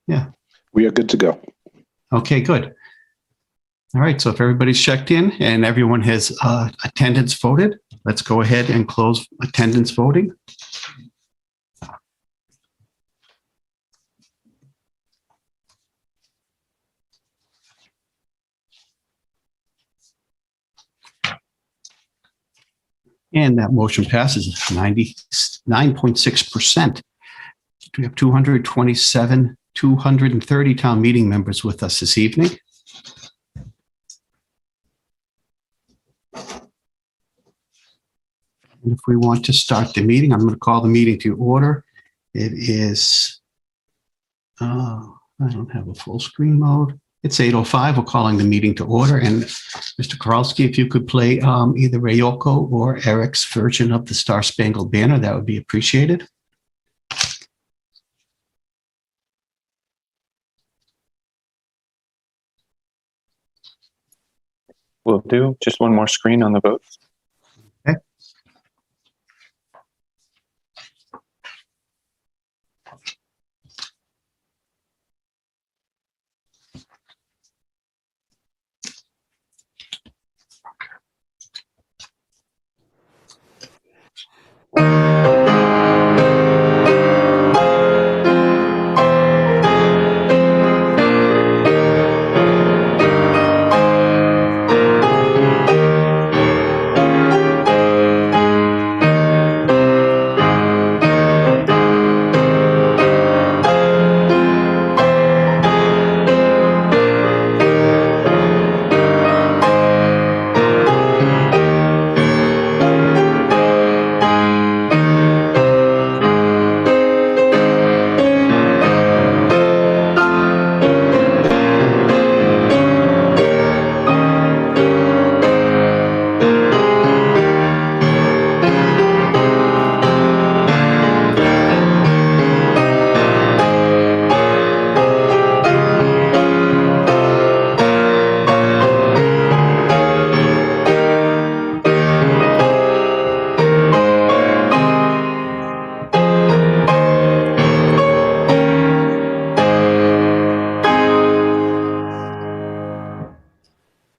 Yeah. We are good to go. Okay, good. All right, so if everybody's checked in and everyone has attendance voted, let's go ahead and close attendance voting. And that motion passes 99.6%. We have 230 town meeting members with us this evening. And if we want to start the meeting, I'm going to call the meeting to order. It is, I don't have a full screen mode. It's 8:05. We're calling the meeting to order. And Mr. Kowalski, if you could play either Ryoko or Eric's version of the Star Spangled Banner, that would be appreciated. Will do. Just one more screen on the vote. Okay.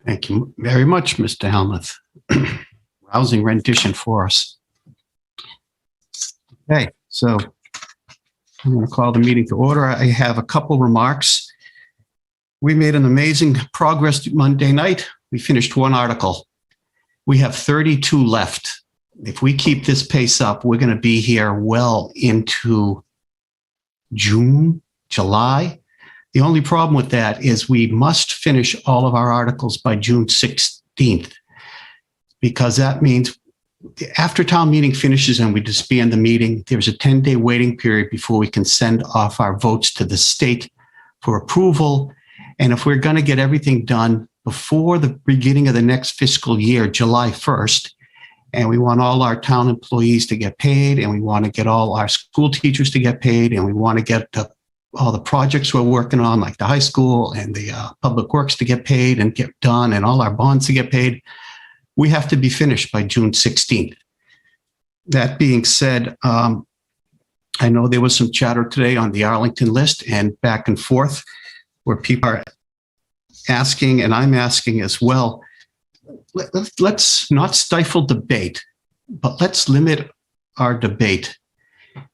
Thank you very much, Mr. Helmuth. Rousing rendition for us. Okay, so I'm going to call the meeting to order. I have a couple remarks. We made an amazing progress Monday night. We finished one article. We have 32 left. If we keep this pace up, we're going to be here well into June, July. The only problem with that is we must finish all of our articles by June 16th, because that means after town meeting finishes and we disband the meeting, there's a 10-day waiting period before we can send off our votes to the state for approval. And if we're going to get everything done before the beginning of the next fiscal year, July 1st, and we want all our town employees to get paid, and we want to get all our school teachers to get paid, and we want to get all the projects we're working on, like the high school and the public works, to get paid and get done, and all our bonds to get paid, we have to be finished by June 16th. That being said, I know there was some chatter today on the Arlington list and back and forth where people are asking, and I'm asking as well, let's not stifle debate, but let's limit our debate.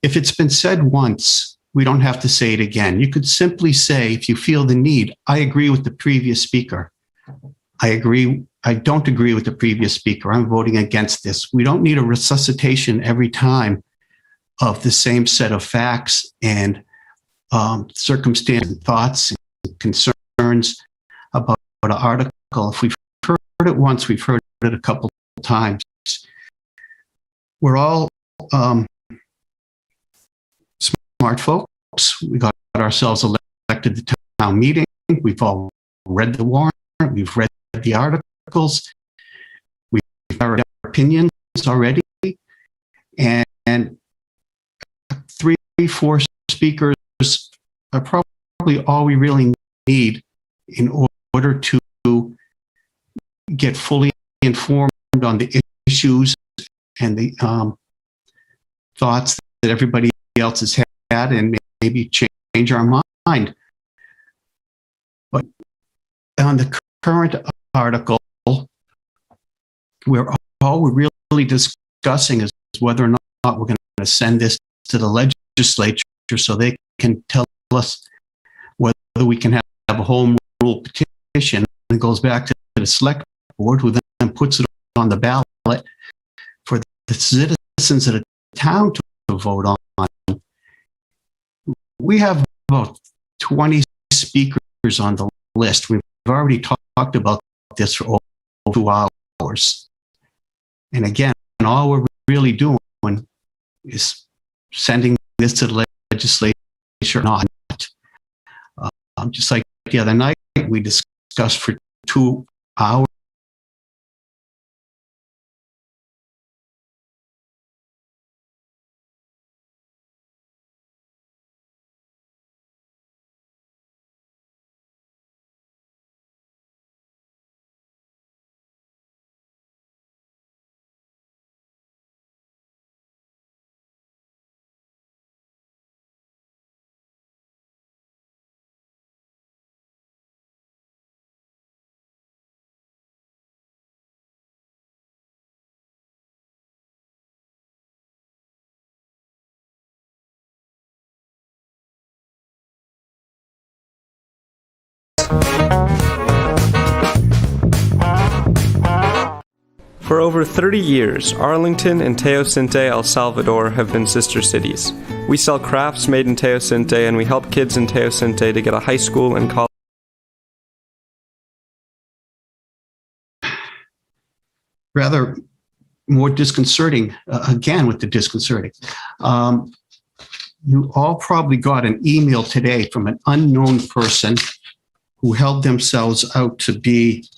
If it's been said once, we don't have to say it again. You could simply say, if you feel the need, I agree with the previous speaker. I don't agree with the previous speaker. I'm voting against this. We don't need a resuscitation every time of the same set of facts and circumstances, thoughts, and concerns about an article. If we've heard it once, we've heard it a couple of times. We're all smart folks. We got ourselves elected to town meeting. We've all read the warrant. We've read the articles. We've heard our opinions already. And 3-4 speakers are probably all we really need in order to get fully informed on the issues and the thoughts that everybody else has had, and maybe change our mind. on the current article, where all we're really discussing is whether or not we're going to send this to the legislature so they can tell us whether we can have a home rule petition. And it goes back to the select board, who then puts it on the ballot for the citizens of the town to vote on. We have about 20 speakers on the list. We've already talked about this for over 2 hours. And again, all we're really doing is sending this to the legislature or not. Just like the other night, we discussed for 2 hours. For over 30 years, Arlington and Teosinte, El Salvador have been sister cities. We sell crafts made in Teosinte, and we help kids in Teosinte to get a high school and college. Rather more disconcerting, again with the disconcerting. You all probably got an email today from an unknown person who held themselves out to be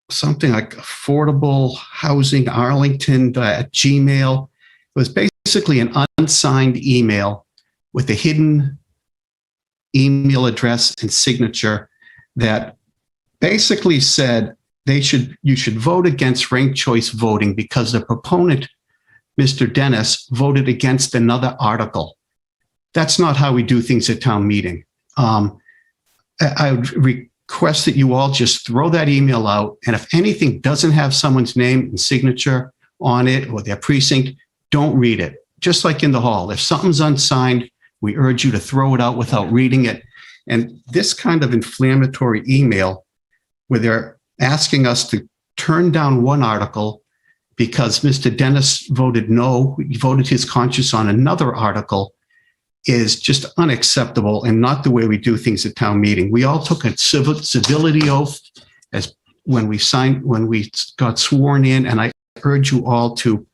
something like Affordable Housing Arlington at Gmail. It was basically an unsigned email with a hidden email address and signature that basically said you should vote against ranked choice voting because the proponent, Mr. Dennis, voted against another article. That's not how we do things at town meeting. I would request that you all just throw that email out, and if anything doesn't have someone's name and signature on it or their precinct, don't read it. Just like in the hall, if something's unsigned, we urge you to throw it out without reading it. And this kind of inflammatory email where they're asking us to turn down one article because Mr. Dennis voted no, he voted his conscience on another article, is just unacceptable and not the way we do things at town meeting. We all took a civility oath as when we got sworn in, and I urge you all to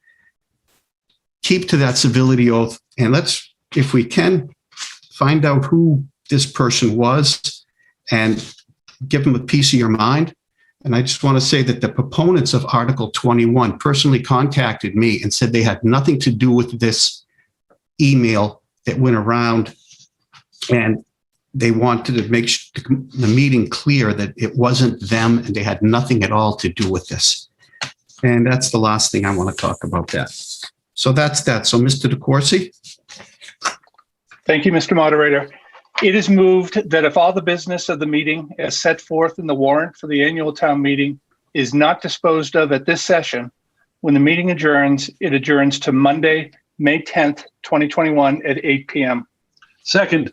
keep to that civility oath. And let's, if we can, find out who this person was and give them a piece of your mind. And I just want to say that the proponents of Article 21 personally contacted me and said they had nothing to do with this email that went around, and they wanted to make the meeting clear that it wasn't them and they had nothing at all to do with this. And that's the last thing I want to talk about that. So that's that. So Mr. DeCourcy. Thank you, Mr. Moderator. It is moved that if all the business of the meeting as set forth in the warrant for the annual town meeting is not disposed of at this session, when the meeting adjourns, it adjourns to Monday, May 10th, 2021 at 8 p.m. Second.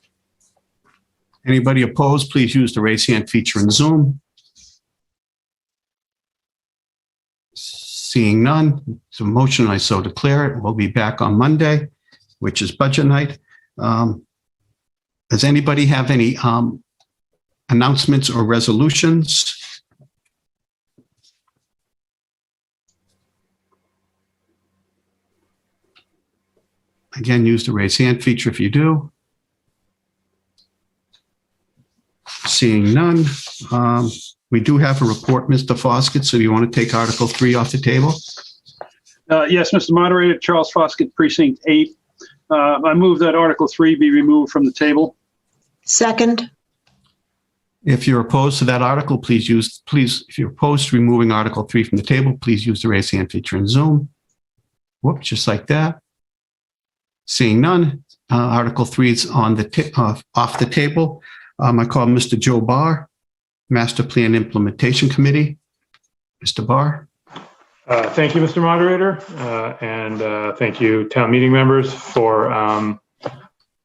Anybody opposed, please use the raise hand feature in Zoom. Seeing none, it's a motion, I so declare it. We'll be back on Monday, which is budget night. Does anybody have any announcements or resolutions? Again, use the raise hand feature if you do. Seeing none. We do have a report, Mr. Foskett, so you want to take Article 3 off the table? Yes, Mr. Moderator, Charles Foskett, Precinct 8. I move that Article 3 be removed from the table. Second. If you're opposed to that article, if you're opposed to removing Article 3 from the table, please use the raise hand feature in Zoom. Whoop, just like that. Seeing none, Article 3 is on the off the table. I call Mr. Joe Barr, Master Plan Implementation Committee. Mr. Barr. Thank you, Mr. Moderator, and thank you, town meeting members, for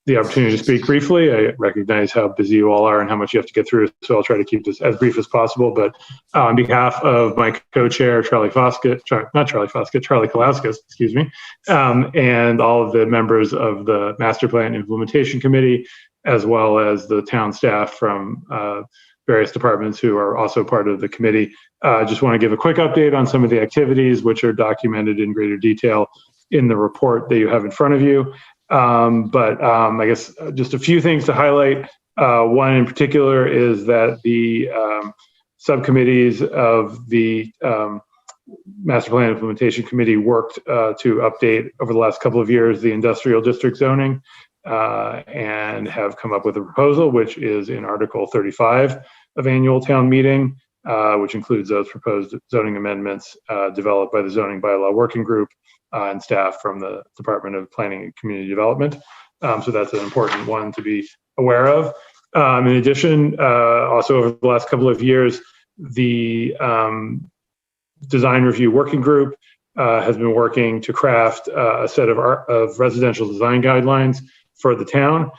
the opportunity to speak briefly. I recognize how busy you all are and how much you have to get through, so I'll try to keep this as brief as possible. But on behalf of my co-chair, Charlie Kalauskas, excuse me, and all of the members of the Master Plan Implementation Committee, as well as the town staff from various departments who are also part of the committee, I just want to give a quick update on some of the activities which are documented in greater detail in the report that you have in front of you. I guess just a few things to highlight. One in particular is that the subcommittees of the Master Plan Implementation Committee worked to update over the last couple of years the industrial district zoning and have come up with a proposal, which is in Article 35 of annual town meeting, which includes those proposed zoning amendments developed by the zoning bylaw working group and staff from the Department of Planning and Community Development. So that's an important one to be aware of. In addition, also over the last couple of years, the Design Review Working Group has been working to craft a set of residential design guidelines for the town,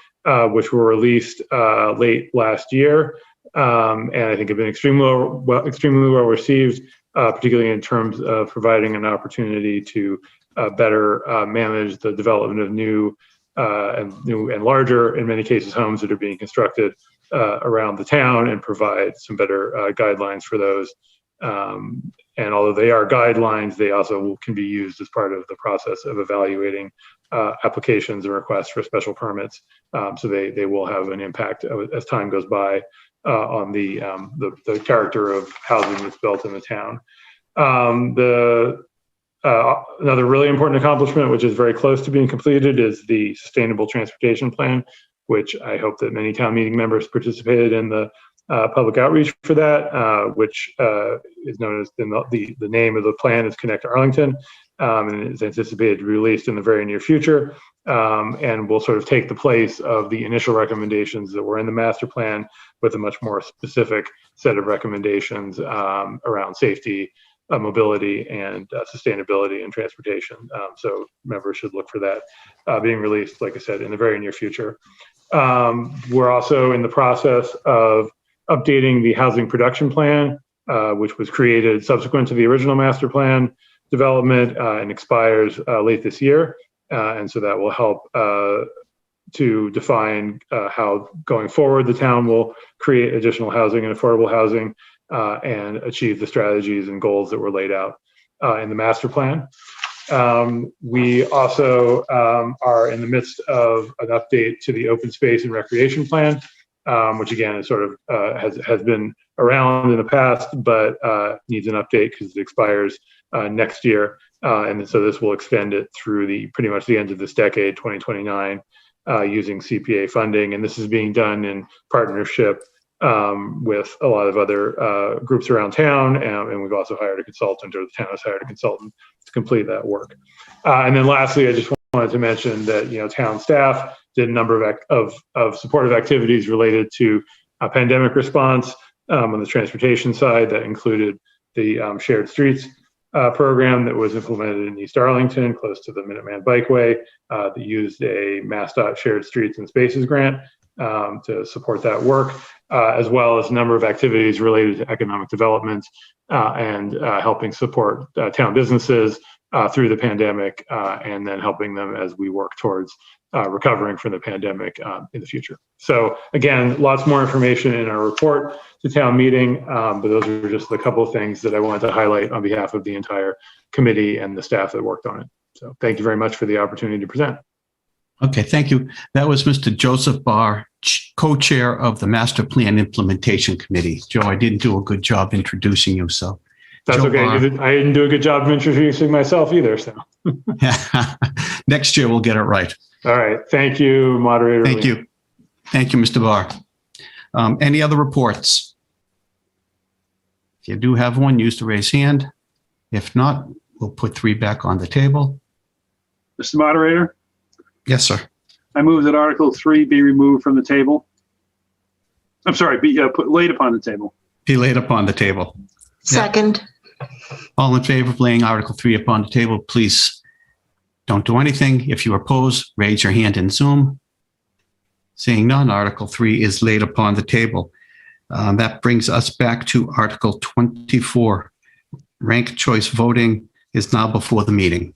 which were released late last year, and I think have been extremely well received, particularly in terms of providing an opportunity to better manage the development of new and larger, in many cases, homes that are being constructed around the town, and provide some better guidelines for those. And although they are guidelines, they also can be used as part of the process of evaluating applications and requests for special permits. So they will have an impact as time goes by on the character of housing that's built in the town. Another really important accomplishment, which is very close to being completed, is the Sustainable Transportation Plan, which I hope that many town meeting members participated in the public outreach for that, which is known as the name of the plan is Connect Arlington, and is anticipated to be released in the very near future, and will sort of take the place of the initial recommendations that were in the master plan, with a much more specific set of recommendations around safety, mobility, and sustainability and transportation. So members should look for that being released, like I said, in the very near future. We're also in the process of updating the housing production plan, which was created subsequent to the original master plan development and expires late this year. And so that will help to define how going forward the town will create additional housing and affordable housing and achieve the strategies and goals that were laid out in the master plan. We also are in the midst of an update to the open space and recreation plan, which again is sort of has been around in the past, but needs an update because it expires next year. And so this will extend it through pretty much the end of this decade, 2029, using CPA funding. And this is being done in partnership with a lot of other groups around town, and we've also hired a consultant, or the town has hired a consultant to complete that work. And then lastly, I just wanted to mention that town staff did a number of supportive activities related to pandemic response on the transportation side. That included the shared streets program that was implemented in East Arlington, close to the Minuteman Bikeway, that used a MassDOT Shared Streets and Spaces grant to support that work, as well as a number of activities related to economic development and helping support town businesses through the pandemic, and then helping them as we work towards recovering from the pandemic in the future. So again, lots more information in our report to town meeting, but those are just a couple of things that I wanted to highlight on behalf of the entire committee and the staff that worked on it. So thank you very much for the opportunity to present. Okay, thank you. That was Mr. Joseph Barr, co-chair of the Master Plan Implementation Committee. Joe, I didn't do a good job introducing you, so. That's Joe okay. Barr. I didn't do a good job of introducing myself either, so. Next year, we'll get it right. All right. Thank you, moderator. Thank you. Thank you, Mr. Barr. Any other reports? If you do have one, use the raise hand. If not, we'll put 3 back on the table. Mr. Moderator, Yes, sir. I move that Article 3 be removed from the table. I'm sorry, be put laid upon the table. Be laid upon the table. Second. All in favor of laying Article 3 upon the table, please don't do anything. If you oppose, raise your hand in Zoom. Seeing none, Article 3 is laid upon the table. That brings us back to Article 24. Ranked choice voting is now before the meeting.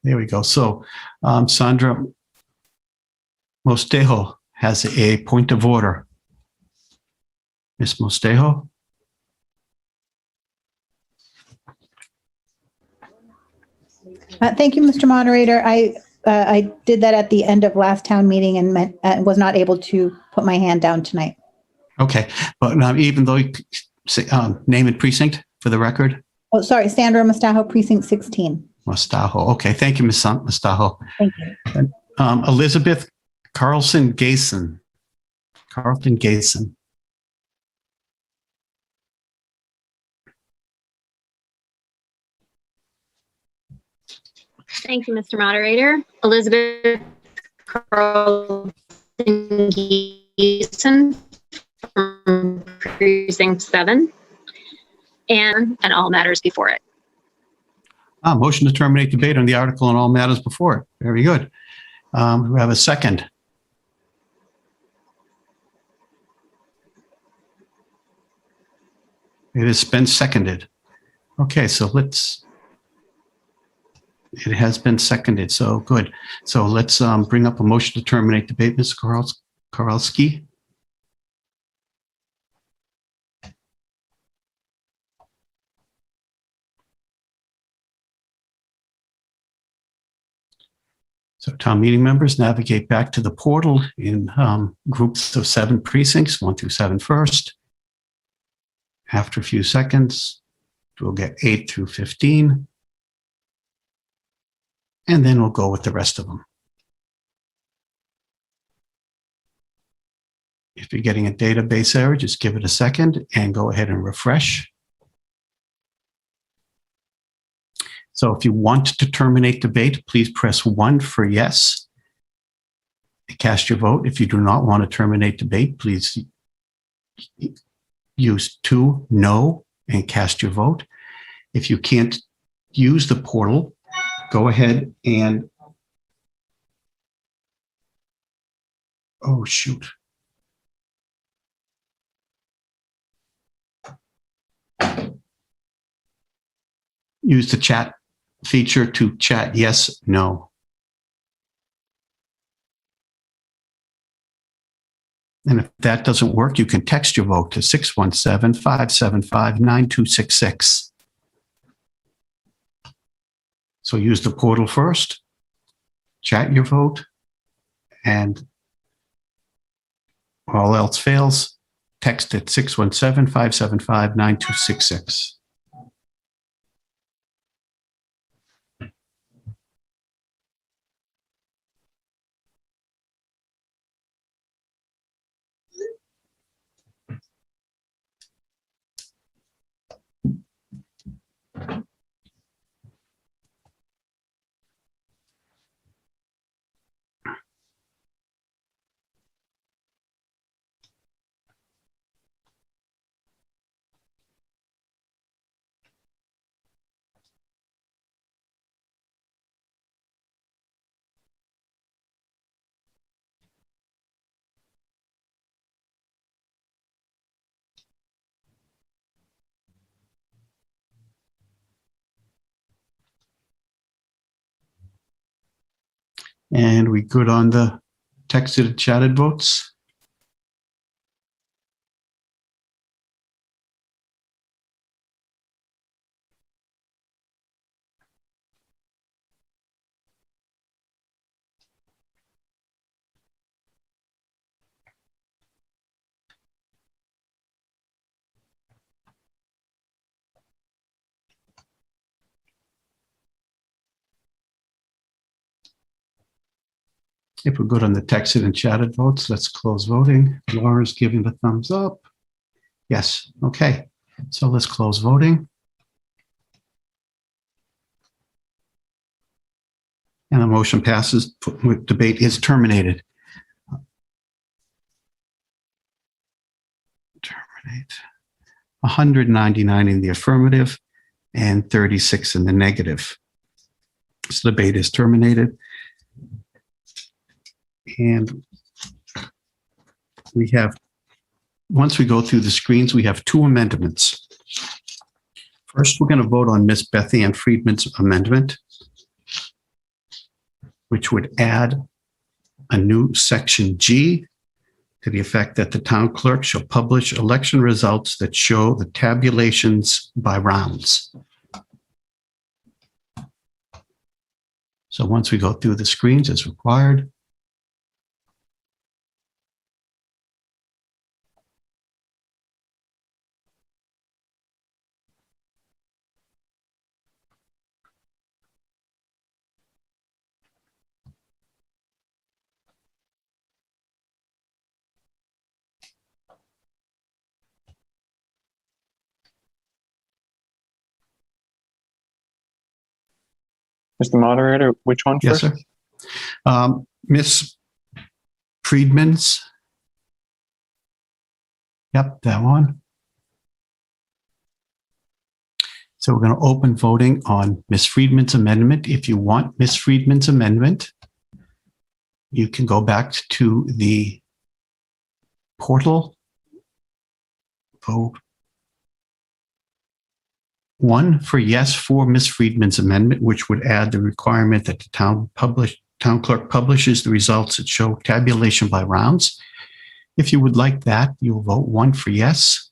There we go. So Sandra Mostejo has a point of order. Ms. Mostejo? Thank you, Mr. Moderator. I did that at the end of last town meeting and was not able to put my hand down tonight. Okay, but even though you say name and precinct for the record? Oh, sorry, Sandra Mostajo, Precinct 16. Mostajo. Okay, thank you, Ms. Mostajo. Thank you. Elizabeth Carlson Gayson. Carlton Gayson. Thank you, Mr. Moderator. Elizabeth Carlson Gayson from Precinct 7 and all matters before it. Motion to terminate debate on the article and all matters before it. Very good. We have a second. It has been seconded. Okay, so it has been seconded, so good. So let's bring up a motion to terminate debate, Ms. Karolski. So town meeting members navigate back to the portal in groups of 7 precincts, 1 through 7 first. After a few seconds, we'll get 8 through 15. And then we'll go with the rest of them. If you're getting a database error, just give it a second and go ahead and refresh. So if you want to terminate debate, please press 1 for yes. Cast your vote. If you do not want to terminate debate, please use 2 no and cast your vote. If you can't use the portal, go ahead and, oh shoot. Use the chat feature to chat yes, no. And if that doesn't work, you can text your vote to 617-575-9266. So use the portal first, chat your vote, and all else fails, text at 617-575-9266. And we good on the texted and chatted votes? If we're good on the texted and chatted votes, let's close voting. Laura's giving the thumbs up. Yes, okay. So let's close voting. And the motion passes. Debate is terminated. Terminate. 199 in the affirmative and 36 in the negative. So debate is terminated. And we have, once we go through the screens, we have two amendments. First, we're going to vote on Miss Beth Ann Friedman's amendment, which would add a new section G to the effect that the town clerk shall publish election results that show the tabulations by rounds. So once we go through the screens as required, Mr. Moderator, which one yes, first? sir. Miss Friedman's. Yep, that one. So we're going to open voting on Miss Friedman's amendment. If you want Miss Friedman's amendment, you can go back to the portal, vote 1 for yes for Miss Friedman's amendment, which would add the requirement that the town clerk publishes the results that show tabulation by rounds. If you would like that, you'll vote 1 for yes.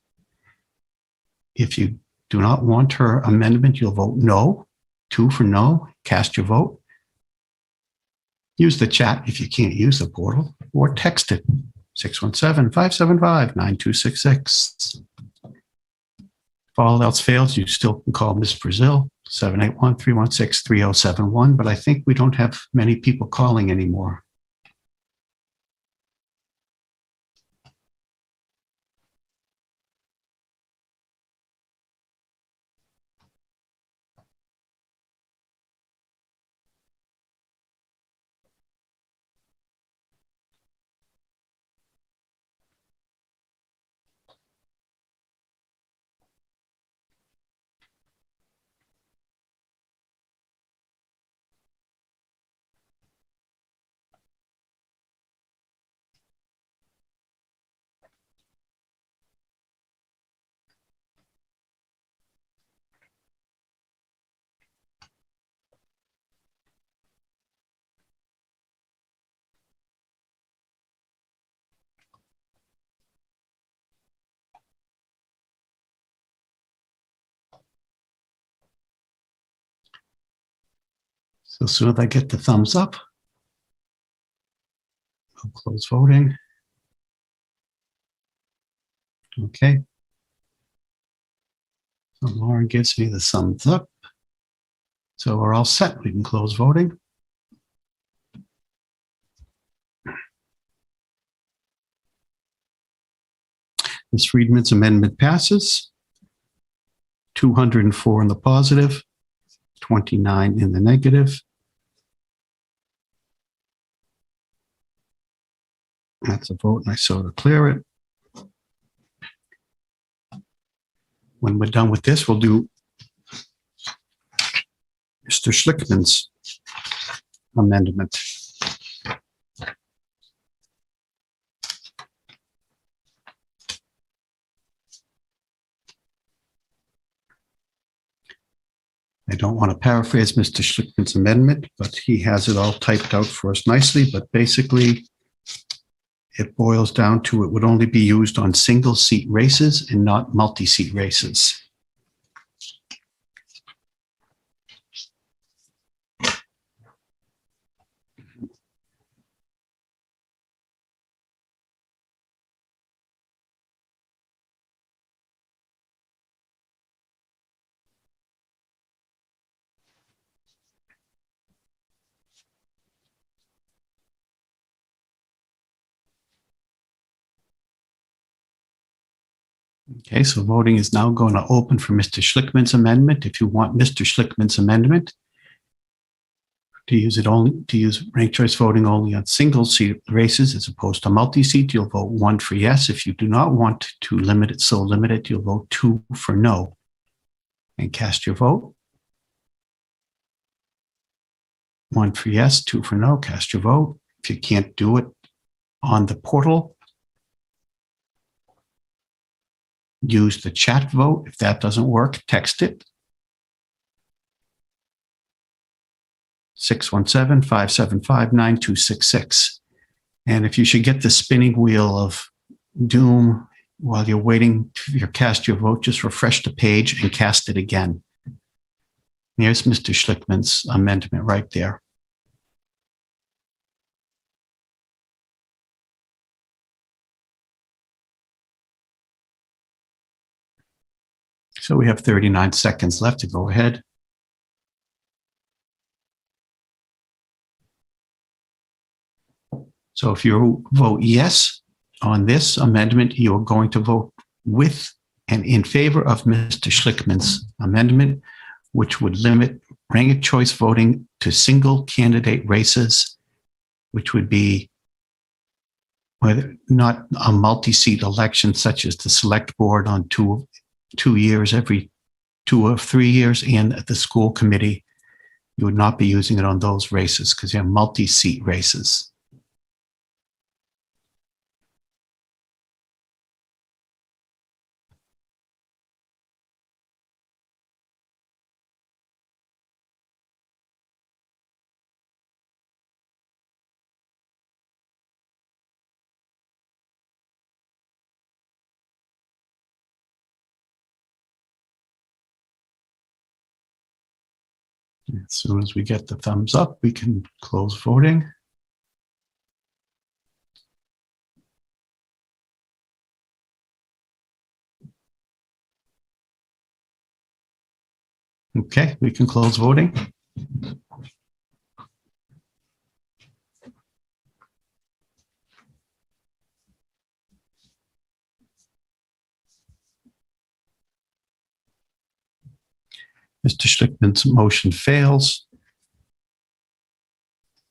If you do not want her amendment, you'll vote no. 2 for no. Cast your vote. Use the chat if you can't use the portal, or text it 617-575-9266. If all else fails, you still can call Ms. Brazil, 781-316-3071, but I think we don't have many people calling anymore. So as soon as I get the thumbs up, I'll close voting. Okay. So Lauren gives me the thumbs up. So we're all set. We can close voting. Ms. Friedman's amendment passes. 204 in the positive, 29 in the negative. That's a vote, and I saw to clear it. When we're done with this, we'll do Mr. Schlickman's amendment. I don't want to paraphrase Mr. Schlickman's amendment, but he has it all typed out for us nicely. But basically, it boils down to it would only be used on single seat races and not multi-seat races. Okay, so voting is now going to open for Mr. Schlickman's amendment. If you want Mr. Schlickman's amendment to use ranked choice voting only on single seat races as opposed to multi-seat, you'll vote 1 for yes. If you do not want to limit it, you'll vote 2 for no. And cast your vote. 1 for yes, 2 for no, cast your vote. If you can't do it on the portal, use the chat vote. If that doesn't work, text it. 617-575-9266. And if you should get the spinning wheel of doom while you're waiting to cast your vote, just refresh the page and cast it again. There's Mr. Schlickman's amendment right there. So we have 39 seconds left to go ahead. So if you vote yes on this amendment, you are going to vote with and in favor of Mr. Schlickman's amendment, which would limit ranked choice voting to single candidate races, which would be whether not a multi-seat election such as the select board on 2 years, every 2 or 3 years, and the school committee. You would not be using it on those races because they're multi-seat races. As soon as we get the thumbs up, we can close voting. Okay, we can close voting. Mr. Schlickman's motion fails.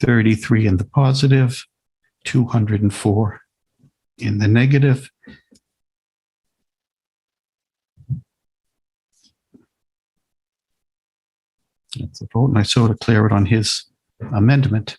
33 in the positive, 204 in the negative. That's a vote, and I so declare it on his amendment.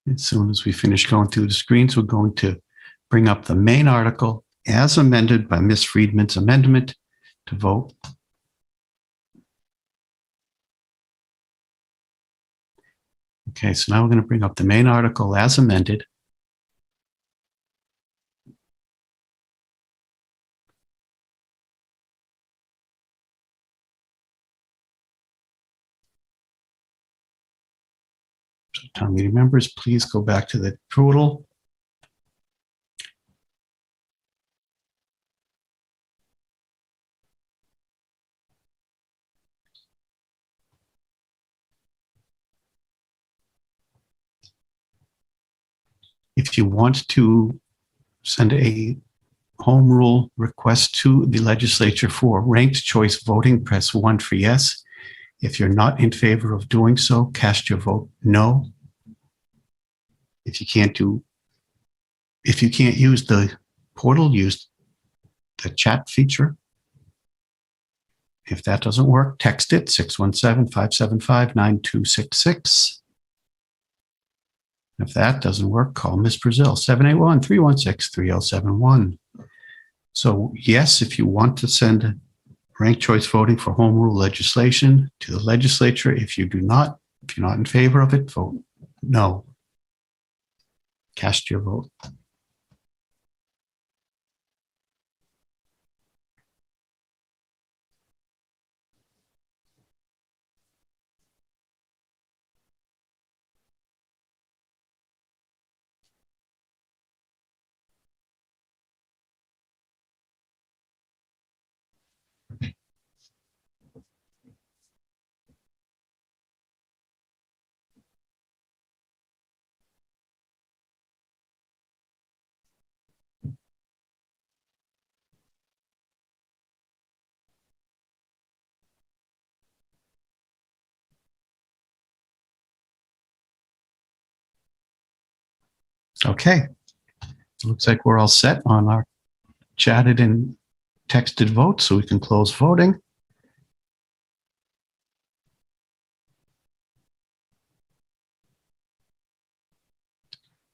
As soon as we finish going through the screens, we're going to bring up the main article as amended by Ms. Friedman's amendment to vote. Okay, so now we're going to bring up the main article as amended. So town meeting members, please go back to the portal. If you want to send a home rule request to the legislature for ranked choice voting, press 1 for yes. If you're not in favor of doing so, cast your vote no. If you can't use the portal, use the chat feature. If that doesn't work, text it 617-575-9266. If that doesn't work, call Ms. Brazil, 781-316-3071. So yes, if you want to send ranked choice voting for home rule legislation to the legislature, if you do not, If you're not in favor of it, vote no. Cast your vote. Okay. Looks like we're all set on our chatted and texted votes, so we can close voting.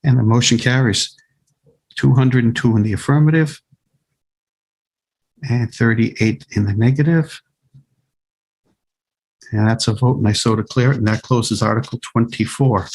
And the motion carries 202 in the affirmative and 38 in the negative. And that's a vote, and I so declare it, and that closes Article 24.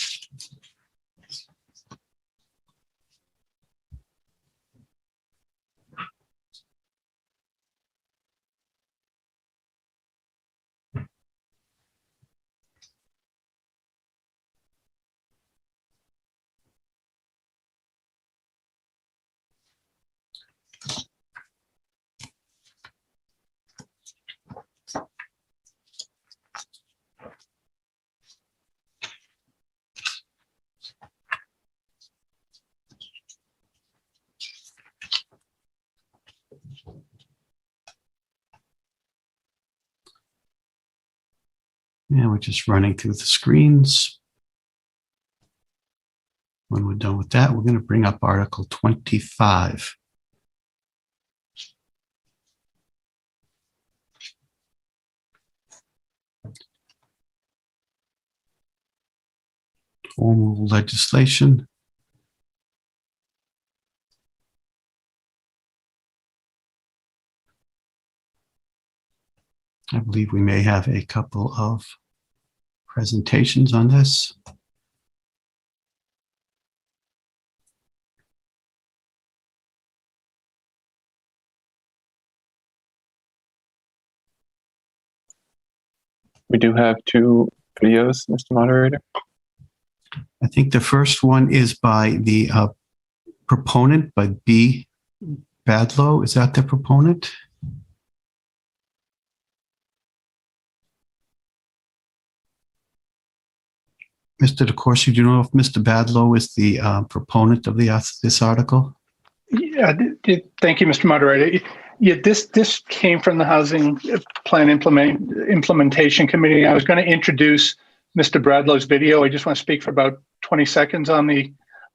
And we're just running through the screens. When we're done with that, we're going to bring up Article 25. Home rule legislation. I believe we may have a couple of presentations on this. We do have two videos, Mr. Moderator. I think the first one is by the proponent, by B. Badlow. Is that the proponent? Mr. DeCourcy, do you know if Mr. Badlow is the proponent of this article? Yeah, thank you, Mr. Moderator. Yeah, this came from the Housing Plan Implementation Committee. I was going to introduce Mr. Bradlow's video. I just want to speak for about 20 seconds on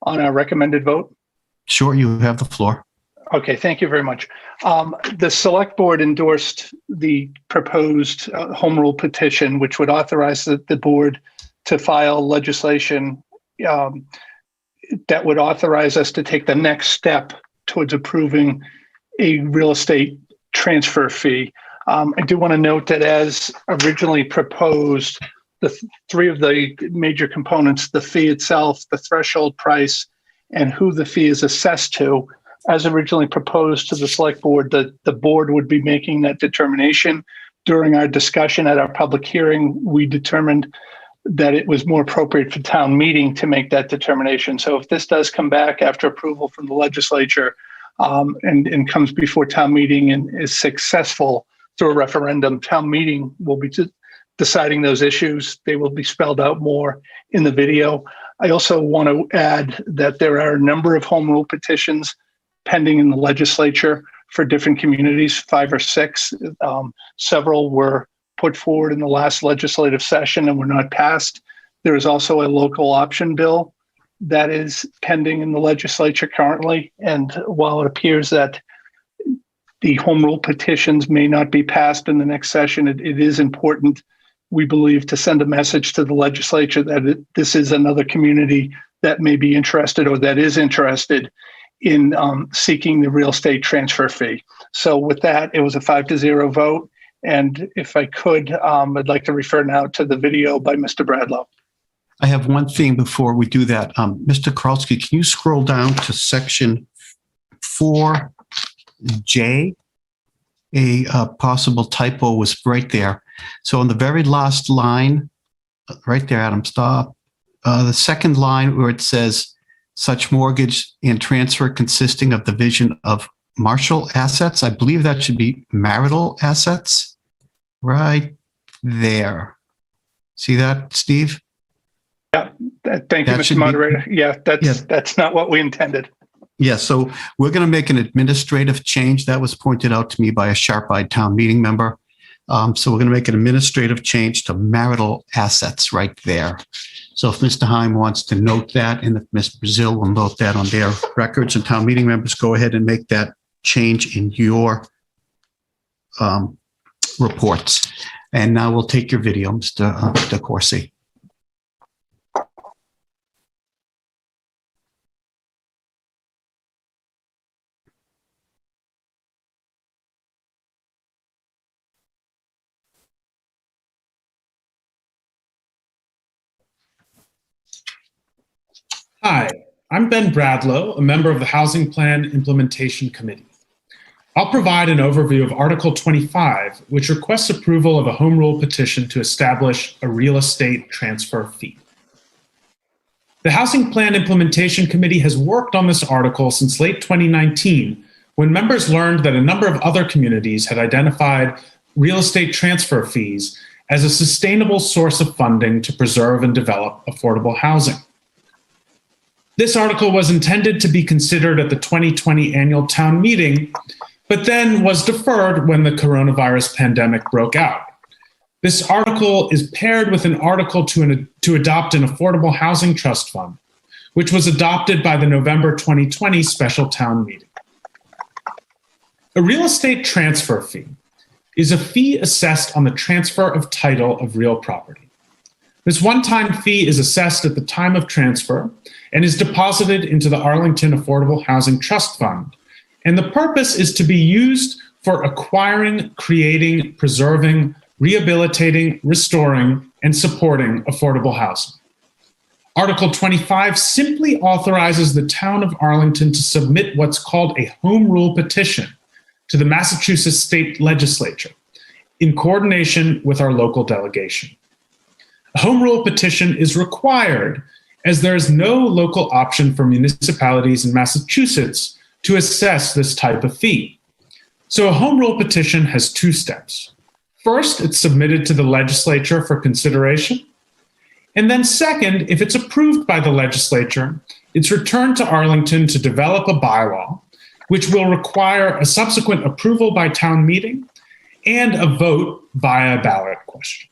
our recommended vote. Sure, you have the floor. Okay, thank you very much. The Select Board endorsed the proposed home rule petition, which would authorize the board to file legislation that would authorize us to take the next step towards approving a real estate transfer fee. I do want to note that as originally proposed, the three of the major components, the fee itself, the threshold price, and who the fee is assessed to, as originally proposed to the Select Board, the board would be making that determination. During our discussion at our public hearing, we determined that it was more appropriate for town meeting to make that determination. So if this does come back after approval from the legislature and comes before town meeting and is successful through a referendum, town meeting will be deciding those issues. They will be spelled out more in the video. I also want to add that there are a number of home rule petitions pending in the legislature for different communities, 5 or 6. Several were put forward in the last legislative session and were not passed. There is also a local option bill that is pending in the legislature currently. And while it appears that the home rule petitions may not be passed in the next session, it is important, we believe, to send a message to the legislature that this is another community that may be interested or that is interested in seeking the real estate transfer fee. So with that, it was a 5-0 vote. And if I could, I'd like to refer now to the video by Mr. Bradlow. I have one thing before we do that. Mr. Kralski, can you scroll down to section 4J? A possible typo was right there. So on the very last line, right there, Adam, stop. The second line where it says, such mortgage and transfer consisting of division of Marshall assets. I believe that should be marital assets. Right there. See that, Steve? Thank you, That Mr. should be- Moderator. Yeah, that's not what we intended. Yeah, so we're going to make an administrative change. That was pointed out to me by a sharp-eyed town meeting member. So we're going to make an administrative change to marital assets right there. So if Mr. Heim wants to note that, and if Ms. Brazil will note that on their records, and town meeting members, go ahead and make that change in your reports. And now we'll take your video, Mr. Corsi. Hi, I'm Ben Bradlow, a member of the Housing Plan Implementation Committee. I'll provide an overview of Article 25, which requests approval of a home rule petition to establish a real estate transfer fee. The Housing Plan Implementation Committee has worked on this article since late 2019, when members learned that a number of other communities had identified real estate transfer fees as a sustainable source of funding to preserve and develop affordable housing. This article was intended to be considered at the 2020 annual town meeting, but then was deferred when the coronavirus pandemic broke out. This article is paired with an article to adopt an affordable housing trust fund, which was adopted by the November 2020 special town meeting. A real estate transfer fee is a fee assessed on the transfer of title of real property. This one-time fee is assessed at the time of transfer and is deposited into the Arlington Affordable Housing Trust Fund. And the purpose is to be used for acquiring, creating, preserving, rehabilitating, restoring, and supporting affordable housing. Article 25 simply authorizes the town of Arlington to submit what's called a home rule petition to the Massachusetts State Legislature in coordination with our local delegation. A home rule petition is required as there is no local option for municipalities in Massachusetts to assess this type of fee. So a home rule petition has two steps. First, it's submitted to the legislature for consideration. And then second, if it's approved by the legislature, it's returned to Arlington to develop a bylaw, which will require a subsequent approval by town meeting and a vote via ballot question.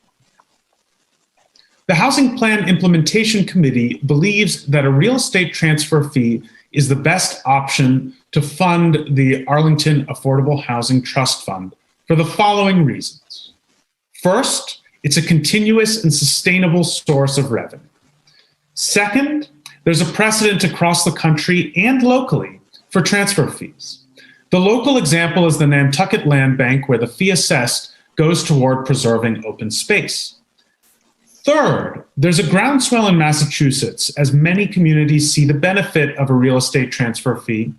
The Housing Plan Implementation Committee believes that a real estate transfer fee is the best option to fund the Arlington Affordable Housing Trust Fund for the following reasons. First, it's a continuous and sustainable source of revenue. Second, there's a precedent across the country and locally for transfer fees. The local example is the Nantucket Land Bank, where the fee assessed goes toward preserving open space. Third, there's a groundswell in Massachusetts as many communities see the benefit of a real estate transfer fee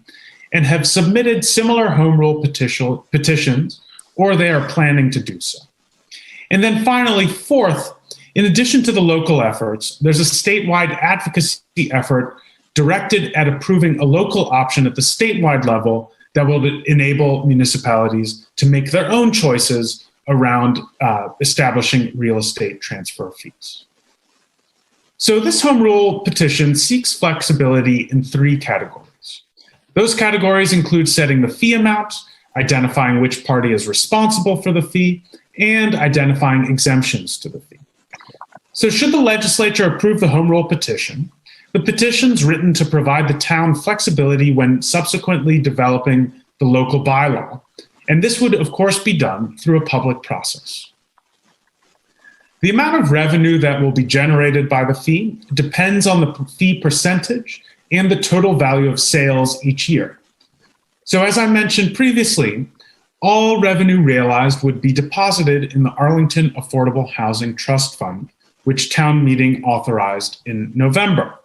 and have submitted similar home rule petitions, or they are planning to do so. And then finally, fourth, in addition to the local efforts, there's a statewide advocacy effort directed at approving a local option at the statewide level that will enable municipalities to make their own choices around establishing real estate transfer fees. So this home rule petition seeks flexibility in three categories. Those categories include setting the fee amount, identifying which party is responsible for the fee, and identifying exemptions to the fee. So should the legislature approve the home rule petition, the petition's written to provide the town flexibility when subsequently developing the local bylaw. And this would, of course, be done through a public process. The amount of revenue that will be generated by the fee depends on the fee percentage and the total value of sales each year. So as I mentioned previously, all revenue realized would be deposited in the Arlington Affordable Housing Trust Fund which town meeting authorized in November.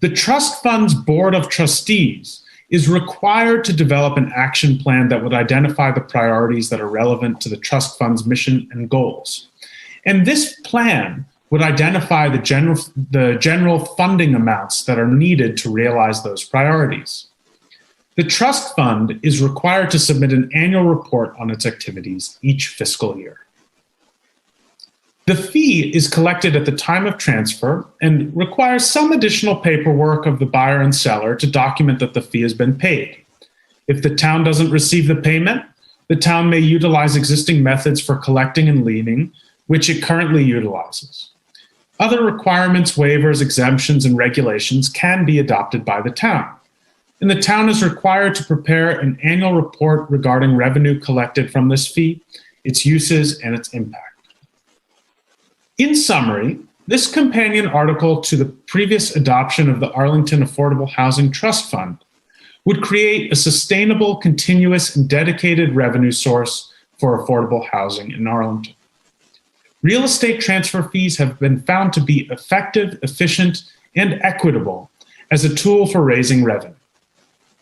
The trust fund's Board of Trustees is required to develop an action plan that would identify the priorities that are relevant to the trust fund's mission and goals. And this plan would identify the general funding amounts that are needed to realize those priorities. The trust fund is required to submit an annual report on its activities each fiscal year. The fee is collected at the time of transfer and requires some additional paperwork of the buyer and seller to document that the fee has been paid. If the town doesn't receive the payment, the town may utilize existing methods for collecting and liening, which it currently utilizes. Other requirements, waivers, exemptions, and regulations can be adopted by the town. And the town is required to prepare an annual report regarding revenue collected from this fee, its uses, and its impact. In summary, this companion article to the previous adoption of the Arlington Affordable Housing Trust Fund would create a sustainable, continuous, and dedicated revenue source for affordable housing in Arlington. Real estate transfer fees have been found to be effective, efficient, and equitable as a tool for raising revenue.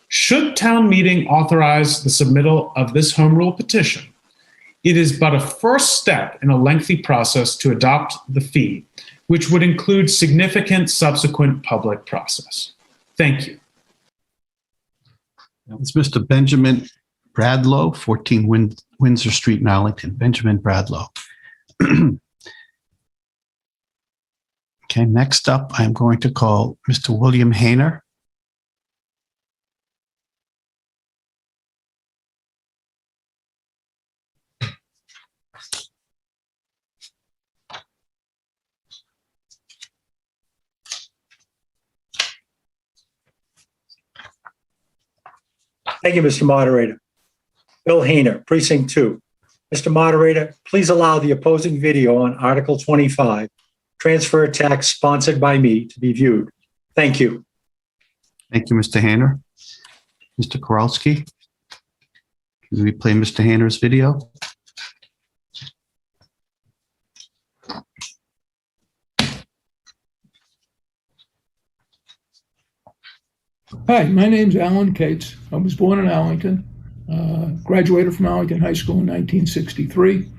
Should town meeting authorize the submittal of this home rule petition, it is but a first step in a lengthy process to adopt the fee, which would include significant subsequent public process. Thank you. It's Mr. Benjamin Bradlow, 14 Windsor Street in Arlington. Benjamin Bradlow. Okay, next up, I'm going to call Mr. William Hayner. Thank you, Mr. Moderator. Bill Hayner, Precinct 2. Mr. Moderator, please allow the opposing video on Article 25, transfer tax sponsored by me, to be viewed. Thank you. Thank you, Mr. Hayner. Mr. Kowalski, can we play Mr. Hayner's video? Hi, my name's Alan Cates. I was born in Arlington, graduated from Arlington High School in 1963.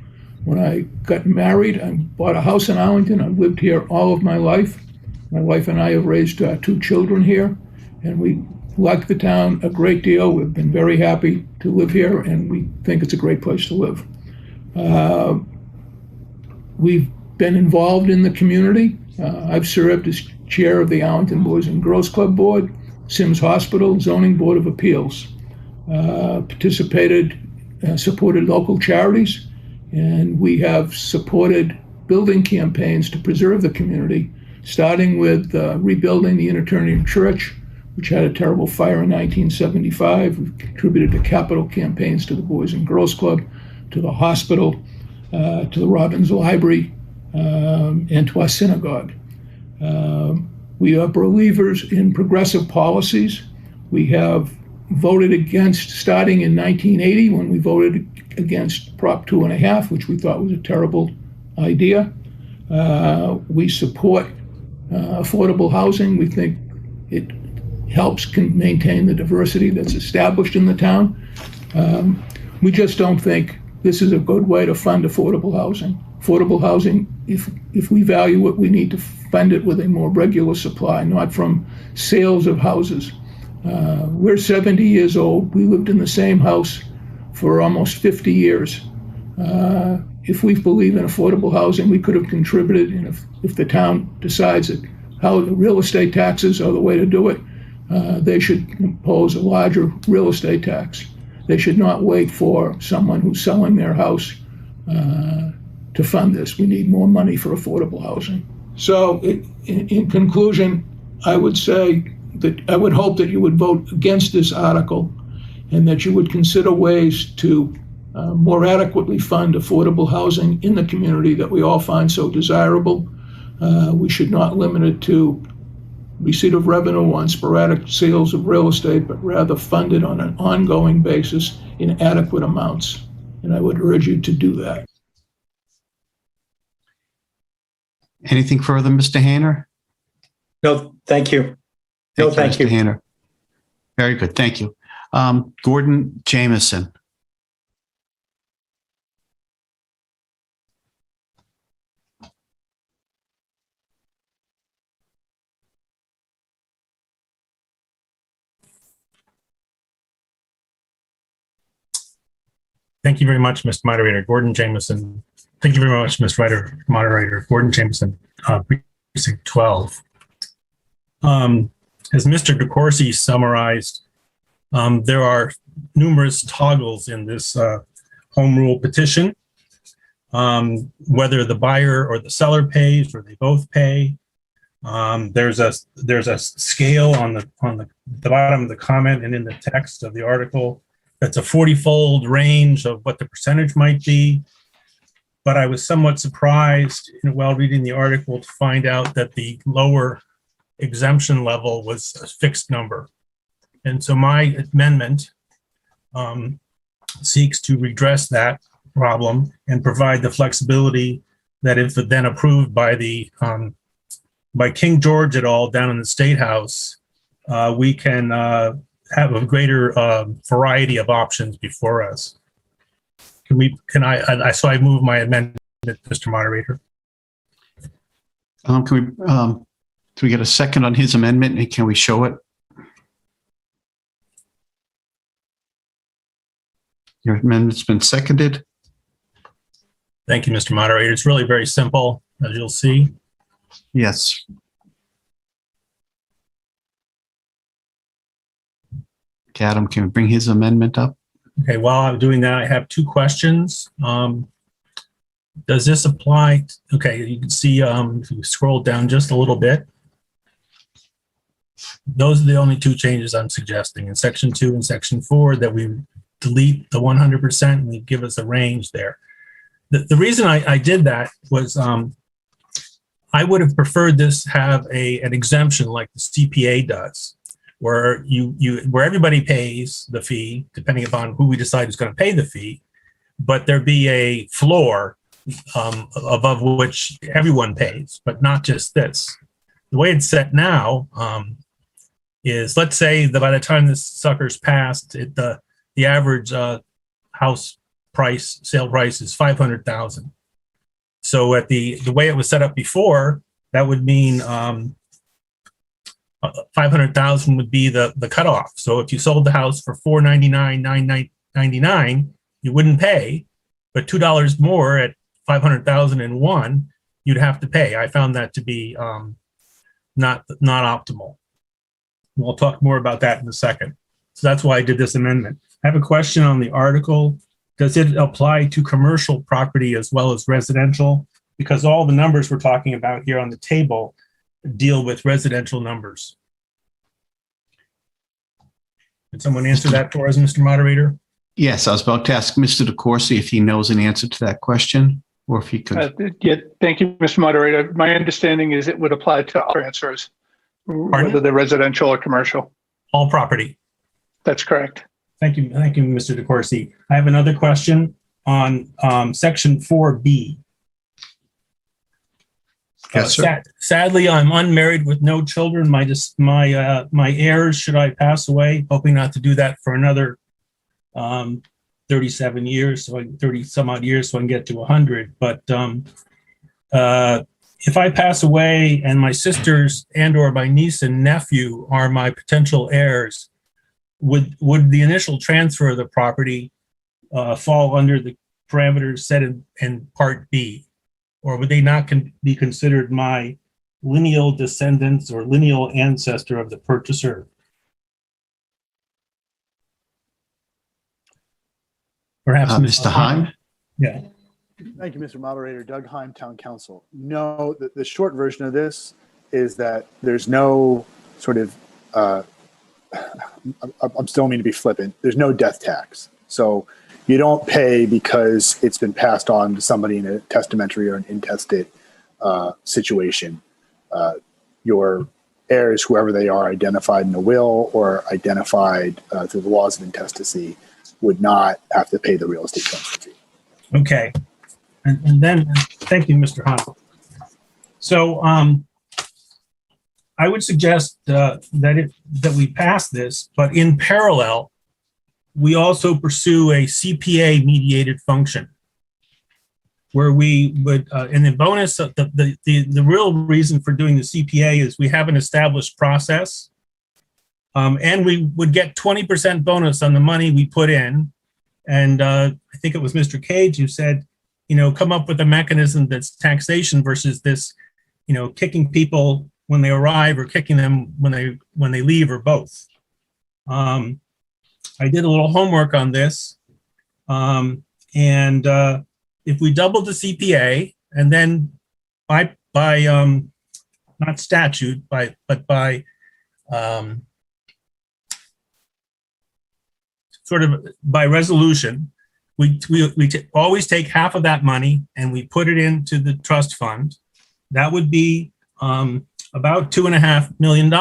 When I got married, I bought a house in Arlington. I've lived here all of my life. My wife and I have raised 2 children here, and we like the town a great deal. We've been very happy to live here, and we think it's a great place to live. We've been involved in the community. I've served as chair of the Arlington Boys and Girls Club Board, Sims Hospital, Zoning Board of Appeals, supported local charities, and we have supported building campaigns to preserve the community, starting with rebuilding the Unitarian Church, which had a terrible fire in 1975. We've contributed to capital campaigns to the Boys and Girls Club, to the hospital, to the Robbins Library, and to our synagogue. We are believers in progressive policies. We have voted against, starting in 1980, when we voted against Prop 2.5, which we thought was a terrible idea. We support affordable housing. We think it helps maintain the diversity that's established in the town. We just don't think this is a good way to fund affordable housing. Affordable housing, if we value it, we need to fund it with a more regular supply, not from sales of houses. We're 70 years old. We lived in the same house for almost 50 years. If we believe in affordable housing, we could have contributed, and if the town decides that real estate taxes are the way to do it, they should impose a larger real estate tax. They should not wait for someone who's selling their house to fund this. We need more money for affordable housing. So in conclusion, I would say that I would hope that you would vote against this article and that you would consider ways to more adequately fund affordable housing in the community that we all find so desirable. We should not limit it to receipt of revenue on sporadic sales of real estate, but rather fund it on an ongoing basis in adequate amounts. And I would urge you to do that. Anything further, Mr. Hayner? No, thank you. No, thank Mr. you. Hayner. Very good. Thank you. Gordon Jameson. Thank you very much, Mr. Moderator. Gordon Jameson. Thank you very much, Mr. Moderator. Gordon Jameson, Precinct 12. As Mr. DeCourcy summarized, there are numerous toggles in this home rule petition, whether the buyer or the seller pays or they both pay. There's a scale on the bottom of the comment and in the text of the article. That's a 40-fold range of what the percentage might be. But I was somewhat surprised while reading the article to find out that the lower exemption level was a fixed number. And so my amendment seeks to redress that problem and provide the flexibility that if then approved by by King George et al. Down in the State House, we can have a greater variety of options before us. So I move my amendment, Mr. Moderator. Can we get a second on his amendment, and can we show it? Your amendment's been seconded. Thank you, Mr. Moderator. It's really very simple, as you'll see. Yes. Adam, can we bring his amendment up? Okay, while I'm doing that, I have two questions. Does this apply? Okay, you can see if you scroll down just a little bit, those are the only two changes I'm suggesting in Section 2 and Section 4, that we delete the 100% and we give us a range there. The reason I did that was I would have preferred this have an exemption like the CPA does, where where everybody pays the fee, depending upon who we decide is going to pay the fee, but there be a floor above which everyone pays, but not just this. The way it's set now is, let's say that by the time this sucker's passed, the average house price, sale price is $500,000. So at the way it was set up before, that would mean 500,000 would be the cutoff. So if you sold the house for $499, $999, you wouldn't pay, but $2 more at 500,001, you'd have to pay. I found that to be not optimal. We'll talk more about that in a second. So that's why I did this amendment. I have a question on the article. Does it apply to commercial property as well as residential? Because all the numbers we're talking about here on the table deal with residential numbers. Can someone answer that for us, Mr. Moderator? Yes, I was about to ask Mr. DeCourcy if he knows an answer to that question, or if he could. Yeah, thank you, Mr. Moderator. My understanding is it would apply to all transfers, whether they're residential or commercial. All property. That's correct. Thank you, Mr. DeCourcy. I have another question on Section 4B. Yes, sir. Sadly, I'm unmarried with no children. My heirs, should I pass away, hoping not to do that for another 37 years, so 30 some odd years, so I can get to 100. But if I pass away and my sisters and/or my niece and nephew are my potential heirs, would the initial transfer of the property fall under the parameters set in Part B? Or would they not be considered my lineal descendants or lineal ancestor of the purchaser? Perhaps Mr. Heim? Yeah. Thank you, Mr. Moderator. Doug Heim, Town Council. No, the short version of this is that there's no sort of, I'm still meaning to be flippant, there's no death tax. So you don't pay because it's been passed on to somebody in a testamentary or an intestate situation. Your heirs, whoever they are, identified in a will or identified through the laws of intestacy, would not have to pay the real estate transfer fee. Okay. And then, thank you, Mr. Hunt. So I would suggest that we pass this, but in parallel, we also pursue a CPA mediated function where we would, and the bonus, the real reason for doing the CPA is we have an established process, and we would get 20% bonus on the money we put in. And I think it was Mr. Cage who said, come up with a mechanism that's taxation versus this, kicking people when they arrive or kicking them when they leave, or both. I did a little homework on this, and if we doubled the CPA and then by not statute, but by sort of by resolution, we always take half of that money and we put it into the trust fund. That would be about $2.5 million,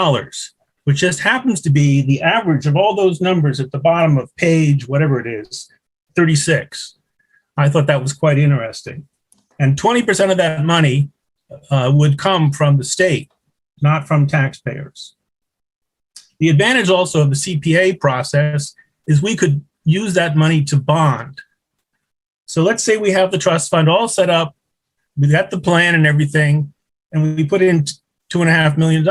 which just happens to be the average of all those numbers at the bottom of page, whatever it is, 36. I thought that was quite interesting. And 20% of that money would come from the state, not from taxpayers. The advantage also of the CPA process is we could use that money to bond. So let's say we have the trust fund all set up, we got the plan and everything, and we put in $2.5 million.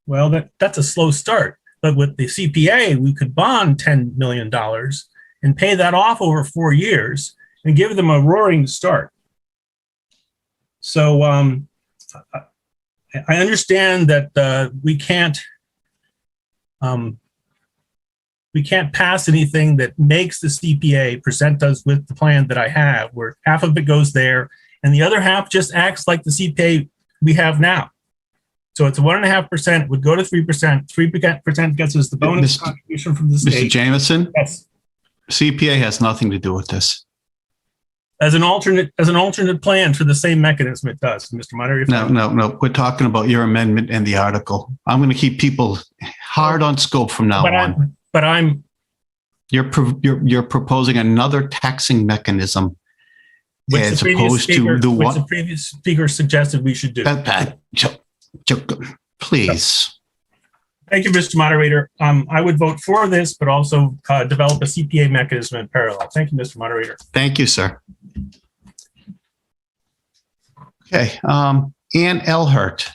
Well, that's a slow start. But with the CPA, we could bond $10 million and pay that off over 4 years and give them a roaring start. So I understand that we can't pass anything that makes the CPA present us with the plan that I have, where half of it goes there and the other half just acts like the CPA we have now. So it's 1.5%, it would go to 3%. 3% gets us the bonus contribution from the state. Mr. Jameson? Yes. CPA has nothing to do with this. As an alternate plan for the same mechanism, it does, Mr. Moderator. No. We're talking about your amendment and the article. I'm going to keep people hard on scope from now on. You're proposing another taxing mechanism as opposed to the one the previous speaker suggested we should do. Please. Thank you, Mr. Moderator. I would vote for this, but also develop a CPA mechanism in parallel. Thank you, Mr. Moderator. Thank you, sir. Okay, Ann Elhert.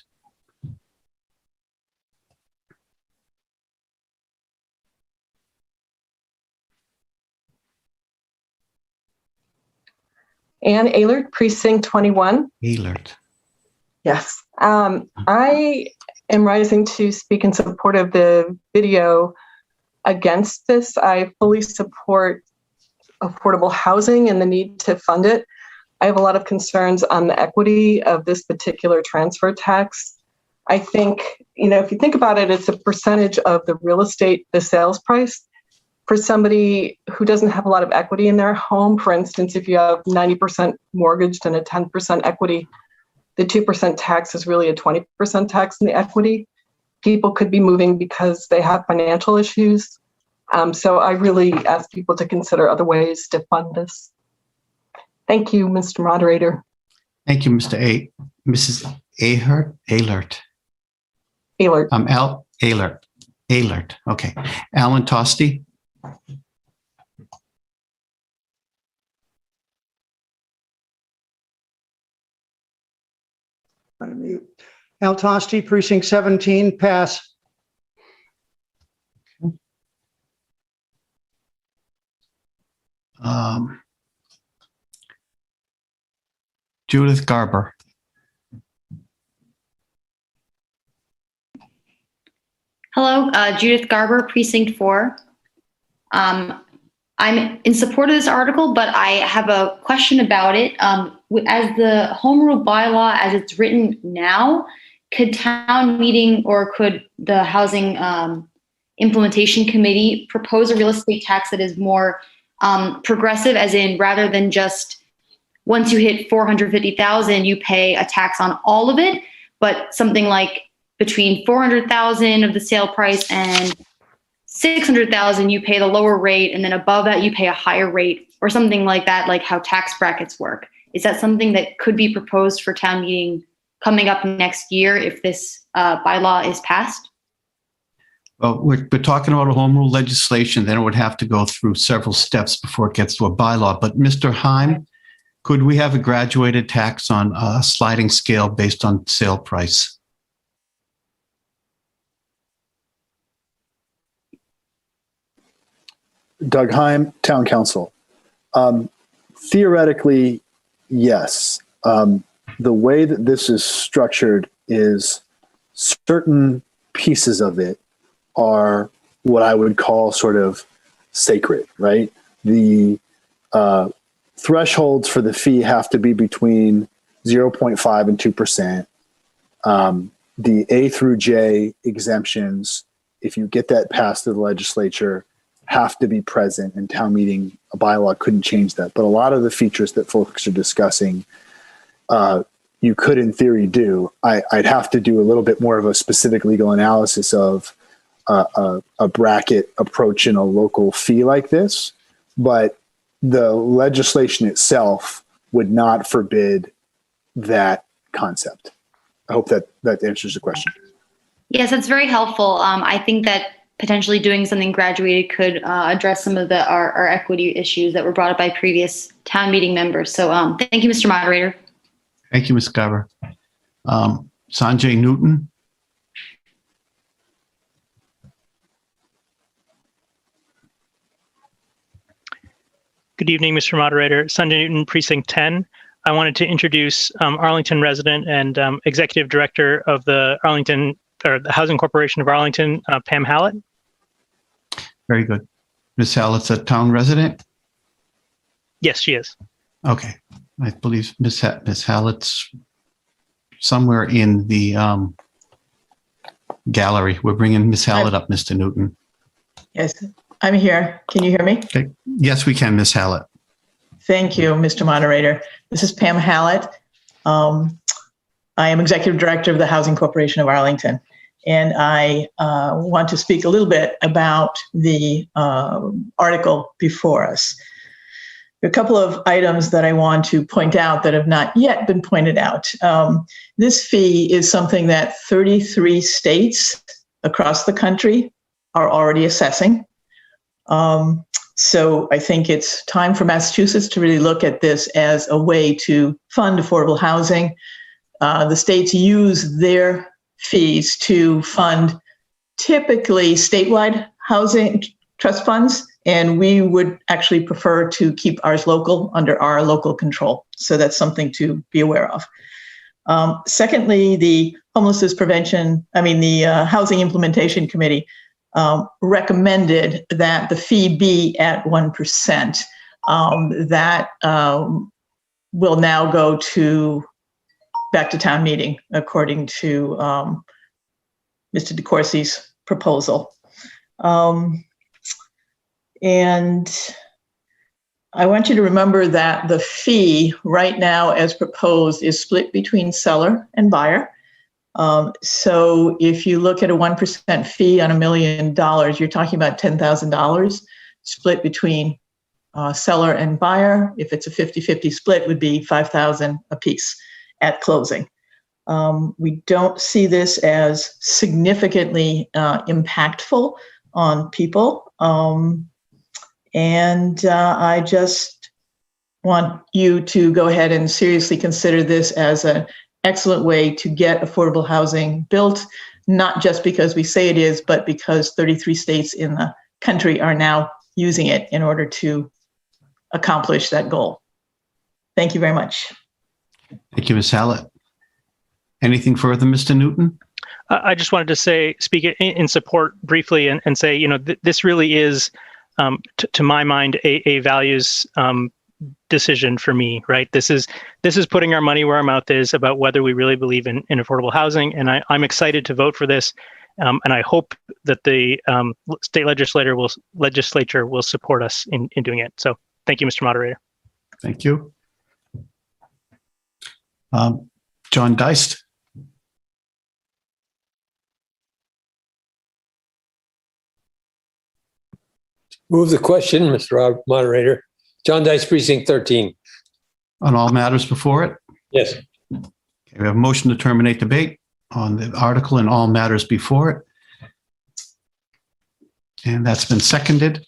Ann Ehlert, Precinct 21. Ehlert. Yes. I am rising to speak in support of the video against this. I fully support affordable housing and the need to fund it. I have a lot of concerns on the equity of this particular transfer tax. I think, if you think about it, it's a percentage of the real estate, the sales price. For somebody who doesn't have a lot of equity in their home, for instance, if you have 90% mortgaged and a 10% equity, the 2% tax is really a 20% tax in the equity. People could be moving because they have financial issues. So I really ask people to consider other ways to fund this. Thank you, Mr. Moderator. Thank you, Mrs. Ehlert. Ehlert. Ehlert. Okay. Alan Tosti. Al Tosti, Precinct 17, pass. Judith Garber. Hello, Judith Garber, Precinct 4. I'm in support of this article, but I have a question about it. As the home rule bylaw, as it's written now, could town meeting or could the housing implementation committee propose a real estate tax that is more progressive, as in rather than just once you hit 450,000, you pay a tax on all of it, but something like between 400,000 of the sale price and 600,000, you pay the lower rate, and then above that, you pay a higher rate, or something like that, like how tax brackets work. Is that something that could be proposed for town meeting coming up next year if this bylaw is passed? Well, we're talking about a home rule legislation, then it would have to go through several steps before it gets to a bylaw. But Mr. Heim, could we have a graduated tax on a sliding scale based on sale price? Doug Heim, Town Council. Theoretically, yes. The way that this is structured is certain pieces of it are what I would call sort of sacred, right? The thresholds for the fee have to be between 0.5 and 2%. The A through J exemptions, if you get that passed through the legislature, have to be present, and town meeting, a bylaw couldn't change that. But a lot of the features that folks are discussing, you could in theory do. I'd have to do a little bit more of a specific legal analysis of a bracket approach in a local fee like this, but the legislation itself would not forbid that concept. I hope that answers the question. Yes, that's very helpful. I think that potentially doing something graduated could address some of our equity issues that were brought up by previous town meeting members. So thank you, Mr. Moderator. Thank you, Ms. Garber. Sanjay Newton. Good evening, Mr. Moderator. Sanjay Newton, Precinct 10. I wanted to introduce Arlington resident and Executive Director of the the Housing Corporation of Arlington, Pam Hallett. Very good. Ms. Hallett's a town resident? Yes, she is. Okay. I believe Ms. Hallett's somewhere in the gallery. We're bringing Ms. Hallett up, Mr. Newton. Yes, I'm here. Can you hear me? Okay. Yes, we can, Ms. Hallett. Thank you, Mr. Moderator. This is Pam Hallett. I am Executive Director of the Housing Corporation of Arlington, and I want to speak a little bit about the article before us. A couple of items that I want to point out that have not yet been pointed out. This fee is something that 33 states across the country are already assessing. So I think it's time for Massachusetts to really look at this as a way to fund affordable housing. The states use their fees to fund typically statewide housing trust funds, and we would actually prefer to keep ours local under our local control. So that's something to be aware of. Secondly, the Housing Implementation Committee recommended that the fee be at 1%. That will now go back to town meeting, according to Mr. DeCourcy's proposal. And I want you to remember that the fee right now as proposed is split between seller and buyer. So if you look at a 1% fee on $1 million, you're talking about $10,000 split between seller and buyer. If it's a 50-50 split, it would be $5,000 apiece at closing. We don't see this as significantly impactful on people. And I just want you to go ahead and seriously consider this as an excellent way to get affordable housing built, not just because we say it is, but because 33 states in the country are now using it in order to accomplish that goal. Thank you very much. Thank you, Ms. Hallett. Anything further, Mr. Newton? I just wanted to speak in support briefly and say, this really is, to my mind, a values decision for me, right? This is putting our money where our mouth is about whether we really believe in affordable housing. And I'm excited to vote for this. And I hope that the state legislature will support us in doing it. So thank you, Mr. Moderator. Thank you. John Deist. Move the question, Mr. Moderator. John Deist, Precinct 13. On all matters before it? Yes. Okay, we have a motion to terminate debate on the article and all matters before it. And that's been seconded.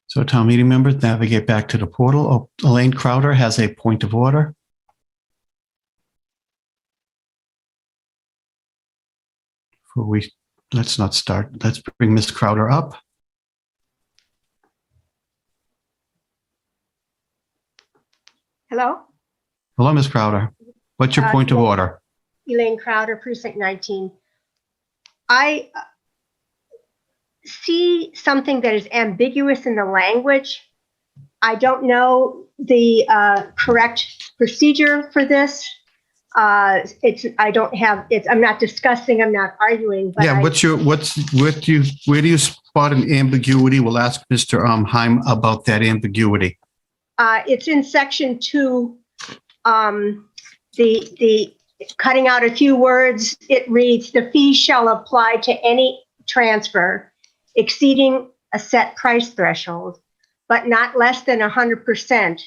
So town meeting members, navigate back to the portal. Oh, Elaine Crowder has a point of order. Let's not start. Let's bring Ms. Crowder up. Hello? Hello, Ms. Crowder. What's your point of order? Elaine Crowder, Precinct 19. I see something that is ambiguous in the language. I don't know the correct procedure for this. I'm not discussing, I'm not arguing. But Yeah, where do you spot an ambiguity? We'll ask Mr. Heim about that ambiguity. It's in section 2, the cutting out a few words, it reads, the fee shall apply to any transfer exceeding a set price threshold, but not less than 100%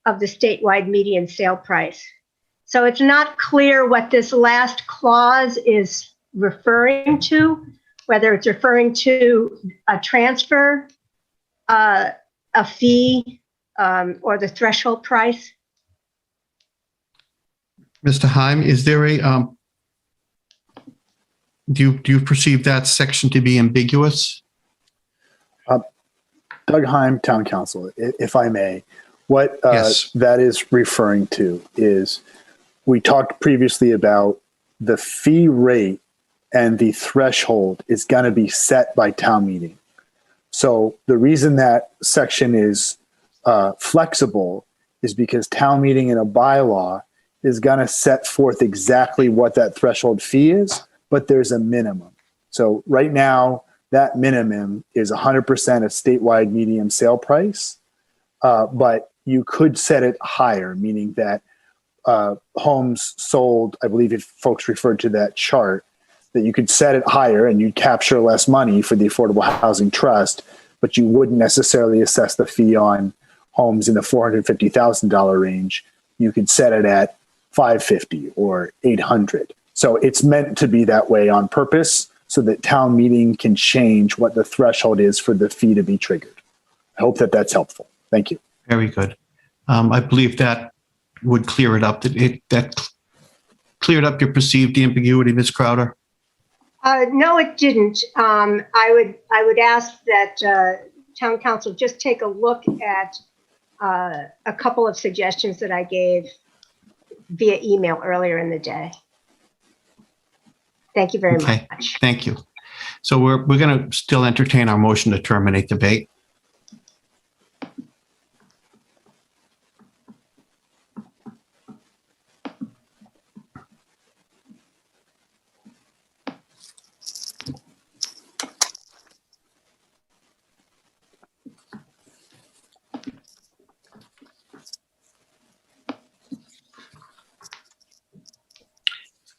of the statewide median sale price. So it's not clear what this last clause is referring to, whether it's referring to a transfer, a fee, or the threshold price. Mr. Heim, is there a, do you perceive that section to be ambiguous? Doug Heim, Town Council, if I may, what that is referring to is we talked previously about the fee rate and the threshold is going to be set by town meeting. So the reason that section is flexible is because town meeting in a bylaw is going to set forth exactly what that threshold fee is, but there's a minimum. So right now, that minimum is 100% of statewide median sale price, but you could set it higher, meaning that homes sold, I believe if folks referred to that chart, that you could set it higher and you'd capture less money for the Affordable Housing Trust, but you wouldn't necessarily assess the fee on homes in the $450,000 range. You could set it at $550 or $800. So it's meant to be that way on purpose so that town meeting can change what the threshold is for the fee to be triggered. I hope that that's helpful. Thank you. Very good. I believe that would clear it up. That cleared up your perceived ambiguity, Ms. Crowder? No, it didn't. I would ask that Town Council just take a look at a couple of suggestions that I gave via email earlier in the day. Thank you very much. Thank you. So we're going to still entertain our motion to terminate debate.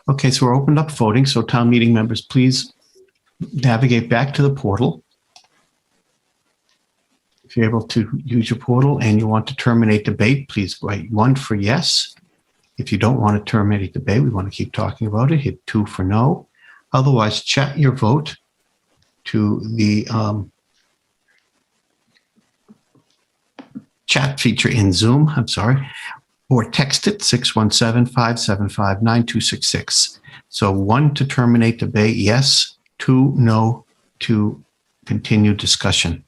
Okay, so we're opened up voting. So town meeting members, please navigate back to the portal. If you're able to use your portal and you want to terminate debate, please write 1 for yes. If you don't want to terminate debate, we want to keep talking about it, hit 2 for no. Otherwise, chat your vote to the chat feature in Zoom, or text it 617-575-9266. So 1 to terminate debate, yes. 2, no, to continue discussion.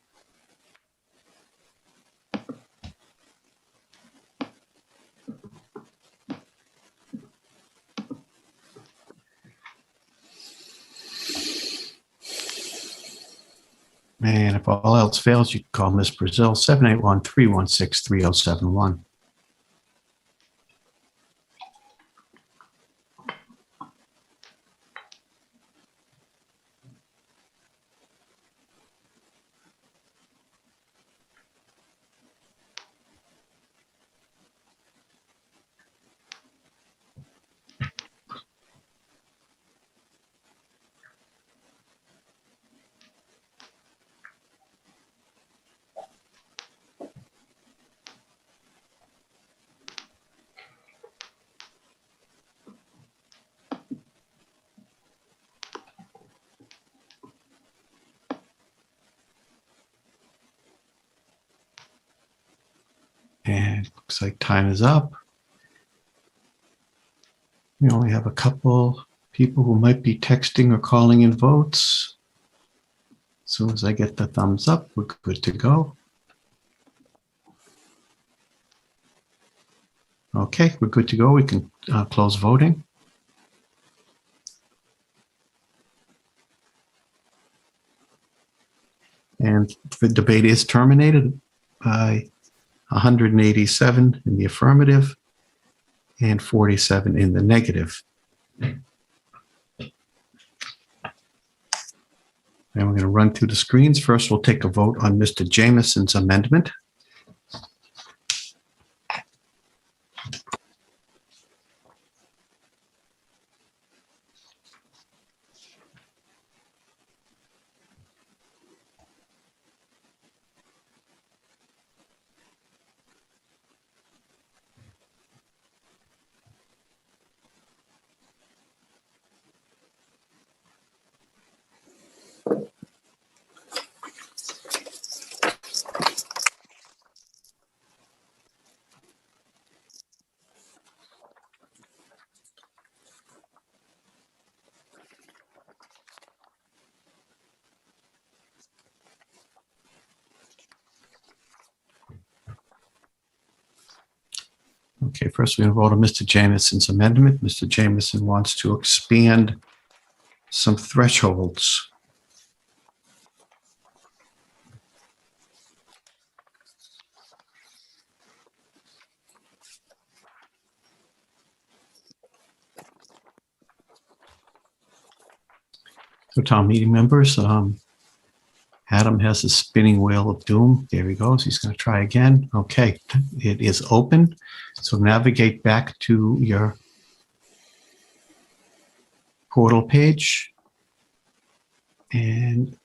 And if all else fails, you can call Ms. Brazil, 781-316-3071. And looks like time is up. We only have a couple people who might be texting or calling in votes. As soon as I get the thumbs up, we're good to go. Okay, we're good to go. We can close voting. And the debate is terminated by 187 in the affirmative and 47 in the negative. And we're going to run through the screens. First, we'll take a vote on Mr. Jamison's amendment. Okay, first we're going to vote on Mr. Jamison's amendment. Mr. Jamison wants to expand some thresholds. So town meeting members, Adam has a spinning wheel of doom. There he goes. He's going to try again. Okay, it is open. So navigate back to your portal page and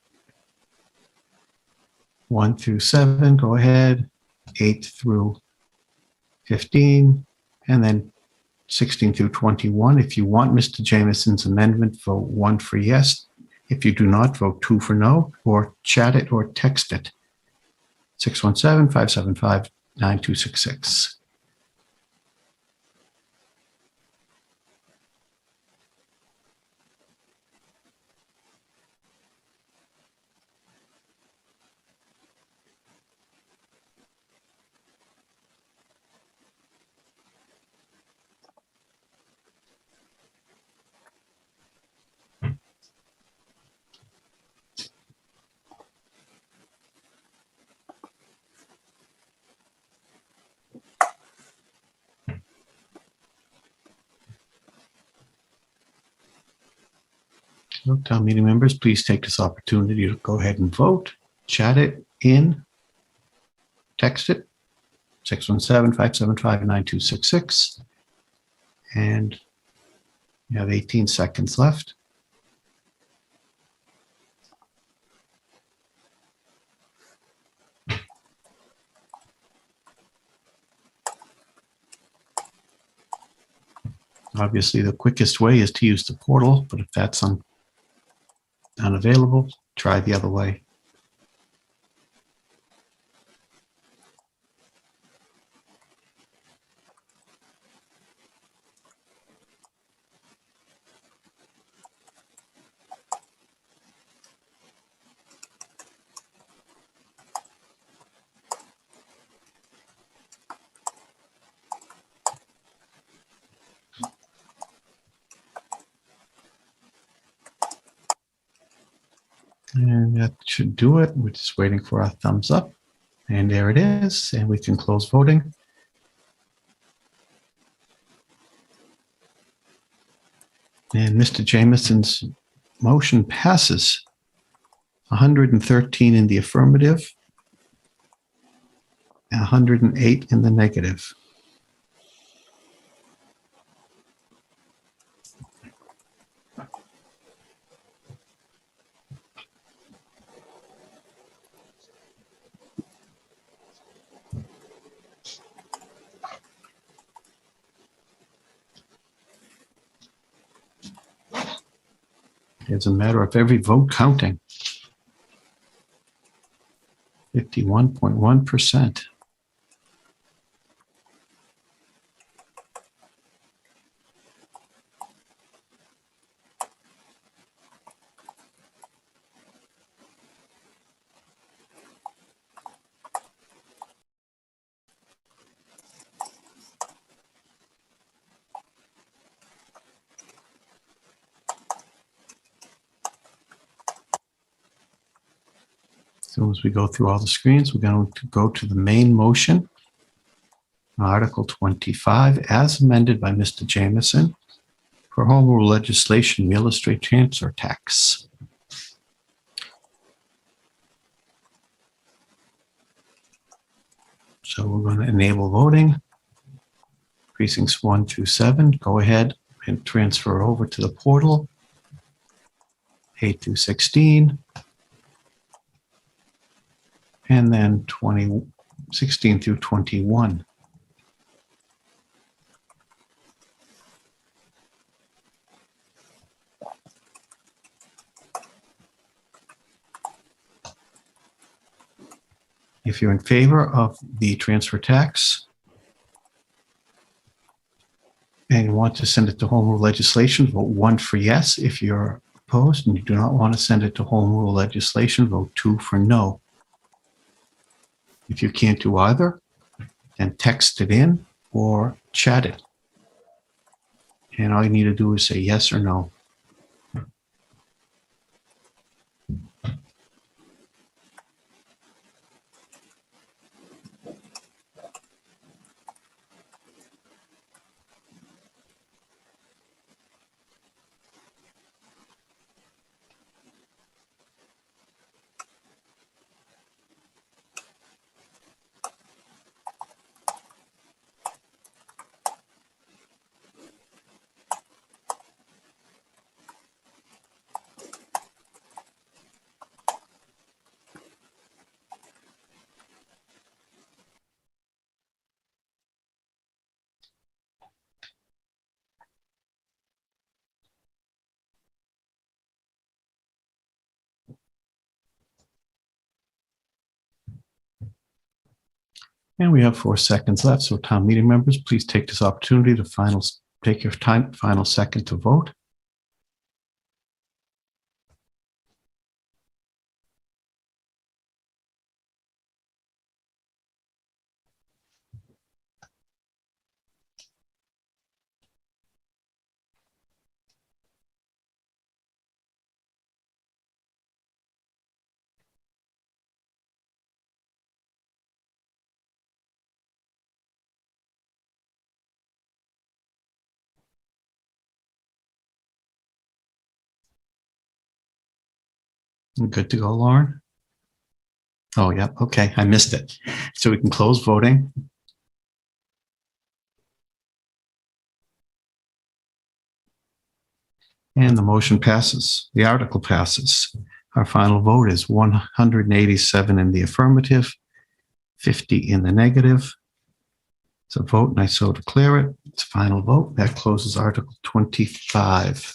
1 through 7, go ahead, 8 through 15, and then 16 through 21. If you want Mr. Jamison's amendment, vote 1 for yes. If you do not, vote 2 for no, or chat it or text it. 617-575-9266. So, town meeting members, please take this opportunity to go ahead and vote, chat it in, text it, 617-575-9266. And you have 18 seconds left. Obviously, the quickest way is to use the portal, but if that's unavailable, try the other way. And that should do it. We're just waiting for our thumbs up. And there it is. And we can close voting. And Mr. Jamison's motion passes. 113 in the affirmative, 108 in the negative. It's a matter of every vote counting. 51.1%. soon as we go through all the screens, we're going to go to the main motion. Article 25, as amended by Mr. Jamieson, for home rule legislation, real estate transfer tax. So we're going to enable voting. Precincts 1 through 7, go ahead and transfer over to the portal. 8 through 16. And then 16 through 21. If you're in favor of the transfer tax and want to send it to home rule legislation, vote 1 for yes. If you're opposed and you do not want to send it to home rule legislation, vote 2 for no. If you can't do either, then text it in or chat it. And all you need to do is say yes or no. And we have 4 seconds left. So town meeting members, please take this opportunity to take your final second to vote. Good to go, Lauren? Oh, yeah. Okay. I missed it. So we can close voting. And the motion passes. The article passes. Our final vote is 187 in the affirmative, 50 in the negative. It's a vote, and I so declare it. It's a final vote. That closes Article 25.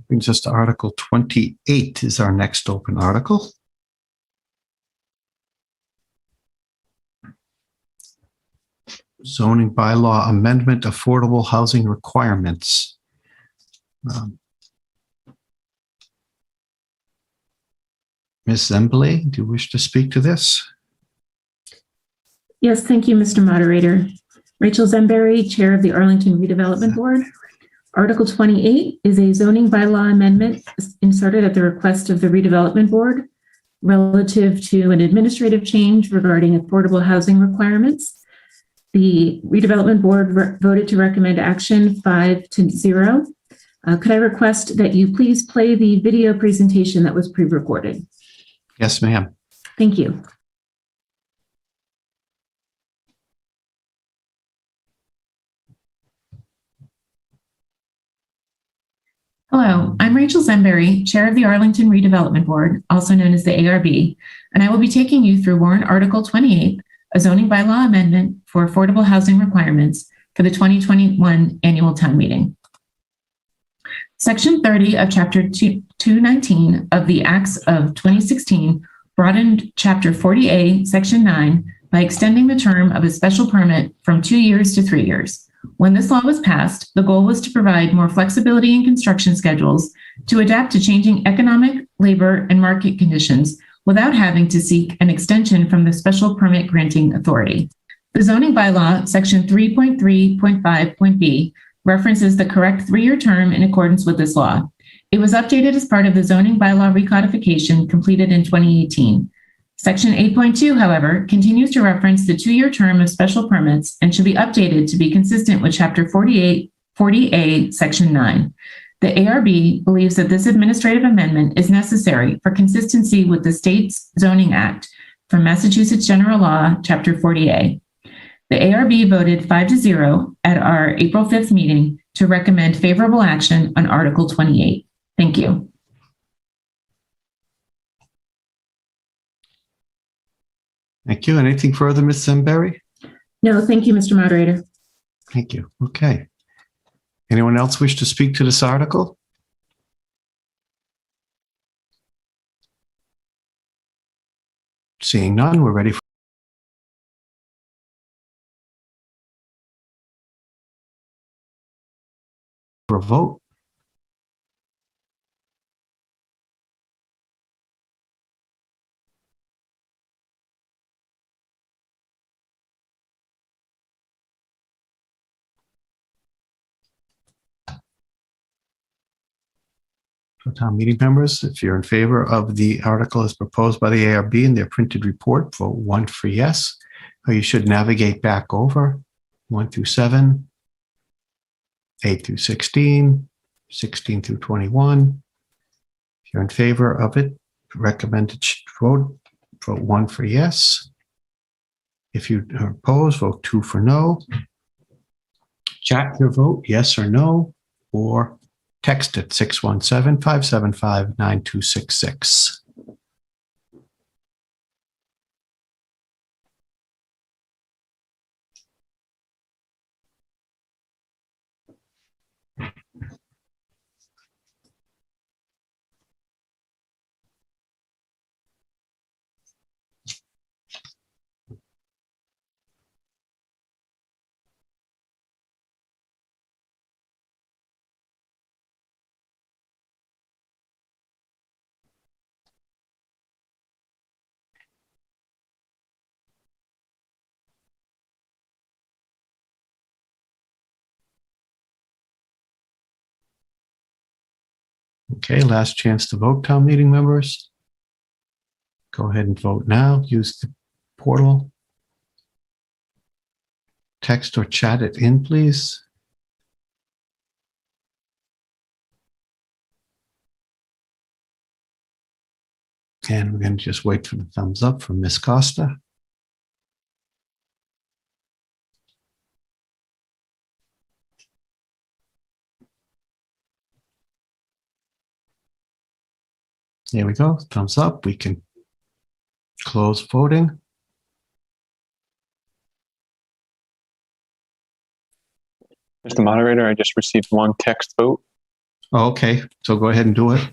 Brings us to Article 28 is our next open article. Zoning bylaw amendment, affordable housing requirements. Ms. Zemble, do you wish to speak to this? Yes, thank you, Mr. Moderator. Rachel Zemberry, Chair of the Arlington Redevelopment Board. Article 28 is a zoning bylaw amendment inserted at the request of the Redevelopment Board relative to an administrative change regarding affordable housing requirements. The redevelopment board voted to recommend action 5-0. Could I request that you please play the video presentation that was pre-recorded? Yes, ma'am. Thank you. Hello, I'm Rachel Zemberry, Chair of the Arlington Redevelopment Board, also known as the ARB, and I will be taking you through Warrant Article 28, a zoning bylaw amendment for affordable housing requirements for the 2021 annual town meeting. Section 30 of Chapter 219 of the Acts of 2016 broadened Chapter 40A, Section 9 by extending the term of a special permit from 2 years to 3 years. When this law was passed, the goal was to provide more flexibility in construction schedules to adapt to changing economic, labor, and market conditions without having to seek an extension from the special permit granting authority. The zoning bylaw, Section 3.3.5.b, references the correct 3-year term in accordance with this law. It was updated as part of the zoning bylaw recodification completed in 2018. Section 8.2, however, continues to reference the 2-year term of special permits and should be updated to be consistent with Chapter 40A, Section 9. The ARB believes that this administrative amendment is necessary for consistency with the state's zoning act for Massachusetts General Law, Chapter 40A. The ARB voted 5-0 at our April 5th meeting to recommend favorable action on Article 28. Thank you. Thank you. Anything further, Ms. Zemberry? No, thank you, Mr. Moderator. Thank you. Okay. Anyone else wish to speak to this article? Seeing none, we're ready for a vote. So town meeting members, if you're in favor of the article as proposed by the ARB in their printed report, vote 1 for yes. Or you should navigate back over 1 through 7, 8 through 16, 16 through 21. If you're in favor of it, recommended vote 1 for yes. If you are opposed, vote 2 for no. Chat your vote, yes or no, or text at 617-575-9266. Okay, last chance to vote, town meeting members. Go ahead and vote now. Use the portal. Text or chat it in, please. And we're going to just wait for the thumbs up from Ms. Costa. There we go. Thumbs up. We can close voting. Mr. Moderator, I just received 1 text vote. Oh, okay, so go ahead and do it.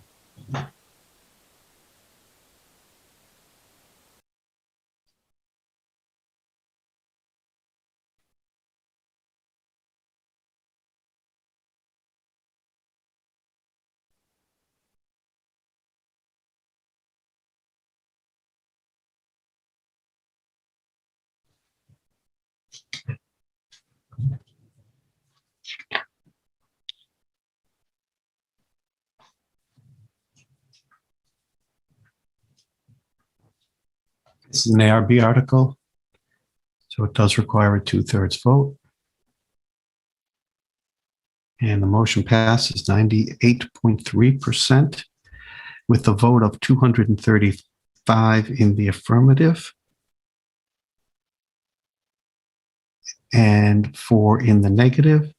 This is an ARB article. So it does require a 2/3 vote. And the motion passes 98.3% with a vote of 235 in the affirmative and 4 in the negative.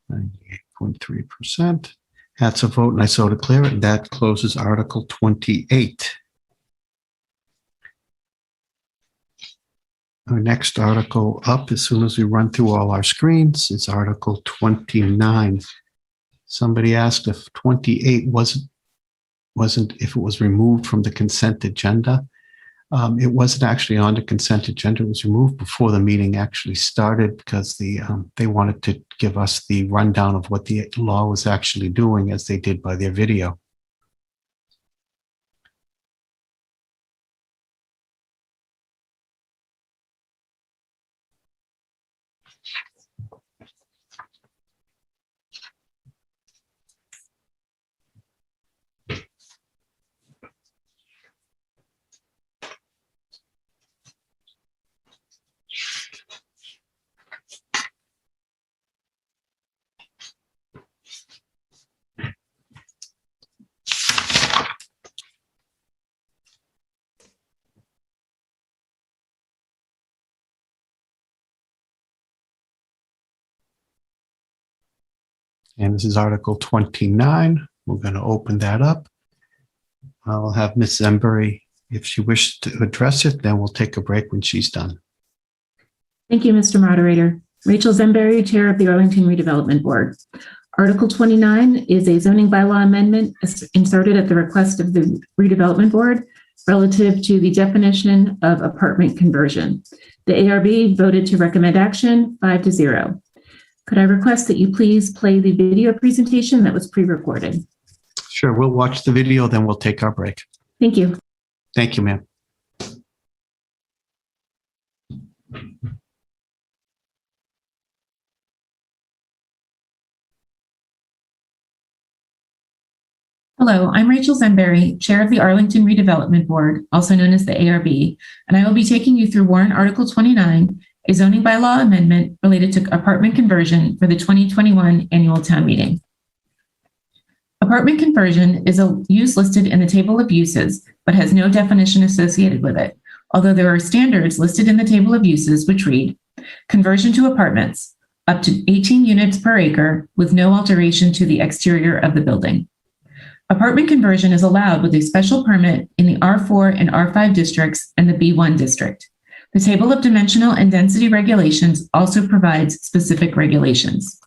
98.3%. That's a vote, and I so declare it. That closes Article 28. Our next article up, as soon as we run through all our screens, is Article 29. Somebody asked if 28 wasn't if it was removed from the consent agenda. It wasn't actually on the consent agenda. It was removed before the meeting actually started because they wanted to give us the rundown of what the law was actually doing, as they did by their video. And this is Article 29. We're going to open that up. I'll have Ms. Zembury, if she wishes to address it, then we'll take a break when she's done. Thank you, Mr. Moderator. Rachel Zembury, Chair of the Arlington Redevelopment Board. Article 29 is a zoning bylaw amendment inserted at the request of the Redevelopment Board relative to the definition of apartment conversion. The ARB voted to recommend action 5-0. Could I request that you please play the video presentation that was pre-recorded? Sure, we'll watch the video, then we'll take our break. Thank you. Thank you, ma'am. Hello, I'm Rachel Zembury, Chair of the Arlington Redevelopment Board, also known as the ARB, and I will be taking you through Warrant Article 29, a zoning bylaw amendment related to apartment conversion for the 2021 annual town meeting. Apartment conversion is a use listed in the table of uses, but has no definition associated with it, although there are standards listed in the table of uses which read, conversion to apartments, up to 18 units per acre with no alteration to the exterior of the building. Apartment conversion is allowed with a special permit in the R4 and R5 districts and the B1 district. The table of dimensional and density regulations also provides specific regulations.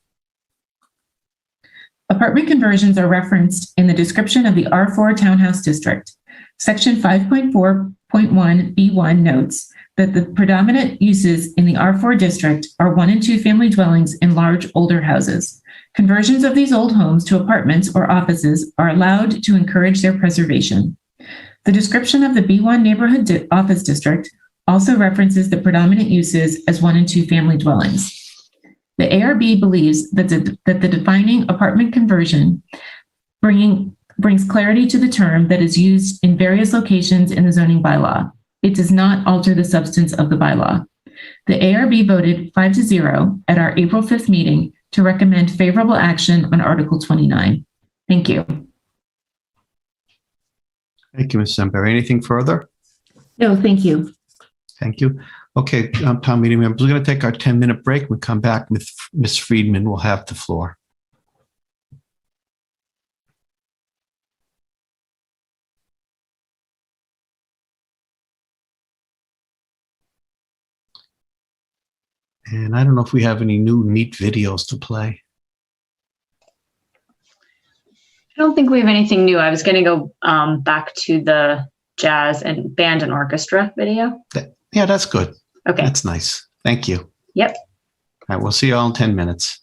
Apartment conversions are referenced in the description of the R4 Townhouse District. Section 5.4.1 B1 notes that the predominant uses in the R4 district are 1 and 2 family dwellings in large older houses. Conversions of these old homes to apartments or offices are allowed to encourage their preservation. The description of the B1 neighborhood office district also references the predominant uses as 1 and 2 family dwellings. The ARB believes that the defining apartment conversion brings clarity to the term that is used in various locations in the zoning bylaw. It does not alter the substance of the bylaw. The ARB voted 5-0 at our April 5th meeting to recommend favorable action on Article 29. Thank you. Thank you, Ms. Zembury. Anything further? No, thank you. Thank you. Okay, town meeting members, we're going to take our 10-minute break. We'll come back with Ms. Friedman will have the floor. And I don't know if we have any new neat videos to play. I don't think we have anything new. I was going to go back to the jazz and band and orchestra video. Yeah, that's good. Okay. That's nice. Thank you. Yep. All right, we'll see you all in 10 minutes.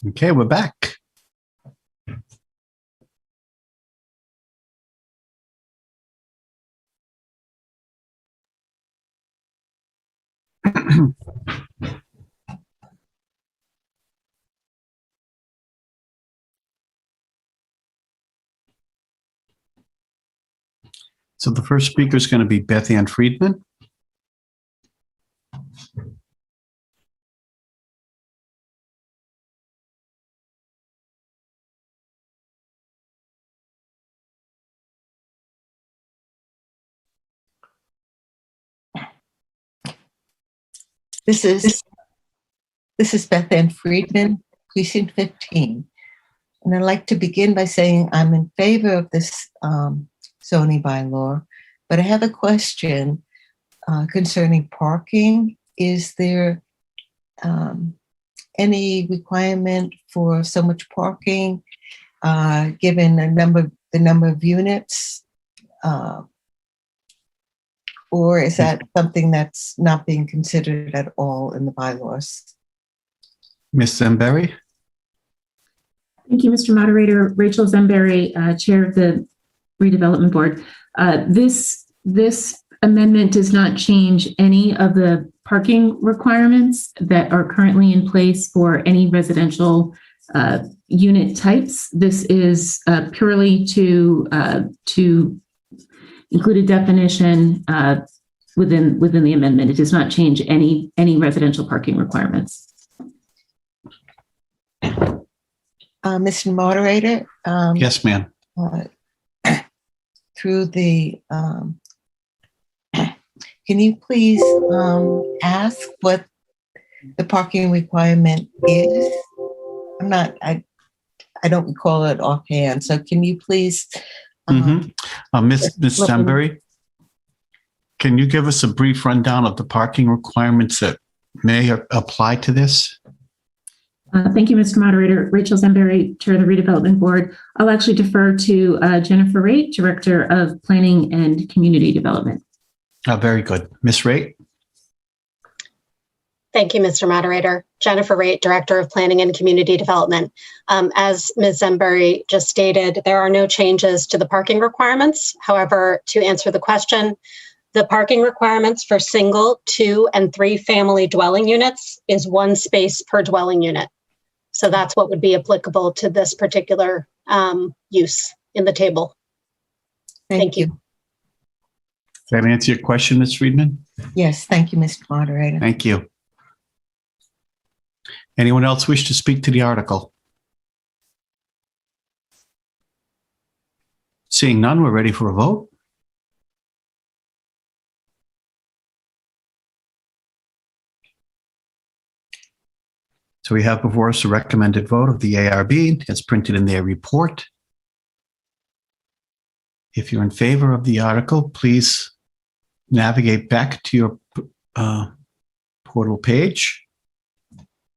Okay, we're back. So the first speaker is going to be Beth Ann Friedman. This is Beth Ann Friedman, Precinct 15. And I'd like to begin by saying I'm in favor of this zoning bylaw, but I have a question concerning parking. Is there any requirement for so much parking given the number of units? Or is that something that's not being considered at all in the bylaws? Ms. Zemberry? Thank you, Mr. Moderator. Rachel Zemberry, Chair of the Redevelopment Board. This amendment does not change any of the parking requirements that are currently in place for any residential unit types. This is purely to include a definition within the amendment. It does not change any residential parking requirements. Mr. Moderator? Yes, ma'am. Through the, can you please ask what the parking requirement is? I don't recall it offhand. So can you please? Ms. Zemberry, can you give us a brief rundown of the parking requirements that may apply to this? Thank you, Mr. Moderator. Rachel Zemberry, Chair of the Redevelopment Board. I'll actually defer to Jennifer Raitt, Director of Planning and Community Development. Very good. Ms. Raitt? Thank you, Mr. Moderator. Jennifer Raitt, Director of Planning and Community Development. As Ms. Zemberry just stated, there are no changes to the parking requirements. However, to answer the question, the parking requirements for single, 2, and 3 family dwelling units is 1 space per dwelling unit. So that's what would be applicable to this particular use in the table. Thank you. Does that answer your question, Ms. Friedman? Yes, thank you, Mr. Moderator. Thank you. Anyone else wish to speak to the article? Seeing none, we're ready for a vote. So we have before us a recommended vote of the ARB as printed in their report. If you're in favor of the article, please navigate back to your portal page.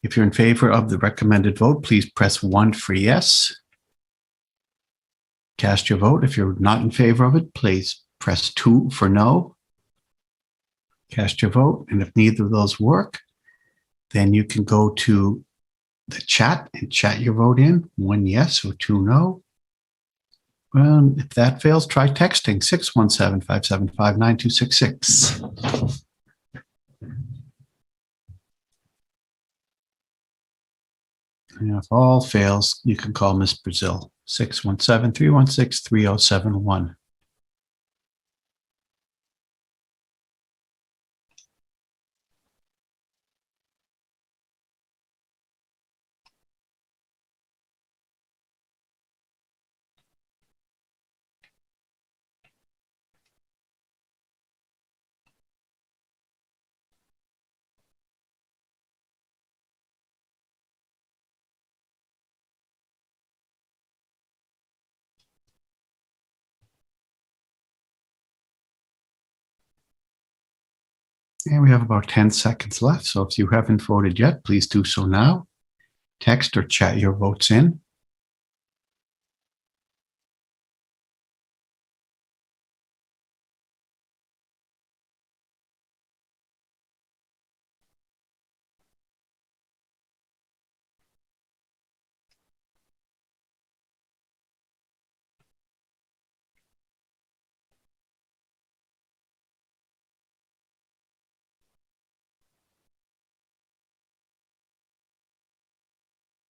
If you're in favor of the recommended vote, please press 1 for yes. cast your vote. If you're not in favor of it, please press 2 for no. Cast your vote. And if neither of those work, then you can go to the chat and chat your vote in, 1 yes or 2 no. Well, if that fails, try texting 617-575-9266. And if all fails, you can call Miss Brazil, 617-316-3071. And we have about 10 seconds left. So if you haven't voted yet, please do so now. Text or chat your votes in.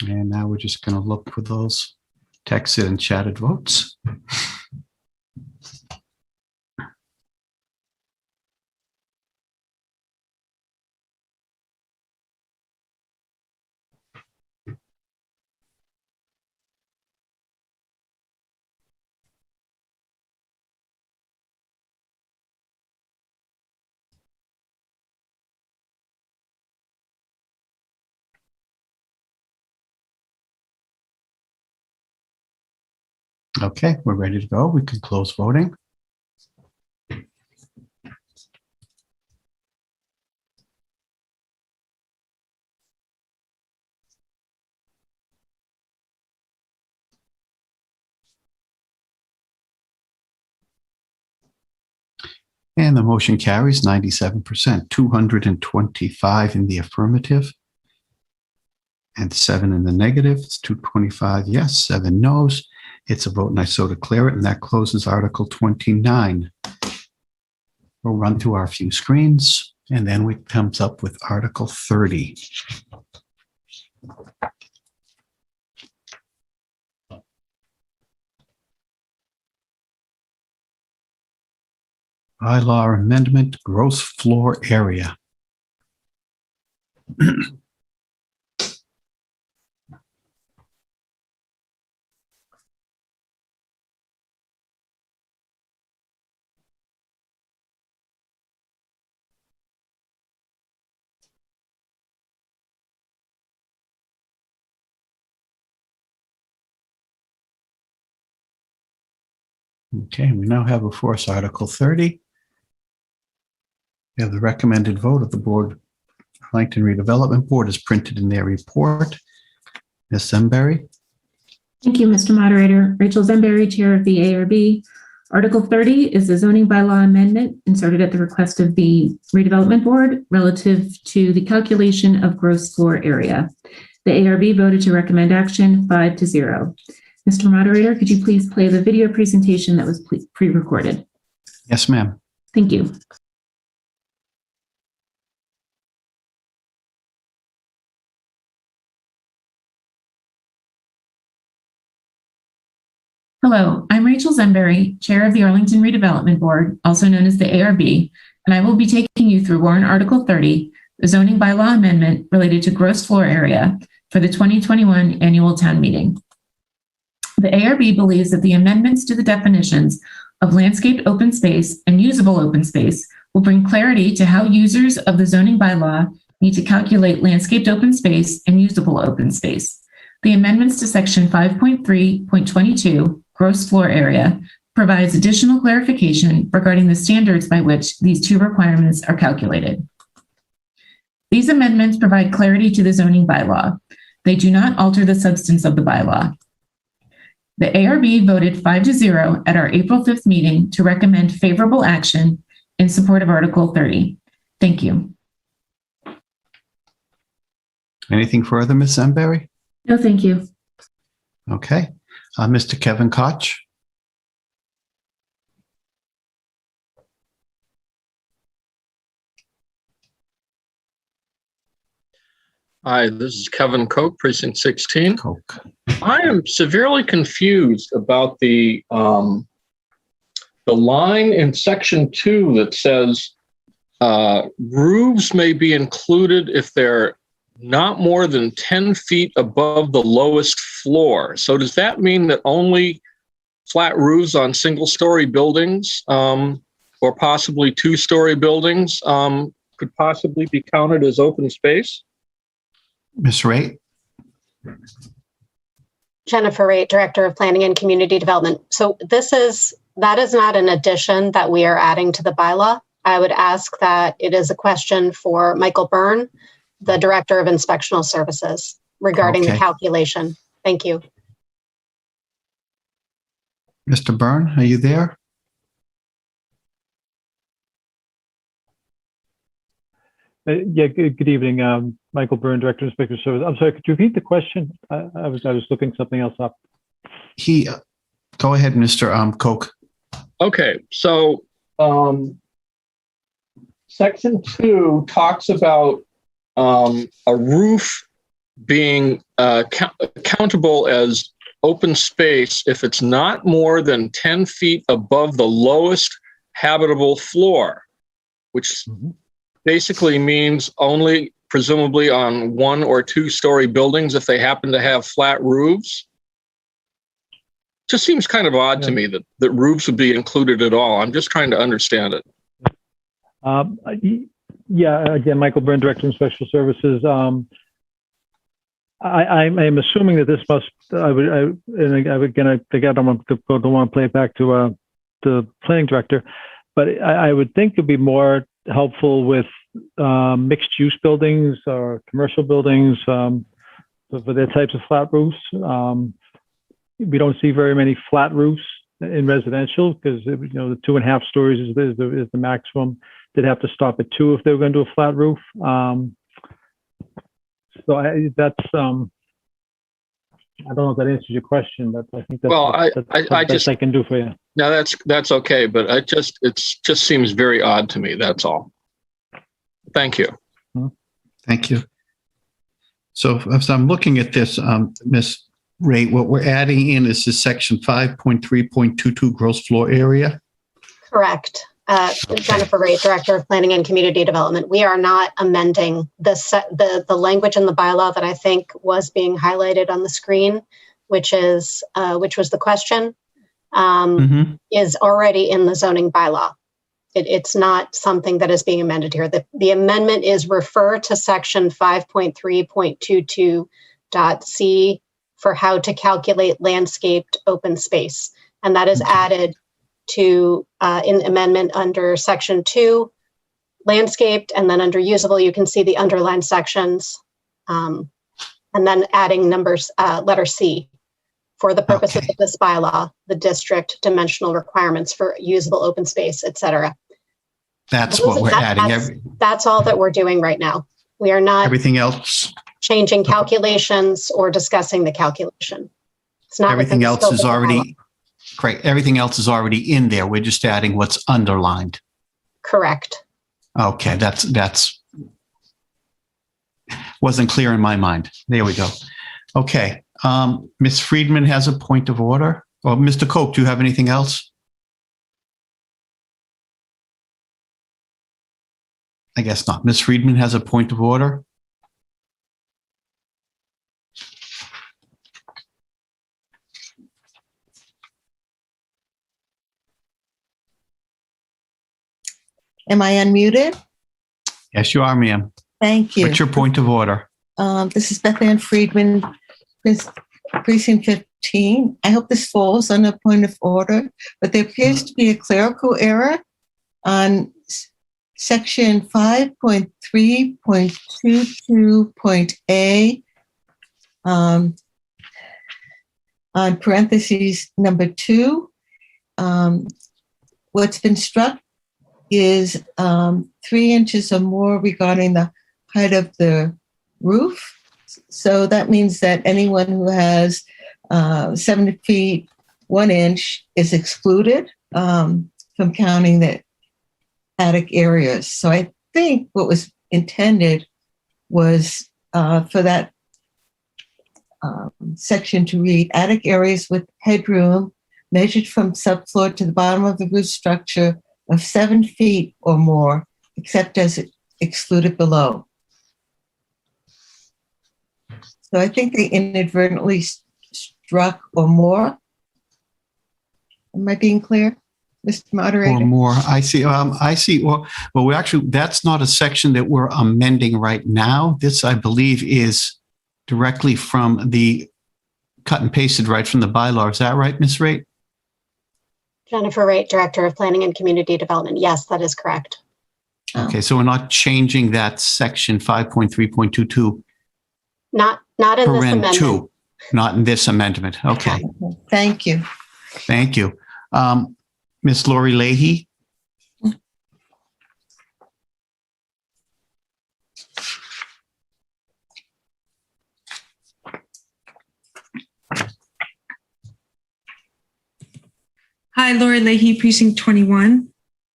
And now we're just going to look for those texted and chatted votes. Okay, we're ready to go. We can close voting. And the motion carries 97%, 225 in the affirmative and 7 in the negative. It's 225 yes, 7 no's. It's a vote and I so declare it, and that closes Article 29. We'll run through our few screens, and then we comes up with Article 30. Bylaw amendment, gross floor area. Okay, we now have before us Article 30. We have the recommended vote of the Board, Arlington Redevelopment Board, is printed in their report. Ms. Zemberry? Thank you, Mr. Moderator. Rachel Zemberry, Chair of the ARB. Article 30 is the zoning bylaw amendment inserted at the request of the Redevelopment Board relative to the calculation of gross floor area. The ARB voted to recommend action 5-0. Mr. Moderator, could you please play the video presentation that was pre-recorded? Yes, ma'am. Thank you. Hello, I'm Rachel Zemberry, Chair of the Arlington Redevelopment Board, also known as the ARB, and I will be taking you through Warrant Article 30, the zoning bylaw amendment related to gross floor area for the 2021 annual town meeting. The ARB believes that the amendments to the definitions of landscaped open space and usable open space will bring clarity to how users of the zoning bylaw need to calculate landscaped open space and usable open space. The amendments to Section 5.3.22, gross floor area, provides additional clarification regarding the standards by which these two requirements are calculated. These amendments provide clarity to the zoning bylaw. They do not alter the substance of the bylaw. The ARB voted 5-0 at our April 5th meeting to recommend favorable action in support of Article 30. Thank you. Anything further, Ms. Zemberry? No, thank you. Okay. Mr. Kevin Koch? Hi, this is Kevin Koch, Precinct 16. Koch. I am severely confused about the line in Section 2 that says roofs may be included if they're not more than 10 feet above the lowest floor. So does that mean that only flat roofs on single-story buildings or possibly two-story buildings could possibly be counted as open space? Ms. Raitt? Jennifer Raitt, Director of Planning and Community Development. So that is not an addition that we are adding to the bylaw. I would ask that it is a question for Michael Byrne, the Director of Inspectional Services, regarding the calculation. Thank you. Mr. Byrne, are you there? Yeah, good evening. Michael Byrne, Director of Inspector Services. I'm sorry, could you repeat the question? I was looking something else up. Go ahead, Mr. Koch. Okay, so Section 2 talks about a roof being countable as open space if it's not more than 10 feet above the lowest habitable floor, which basically means only presumably on 1 or 2 story buildings if they happen to have flat roofs. Just seems kind of odd to me that roofs would be included at all. I'm just trying to understand it. Yeah, again, Michael Byrne, Director of Inspectional Services. I'm assuming that this must. I don't want to play it back to the planning director, but I would think it'd be more helpful with mixed-use buildings or commercial buildings for their types of flat roofs. We don't see very many flat roofs in residential because the 2.5 stories is the maximum. They'd have to stop at 2 if they were going to do a flat roof. That's I don't know if that answers your question, but I think that's the best I can do for you. No, that's okay, but it just seems very odd to me. That's all. Thank you. Thank you. So as I'm looking at this, Ms. Raitt, what we're adding in is this section 5.3.22 gross floor area. Correct. Jennifer Raitt, Director of Planning and Community Development. We are not amending the language in the bylaw that I think was being highlighted on the screen, which was the question, is already in the zoning bylaw. It's not something that is being amended here. The amendment is refer to section 5.3.22.c for how to calculate landscaped open space. And that is added to in amendment under section 2, landscaped, and then under usable, you can see the underlined sections, and then adding numbers, letter C, for the purposes of this bylaw, the district dimensional requirements for usable open space, et cetera. That's what we're adding. That's all that we're doing right now. We are not everything else changing calculations or discussing the calculation. It's not everything else is already correct. Everything else is already in there. We're just adding what's underlined. Correct. Okay, that's wasn't clear in my mind. There we go. Okay, Ms. Friedman has a point of order. Well, Mr. Koch, do you have anything else? I guess not. Ms. Friedman has a point of order. Am I unmuted? Yes, you are, ma'am. Thank you. What's your point of order? This is Beth Ann Friedman, Precinct 15. I hope this falls on a point of order, but there appears to be a clerical error on section 5.3.22.a. on parentheses number 2, what's been struck is 3 inches or more regarding the height of the roof. So that means that anyone who has 7 feet 1 inch is excluded from counting the attic areas. So I think what was intended was for that section to read attic areas with headroom measured from subfloor to the bottom of the roof structure of 7 feet or more, except as excluded below. So I think they inadvertently struck or more. Am I being clear, Mr. Moderator? Or more. I see. Well, we actually, that's not a section that we're amending right now. This, I believe, is directly from the cut and pasted right from the bylaw. Is that right, Ms. Raitt? Jennifer Raitt, Director of Planning and Community Development. Yes, that is correct. Okay, so we're not changing that section 5.3.22. Not in this amendment. 2, not in this amendment. Okay. Thank you. Thank you. Ms. Lori Leahy. Hi, Lori Leahy, Precinct 21.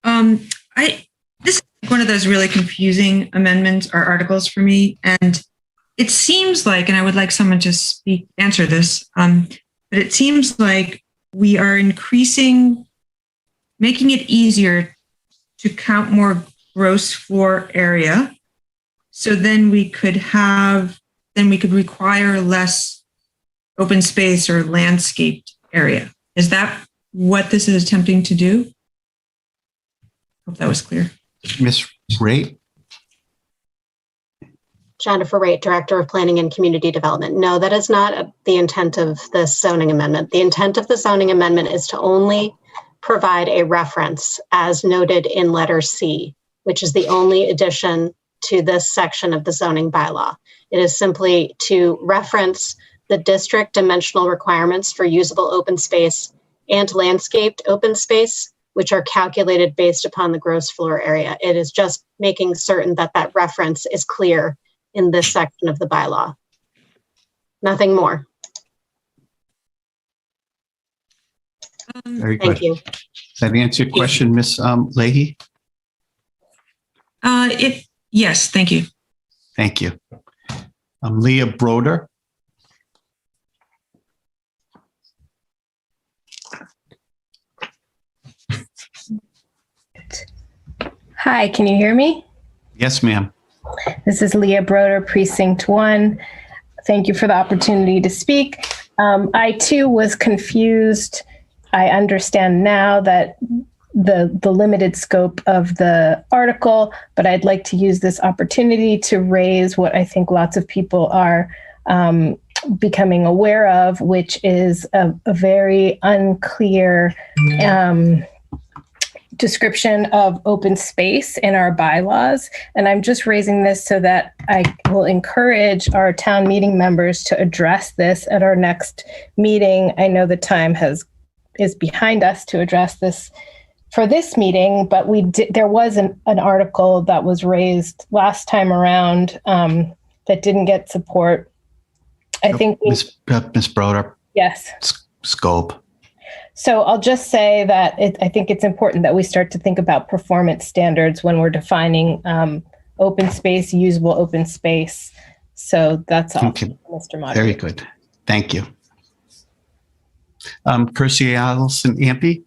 This is one of those really confusing amendments or articles for me, and it seems like, and I would like someone to answer this, but it seems like we are making it easier to count more gross floor area. So then we could require less open space or landscaped area. Is that what this is attempting to do? Hope that was clear. Ms. Raitt. Jennifer Raitt, Director of Planning and Community Development. No, that is not the intent of this zoning amendment. The intent of the zoning amendment is to only provide a reference as noted in letter C, which is the only addition to this section of the zoning bylaw. It is simply to reference the district dimensional requirements for usable open space and landscaped open space, which are calculated based upon the gross floor area. It is just making certain that that reference is clear in this section of the bylaw. Nothing more. Very good. Thank you. Does that answer your question, Ms. Leahy? Yes, thank you. Thank you. Leah Broder. Hi, can you hear me? Yes, ma'am. This is Leah Broder, Precinct 1. Thank you for the opportunity to speak. I too was confused. I understand now that the limited scope of the article, but I'd like to use this opportunity to raise what I think lots of people are becoming aware of, which is a very unclear description of open space in our bylaws. And I'm just raising this so that I will encourage our town meeting members to address this at our next meeting. I know the time is behind us to address this for this meeting, but there was an article that was raised last time around that didn't get support. I think Ms. Broder. Yes. Scope. So I'll just say that I think it's important that we start to think about performance standards when we're defining open space, usable open space. So that's all, Okay. Mr. Moderator. Very good. Thank you. Kirstie Allison Ampe.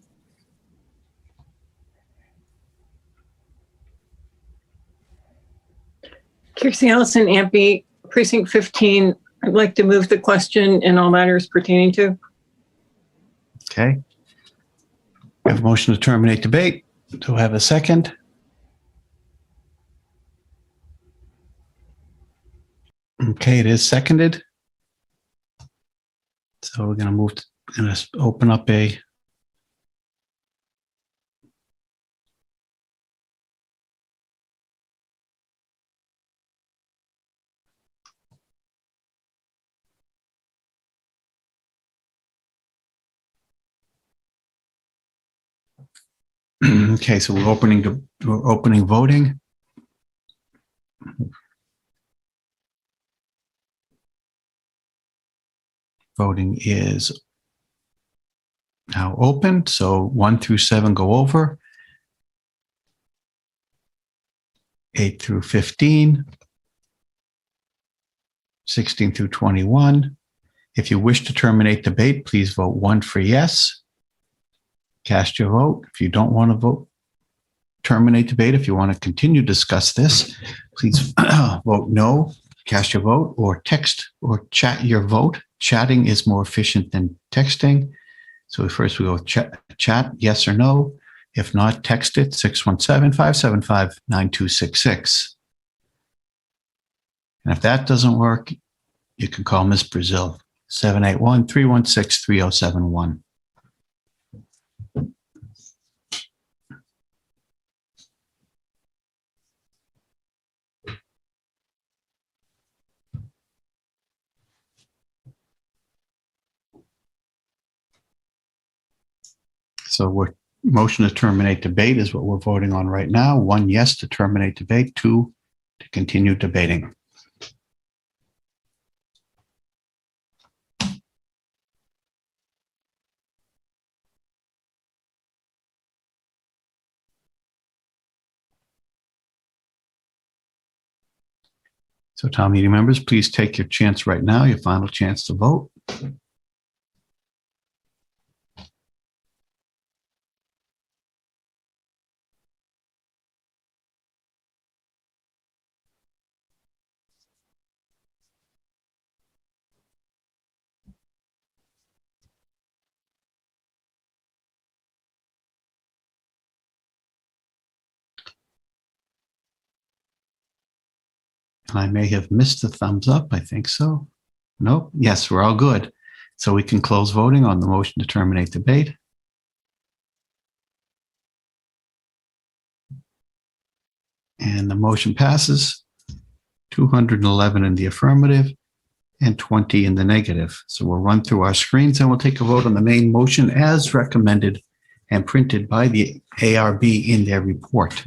Kirstie Allison Ampe, Precinct 15. I'd like to move the question in all matters pertaining to. Okay. We have a motion to terminate debate. Do I have a second? Okay, it is seconded. So we're going to open up a Okay, so we're opening voting. Voting is now open. So 1 through 7 go over. 8 through 15. 16 through 21. If you wish to terminate debate, please vote 1 for yes. Cast your vote. If you don't want to vote, terminate debate. If you want to continue to discuss this, please vote no. Cast your vote or text or chat your vote. Chatting is more efficient than texting. So first we go with chat, yes or no. If not, text it 617-575-9266. And if that doesn't work, you can call Ms. Brazil, 781-316-3071. So motion to terminate debate is what we're voting on right now. 1, yes to terminate debate. 2, to continue debating. So town meeting members, please take your chance right now, your final chance to vote. I may have missed the thumbs up. I think so. Nope. Yes, we're all good. So we can close voting on the motion to terminate debate. And the motion passes. 211 in the affirmative and 20 in the negative. So we'll run through our screens and we'll take a vote on the main motion as recommended and printed by the ARB in their report.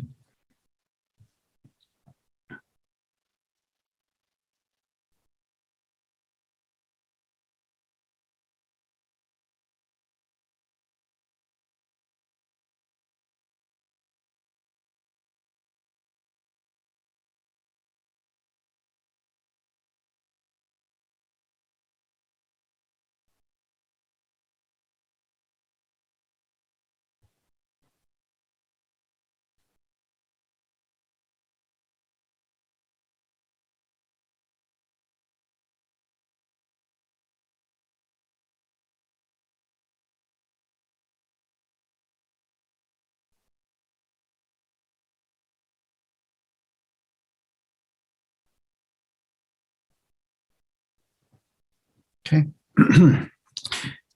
Okay.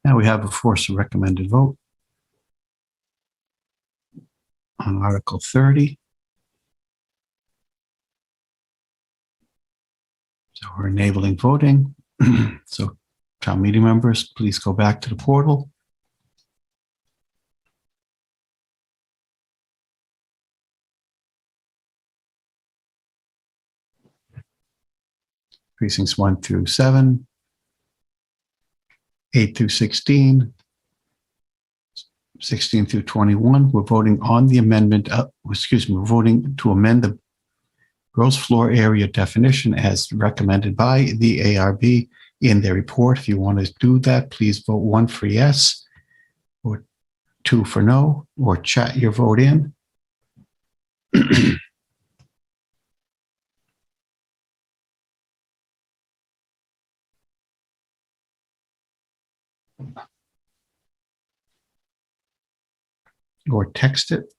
Now we have, of course, a recommended vote on Article 30. So we're enabling voting. So town meeting members, please go back to the portal. Precincts 1 through 7, 8 through 16, 16 through 21. We're voting on the amendment. We're voting to amend the gross floor area definition as recommended by the ARB in their report. If you want to do that, please vote 1 for yes, or 2 for no, or chat your vote in. Or text it.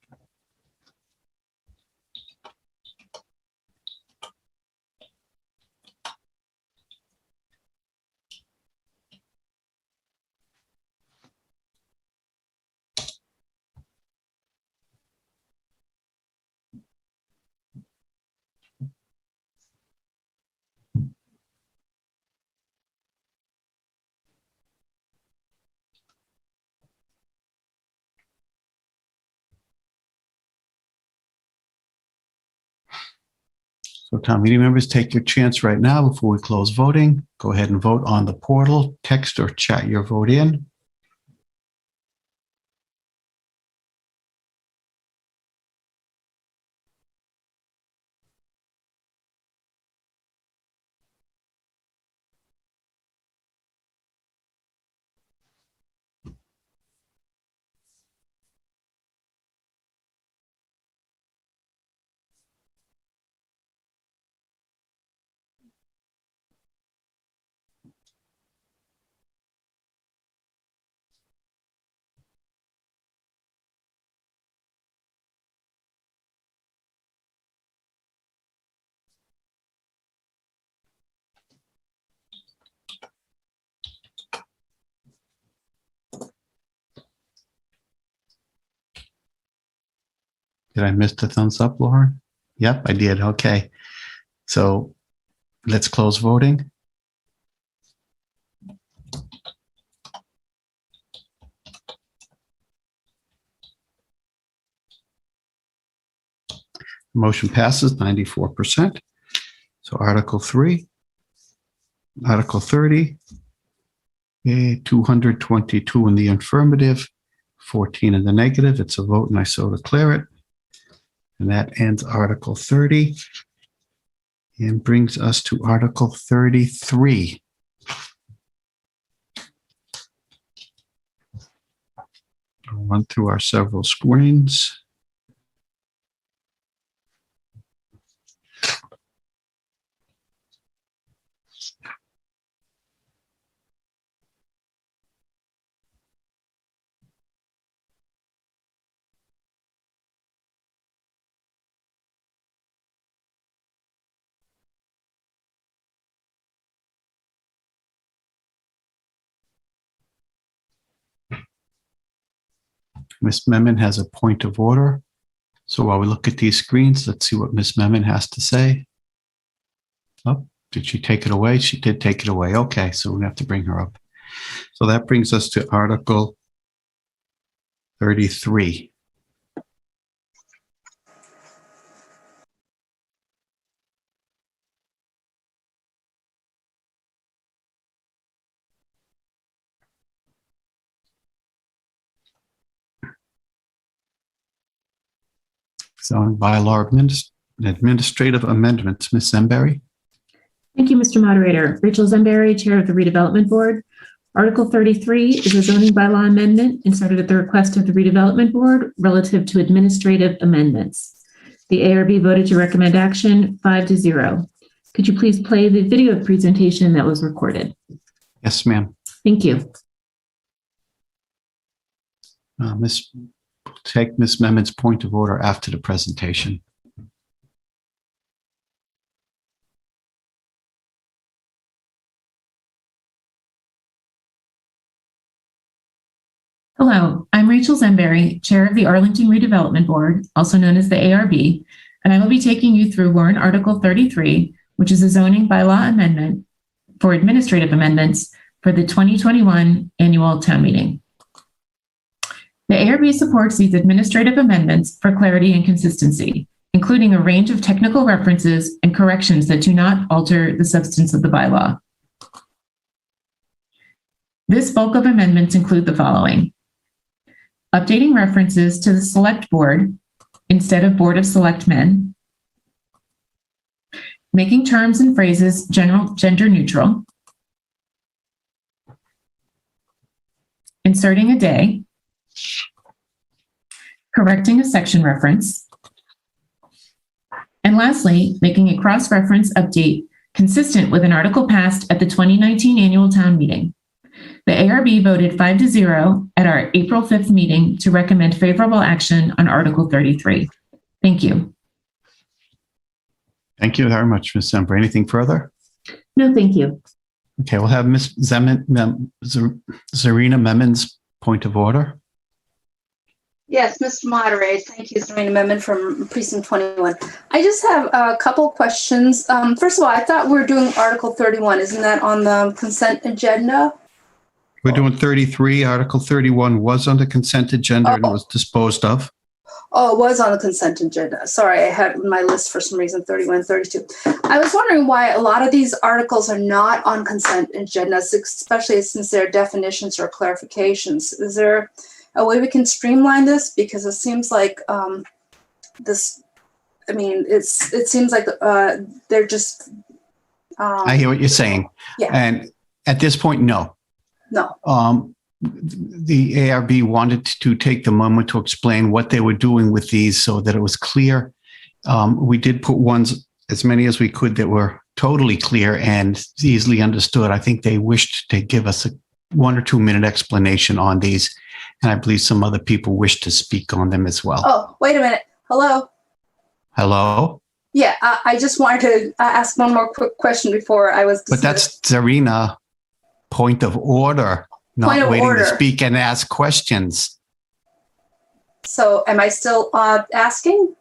So town meeting members, take your chance right now before we close voting. Go ahead and vote on the portal, text or chat your vote in. Did I miss the thumbs up, Lauren? Yep, I did. Okay. So let's close voting. Motion passes 94%. So Article 3, Article 30, 222 in the affirmative, 14 in the negative. It's a vote and I so declare it. And that ends Article 30 and brings us to Article 33. I'll run through our several screens. Ms. Memon has a point of order. So while we look at these screens, let's see what Ms. Memon has to say. Oh, did she take it away? She did take it away. Okay, so we have to bring her up. So that brings us to Article 33. Zoning bylaw administrative amendments. Ms. Zemberry? Thank you, Mr. Moderator. Rachel Zemberry, Chair of the Redevelopment Board. Article 33 is a zoning bylaw amendment inserted at the request of the Redevelopment Board relative to administrative amendments. The ARB voted to recommend action 5-0. Could you please play the video presentation that was recorded? Yes, ma'am. Thank you. Take Ms. Memon's point of order after the presentation. Hello, I'm Rachel Zemberry, Chair of the Arlington Redevelopment Board, also known as the ARB, and I will be taking you through Warrant Article 33, which is a zoning bylaw amendment for administrative amendments for the 2021 annual town meeting. The ARB supports these administrative amendments for clarity and consistency, including a range of technical references and corrections that do not alter the substance of the bylaw. This bulk of amendments include the following: updating references to the Select Board instead of Board of Selectmen, making terms and phrases gender neutral, inserting a day, correcting a section reference, and lastly, making a cross-reference update consistent with an article passed at the 2019 annual town meeting. The ARB voted 5-0 at our April 5th meeting to recommend favorable action on Article 33. Thank you. Thank you very much, Ms. Zember. Anything further? No, thank you. Okay, we'll have Ms. Zarina Memon's point of order. Yes, Mr. Moderator. Thank you, Serena Memon from Precinct 21. I just have a couple questions. First of all, I thought we were doing Article 31. Isn't that on the consent agenda? We're doing 33. Article 31 was on the consent agenda and was disposed of. Oh, it was on the consent agenda. Sorry, I had my list for some reason 31, 32. I was wondering why a lot of these articles are not on consent agendas, especially since they're definitions or clarifications. Is there a way we can streamline this? Because it seems like it seems like they're just. I hear what you're saying. Yeah. And at this point, no. No. The ARB wanted to take the moment to explain what they were doing with these so that it was clear. We did put ones, as many as we could, that were totally clear and easily understood. I think they wished to give us a 1 or 2 minute explanation on these. And I believe some other people wish to speak on them as well. Oh, wait a minute. Hello. Hello? Yeah, I just wanted to ask one more quick question before I was. But that's, Zarina, point of order, not waiting to speak and ask questions. So am I still asking?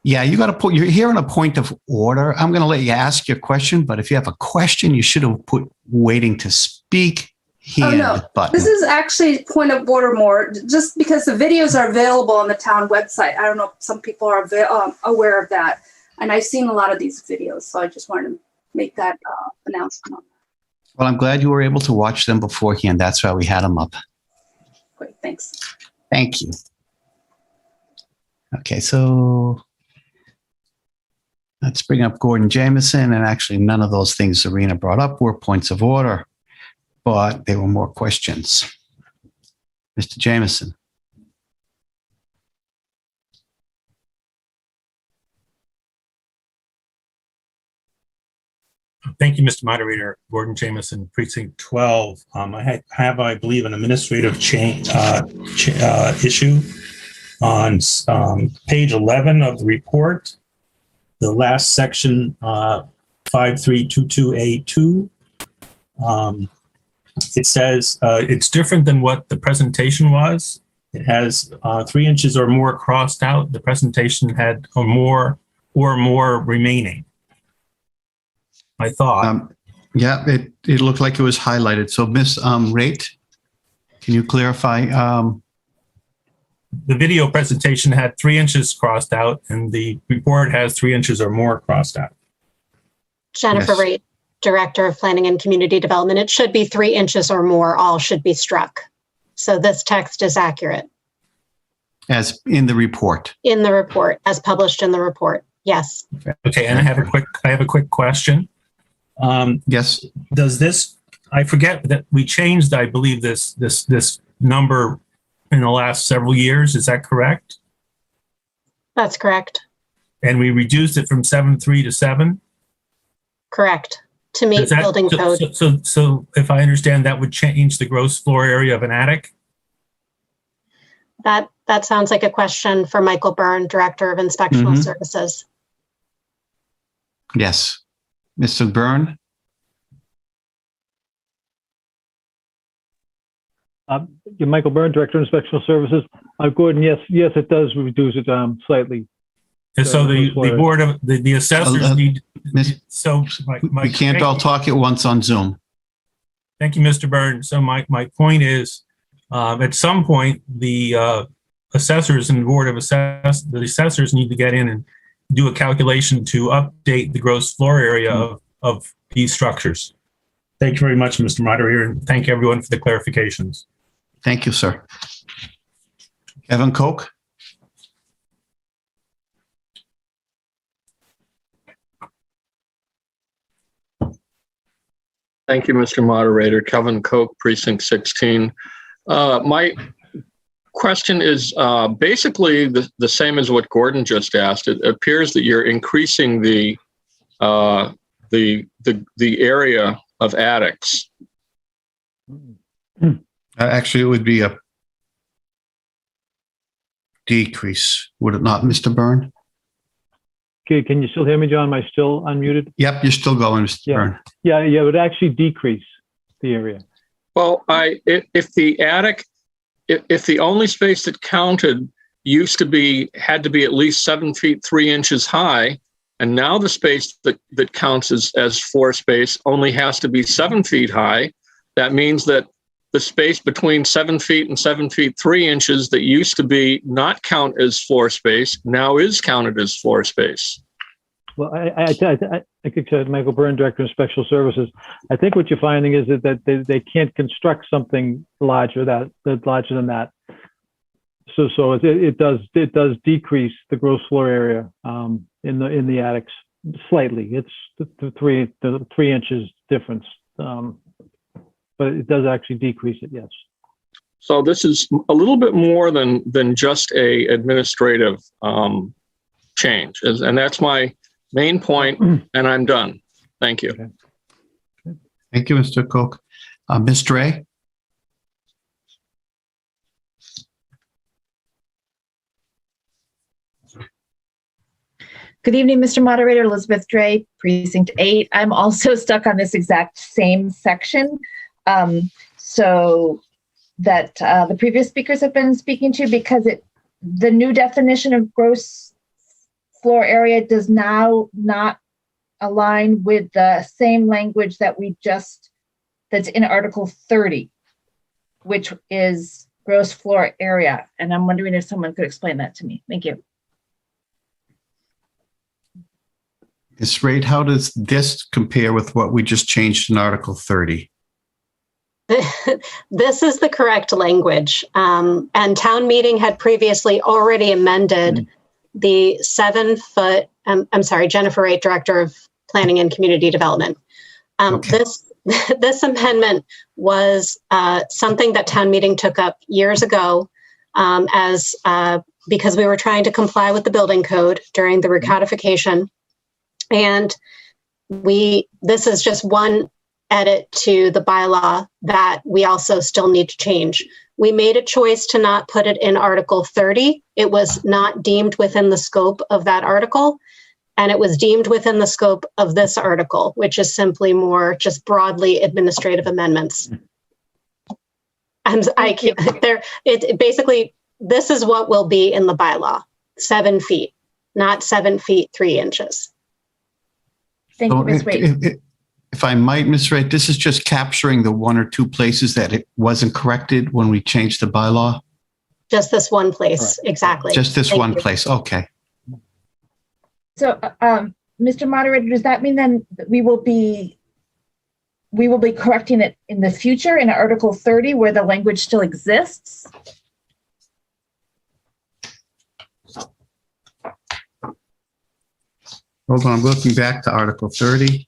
Yeah, you got to put, you're here on a point of order. I'm going to let you ask your question, but if you have a question, you should have put waiting to speak hand button. This is actually point of order more, just because the videos are available on the town website. I don't know if some people are aware of that. And I've seen a lot of these videos, so I just wanted to make that announcement. Well, I'm glad you were able to watch them beforehand. That's why we had them up. Great, thanks. Thank you. Okay, so let's bring up Gordon Jameson. And actually, none of those things Zarina brought up were points of order, but they were more questions. Mr. Jameson. Thank you, Mr. Moderator. Gordon Jameson, Precinct 12. I have, I believe, an administrative issue on page 11 of the report. The last section, 5322A2. It says it's different than what the presentation was. It has 3 inches or more crossed out. The presentation had more remaining. I thought. Yeah, it looked like it was highlighted. So Ms. Rate, can you clarify? The video presentation had 3 inches crossed out and the report has 3 inches or more crossed out. Jennifer Rate, Director of Planning and Community Development. It should be 3 inches or more, all should be struck. So this text is accurate. As in the report. In the report, as published in the report, yes. Okay, and I have a quick question. Yes. Does this, I forget that we changed, I believe, this number in the last several years. Is that correct? That's correct. And we reduced it from 7.3 to 7? Correct. To meet building code. So if I understand, that would change the gross floor area of an attic? That sounds like a question for Michael Byrne, Director of Inspectional Services. Yes. Mr. Byrne? Michael Byrne, Director of Inspectional Services. Gordon, yes, it does reduce it slightly. And so the board of the assessors need. So we can't all talk at once on Zoom. Thank you, Mr. Byrne. So my point is, at some point, the assessors and the board of the assessors need to get in and do a calculation to update the gross floor area of these structures. Thank you very much, Mr. Moderator, and thank everyone for the clarifications. Thank you, sir. Kevin Koch? Thank you, Mr. Moderator. Kevin Koch, Precinct 16. My question is basically the same as what Gordon just asked. It appears that you're increasing the area of attics. Actually, it would be a decrease, would it not, Mr. Byrne? Okay, can you still hear me, John? Am I still unmuted? Yep, you're still going, Mr. Byrne. Yeah, it would actually decrease the area. Well, if the attic, if the only space that counted had to be at least 7 feet 3 inches high, and now the space that counts as floor space only has to be 7 feet high, that means that the space between 7 feet and 7 feet 3 inches that used to be not count as floor space now is counted as floor space. Well, I think Michael Byrne, Director of Special Services, I think what you're finding is that they can't construct something larger than that. So it does decrease the gross floor area in the attics slightly. It's the 3 inches difference, but it does actually decrease it. Yes. So this is a little bit more than just a administrative change, and that's my main point, and I'm done. Thank you. Okay. Thank you, Mr. Koch. Ms. Dre? Good evening, Mr. Moderator. Elizabeth Dre, Precinct 8. I'm also stuck on this exact same section. So that the previous speakers have been speaking to, because the new definition of gross floor area does now not align with the same language that that's in Article 30, which is gross floor area. And I'm wondering if someone could explain that to me. Thank you. Ms. Raid, how does this compare with what we just changed in Article 30? This is the correct language. And town meeting had previously already amended the 7 foot, I'm sorry, Jennifer Raitt, Director of Planning and Community Development. This amendment was something that town meeting took up years ago because we were trying to comply with the building code during the recodification. And this is just one edit to the bylaw that we also still need to change. We made a choice to not put it in Article 30. It was not deemed within the scope of that article, and it was deemed within the scope of this article, which is simply more just broadly administrative amendments. Basically, this is what will be in the bylaw, 7 feet, not 7 feet, 3 inches. Thank you, Ms. Raitt. If I might, Ms. Raitt, this is just capturing the 1 or 2 places that it wasn't corrected when we changed the bylaw? Just this one place, exactly. Just this one place, okay. So, Mr. Moderator, does that mean then that we will be correcting it in the future in Article 30 where the language still exists? Hold on, I'm looking back to Article 30.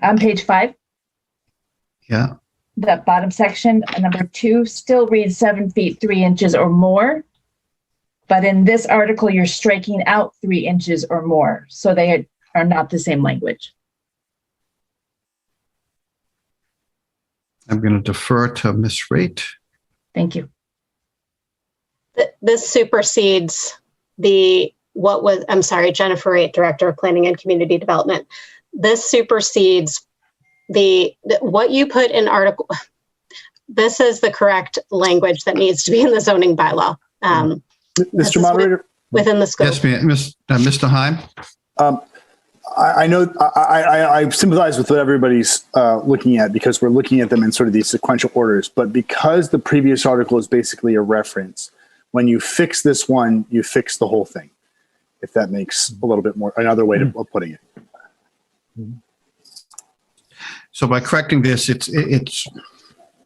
On page 5, Yeah, that bottom section, number 2, still reads 7 feet, 3 inches or more. But in this article, you're striking out 3 inches or more. So they are not the same language. I'm going to defer to Ms. Raitt. Thank you. This supersedes Jennifer Raitt, Director of Planning and Community Development. This supersedes what you put in article. This is the correct language that needs to be in the zoning bylaw. Mr. Moderator? Within the scope. Yes, Mr. Heim? I know I sympathize with what everybody's looking at, because we're looking at them in sort of these sequential orders. But because the previous article is basically a reference, when you fix this one, you fix the whole thing. If that makes a little bit more, another way of putting it. So by correcting this, it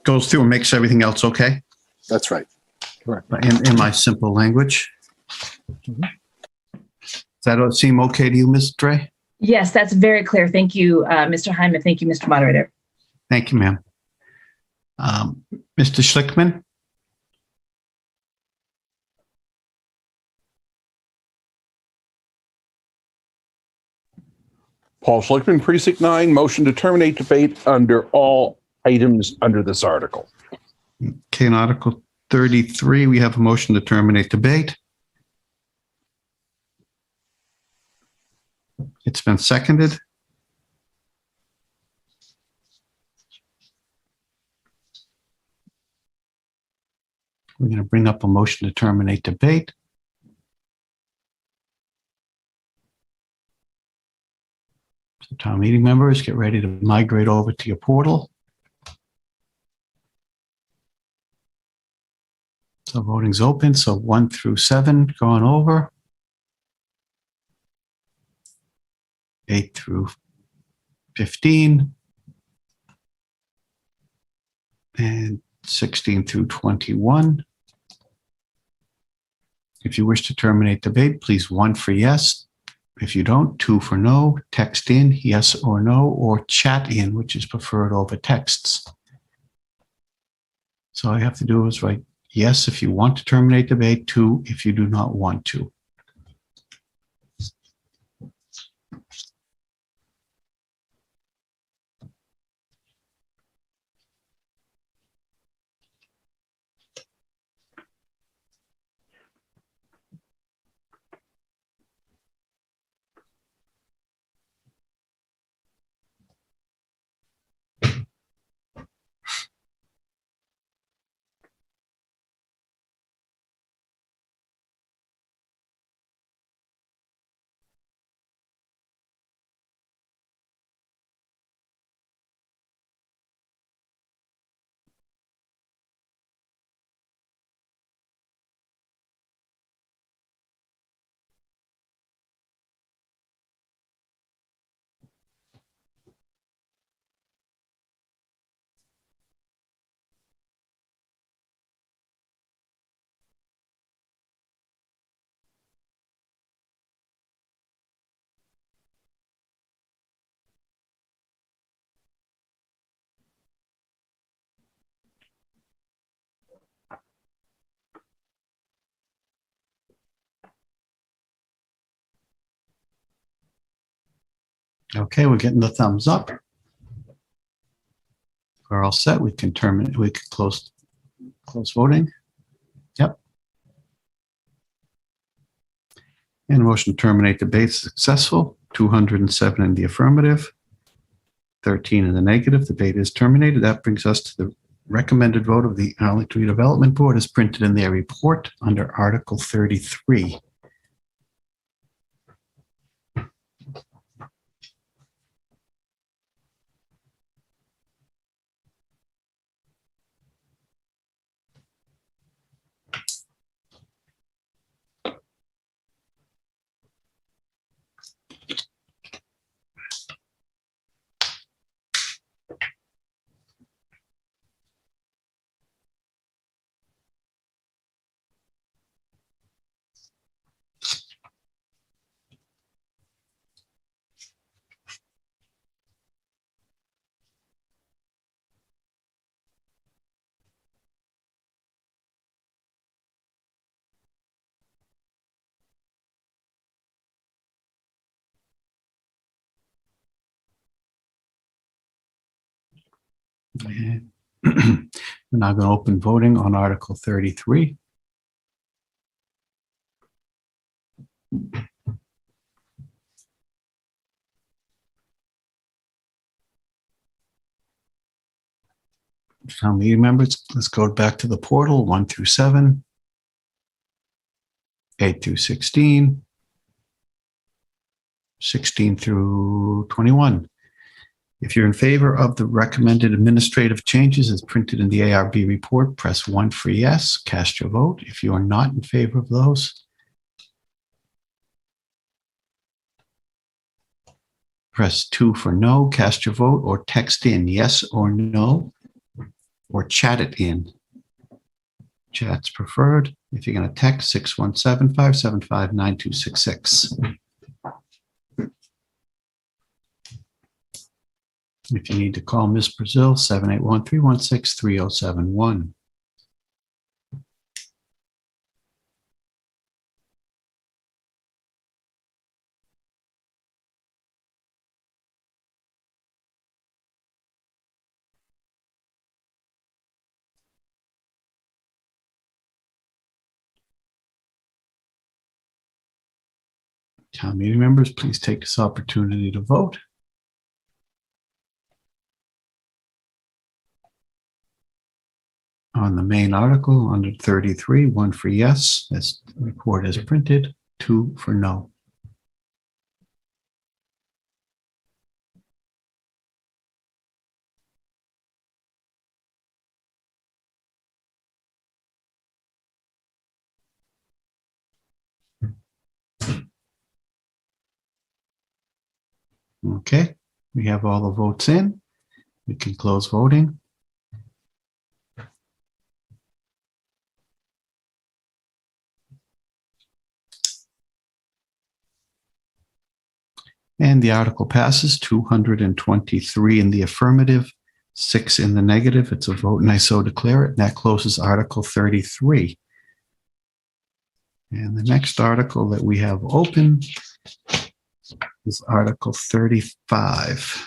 goes through and makes everything else okay? That's right. Correct. In my simple language. Does that seem okay to you, Ms. Dre? Yes, that's very clear. Thank you, Mr. Hyman. Thank you, Mr. Moderator. Thank you, ma'am. Mr. Schlickman? Paul Schlickman, Precinct 9, motion to terminate debate under all items under this article. Okay, in Article 33, we have a motion to terminate debate. It's been seconded. We're going to bring up a motion to terminate debate. So town meeting members, get ready to migrate over to your portal. So voting's open. So 1 through 7 gone over. 8 through 15. And 16 through 21. If you wish to terminate debate, please 1 for yes. If you don't, 2 for no. Text in yes or no, or chat in, which is preferred over texts. So all you have to do is write yes if you want to terminate debate, 2 if you do not want to. Okay, we're getting the thumbs up. We're all set. We can terminate. We can close voting. Yep. And motion to terminate debate is successful. 207 in the affirmative, 13 in the negative. Debate is terminated. That brings us to the recommended vote of the Arlington Redevelopment Board as printed in their report under Article 33. And we're now going to open voting on Article 33. Town meeting members, let's go back to the portal, 1 through 7, 8 through 16, 16 through 21. If you're in favor of the recommended administrative changes as printed in the ARB report, press 1 for yes, cast your vote. If you are not in favor of those, press 2 for no, cast your vote, or text in yes or no, or chat it in. Chat's preferred. If you're going to text, 617-575-9266. If you need to call Ms. Brazil, 781-316-3071. Town meeting members, please take this opportunity to vote. On the main article, under 33, 1 for yes, as the report is printed, 2 for no. Okay, we have all the votes in. We can close voting. And the article passes 223 in the affirmative, 6 in the negative. It's a vote and I so declare it. And that closes Article 33. And the next article that we have open is Article 35.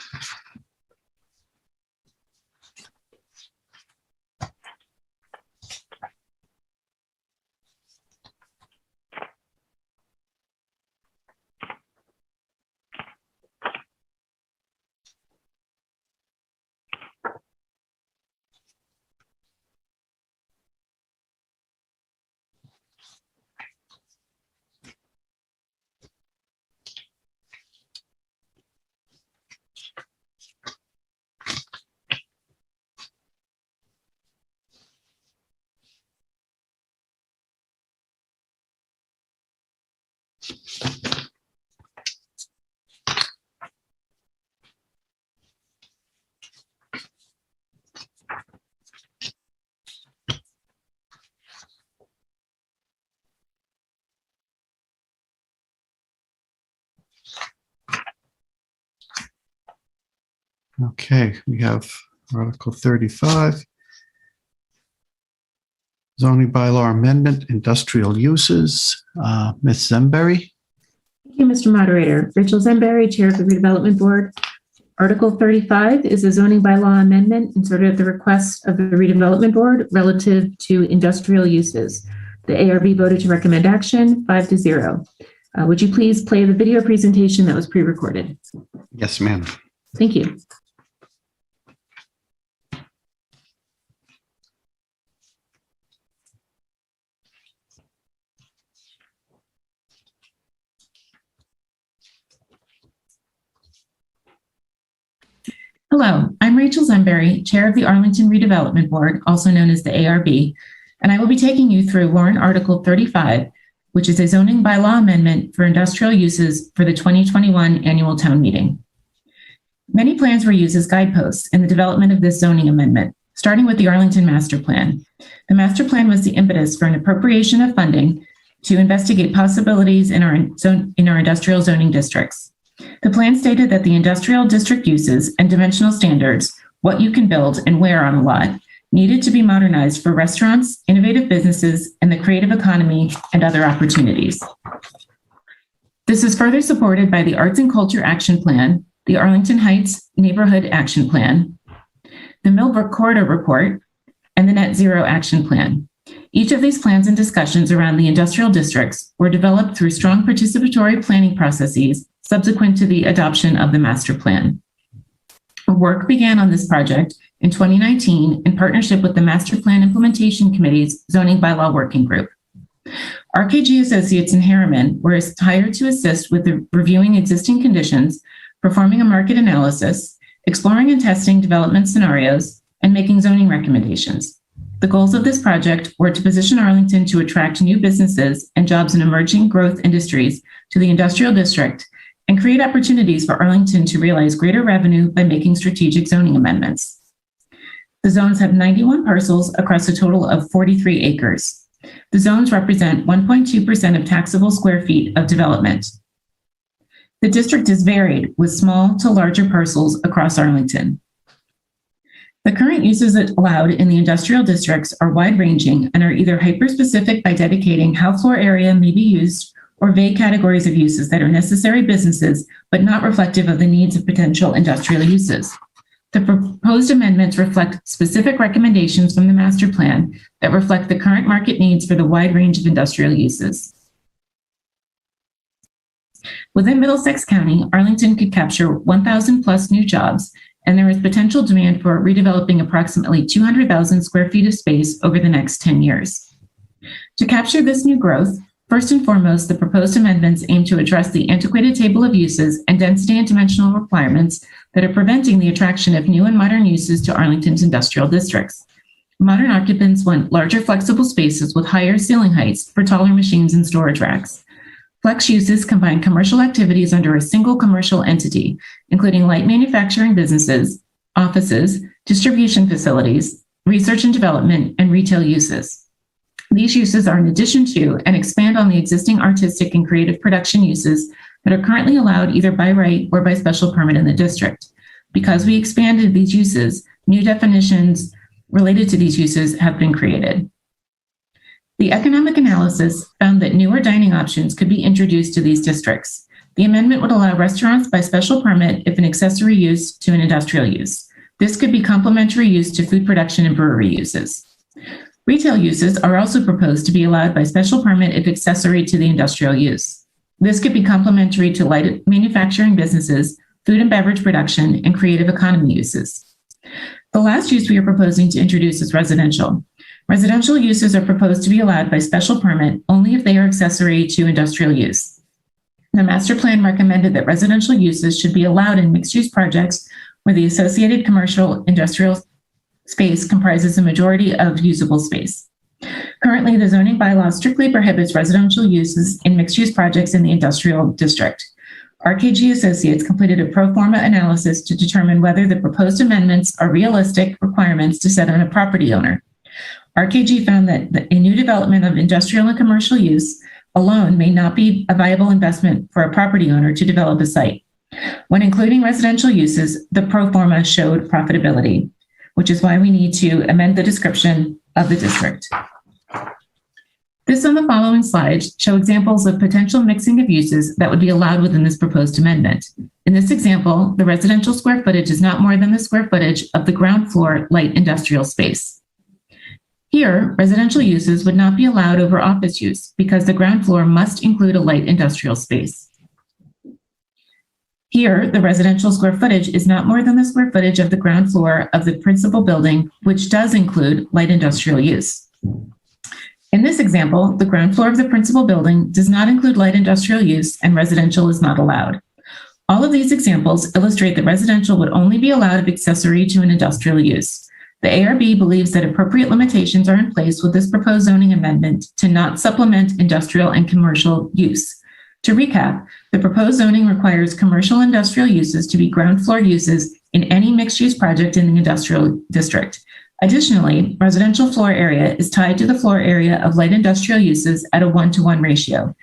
Okay, we have Article 35. Zoning bylaw amendment, industrial uses. Ms. Zemberry? Thank you, Mr. Moderator. Rachel Zemberry, Chair of the Redevelopment Board. Article 35 is a zoning bylaw amendment inserted at the request of the Redevelopment Board relative to industrial uses. The ARB voted to recommend action 5-0. Would you please play the video presentation that was pre-recorded? Yes, ma'am. Thank you. Hello, I'm Rachel Zemberry, Chair of the Arlington Redevelopment Board, also known as the ARB, and I will be taking you through warrant Article 35, which is a zoning bylaw amendment for industrial uses for the 2021 annual town meeting. Many plans were used as guideposts in the development of this zoning amendment, starting with the Arlington Master Plan. The Master Plan was the impetus for an appropriation of funding to investigate possibilities in our industrial zoning districts. The plan stated that the industrial district uses and dimensional standards, what you can build and where on a lot, needed to be modernized for restaurants, innovative businesses, and the creative economy and other opportunities. This is further supported by the Arts and Culture Action Plan, the Arlington Heights Neighborhood Action Plan, the Millbrook Corridor Report, and the Net Zero Action Plan. Each of these plans and discussions around the industrial districts were developed through strong participatory planning processes subsequent to the adoption of the master plan. Work began on this project in 2019 in partnership with the Master Plan Implementation Committee's Zoning Bylaw Working Group. RKG Associates in Harriman were hired to assist with reviewing existing conditions, performing a market analysis, exploring and testing development scenarios, and making zoning recommendations. The goals of this project were to position Arlington to attract new businesses and jobs in emerging growth industries to the industrial district and create opportunities for Arlington to realize greater revenue by making strategic zoning amendments. The zones have 91 parcels across a total of 43 acres. The zones represent 1.2% of taxable square feet of development. The district is varied with small to larger parcels across Arlington. The current uses allowed in the industrial districts are wide-ranging and are either hyper-specific by dedicating how floor area may be used or vague categories of uses that are necessary businesses, but not reflective of the needs of potential industrial uses. The proposed amendments reflect specific recommendations from the master plan that reflect the current market needs for the wide range of industrial uses. Within Middlesex County, Arlington could capture 1,000 plus new jobs, and there is potential demand for redeveloping approximately 200,000 square feet of space over the next 10 years. To capture this new growth, first and foremost, the proposed amendments aim to address the antiquated table of uses and density and dimensional requirements that are preventing the attraction of new and modern uses to Arlington's industrial districts. Modern occupants want larger flexible spaces with higher ceiling heights for taller machines and storage racks. Flex uses combine commercial activities under a single commercial entity, including light manufacturing businesses, offices, distribution facilities, research and development, and retail uses. These uses are in addition to and expand on the existing artistic and creative production uses that are currently allowed either by right or by special permit in the district. Because we expanded these uses, new definitions related to these uses have been created. The economic analysis found that newer dining options could be introduced to these districts. The amendment would allow restaurants by special permit if an accessory use to an industrial use. This could be complementary use to food production and brewery uses. Retail uses are also proposed to be allowed by special permit if accessory to the industrial use. This could be complementary to light manufacturing businesses, food and beverage production, and creative economy uses. The last use we are proposing to introduce is residential. Residential uses are proposed to be allowed by special permit only if they are accessory to industrial use. The master plan recommended that residential uses should be allowed in mixed-use projects where the associated commercial industrial space comprises a majority of usable space. Currently, the zoning bylaw strictly prohibits residential uses in mixed-use projects in the industrial district. RKG Associates completed a pro forma analysis to determine whether the proposed amendments are realistic requirements to set on a property owner. RKG found that a new development of industrial and commercial use alone may not be a viable investment for a property owner to develop a site. When including residential uses, the pro forma showed profitability, which is why we need to amend the description of the district. This and the following slides show examples of potential mixing of uses that would be allowed within this proposed amendment. In this example, the residential square footage is not more than the square footage of the ground floor light industrial space. Here, residential uses would not be allowed over office use because the ground floor must include a light industrial space. Here, the residential square footage is not more than the square footage of the ground floor of the principal building, which does include light industrial use. In this example, the ground floor of the principal building does not include light industrial use and residential is not allowed. All of these examples illustrate that residential would only be allowed if accessory to an industrial use. The ARB believes that appropriate limitations are in place with this proposed zoning amendment to not supplement industrial and commercial use. To recap, the proposed zoning requires commercial industrial uses to be ground floor uses in any mixed-use project in the industrial district. Additionally, residential floor area is tied to the floor area of light industrial uses at a 1-to-1 ratio.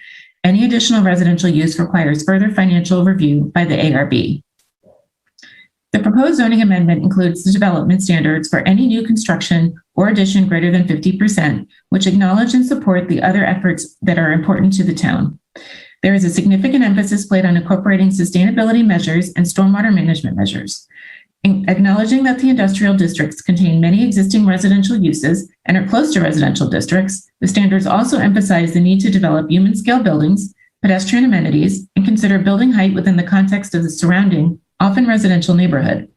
Any additional residential use requires further financial review by the ARB. The proposed zoning amendment includes the development standards for any new construction or addition greater than 50%, which acknowledge and support the other efforts that are important to the town. There is a significant emphasis placed on incorporating sustainability measures and stormwater management measures. Acknowledging that the industrial districts contain many existing residential uses and are close to residential districts, the standards also emphasize the need to develop human-scale buildings, pedestrian amenities, and consider building height within the context of the surrounding, often residential neighborhood.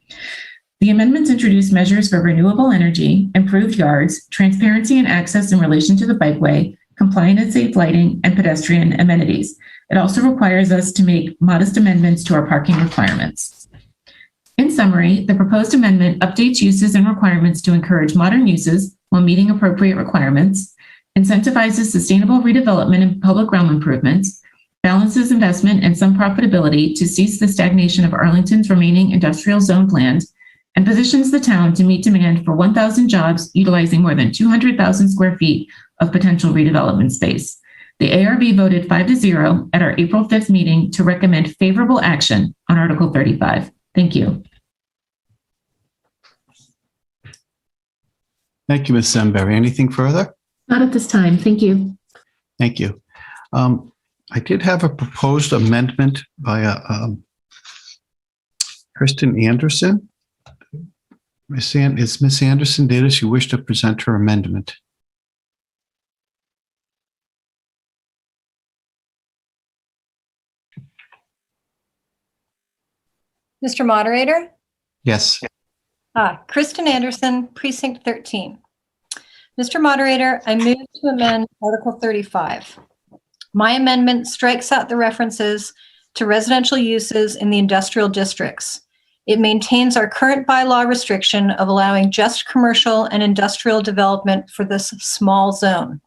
The amendments introduce measures for renewable energy, improved yards, transparency and access in relation to the bikeway, compliant and safe lighting, and pedestrian amenities. It also requires us to make modest amendments to our parking requirements. In summary, the proposed amendment updates uses and requirements to encourage modern uses while meeting appropriate requirements, incentivizes sustainable redevelopment and public realm improvements, balances investment and some profitability to cease the stagnation of Arlington's remaining industrial zone plans, and positions the town to meet demand for 1,000 jobs utilizing more than 200,000 square feet of potential redevelopment space. The ARB voted 5-0 at our April 5th meeting to recommend favorable action on Article 35. Thank you. Thank you, Ms. Zemberry. Anything further? Not at this time. Thank you. Thank you. I did have a proposed amendment by Kristen Anderson. Is Ms. Anderson there? Does she wish to present her amendment? Mr. Moderator? Yes. Kristen Anderson, Precinct 13. Mr. Moderator, I move to amend Article 35. My amendment strikes out the references to residential uses in the industrial districts. It maintains our current bylaw restriction of allowing just commercial and industrial development for this small zone.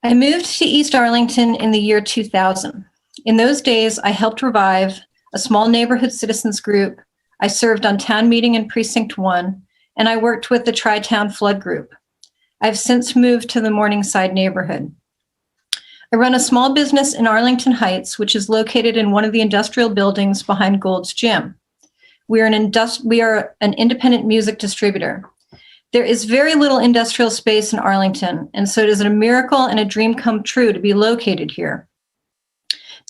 I moved to East Arlington in the year 2000. In those days, I helped revive a small neighborhood citizens group. I served on town meeting in Precinct 1, and I worked with the Tri-Town Flood Group. I've since moved to the Morningside neighborhood. I run a small business in Arlington Heights, which is located in one of the industrial buildings behind Gold's Gym. We are an independent music distributor. There is very little industrial space in Arlington, and so it is a miracle and a dream come true to be located here.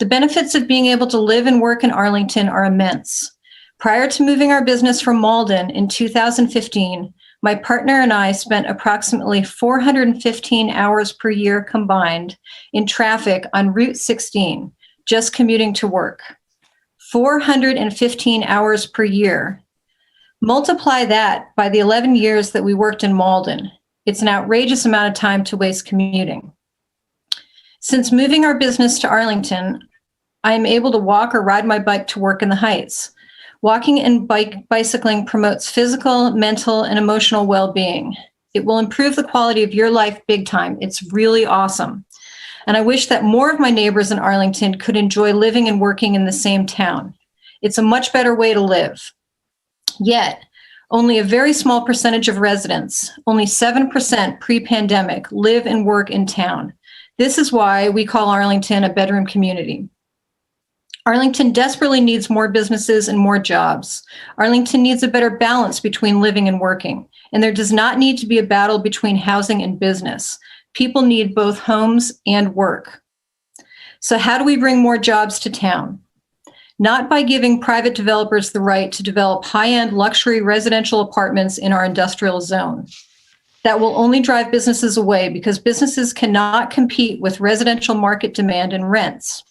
The benefits of being able to live and work in Arlington are immense. Prior to moving our business from Malden in 2015, my partner and I spent approximately 415 hours per year combined in traffic on Route 16, just commuting to work. 415 hours per year. Multiply that by the 11 years that we worked in Malden. It's an outrageous amount of time to waste commuting. Since moving our business to Arlington, I am able to walk or ride my bike to work in the Heights. Walking and bicycling promotes physical, mental, and emotional well-being. It will improve the quality of your life big time. It's really awesome. And I wish that more of my neighbors in Arlington could enjoy living and working in the same town. It's a much better way to live. Yet, only a very small percentage of residents, only 7% pre-pandemic, live and work in town. This is why we call Arlington a bedroom community. Arlington desperately needs more businesses and more jobs. Arlington needs a better balance between living and working, and there does not need to be a battle between housing and business. People need both homes and work. So how do we bring more jobs to town? Not by giving private developers the right to develop high-end luxury residential apartments in our industrial zone. That will only drive businesses away because businesses cannot compete with residential market demand and rents.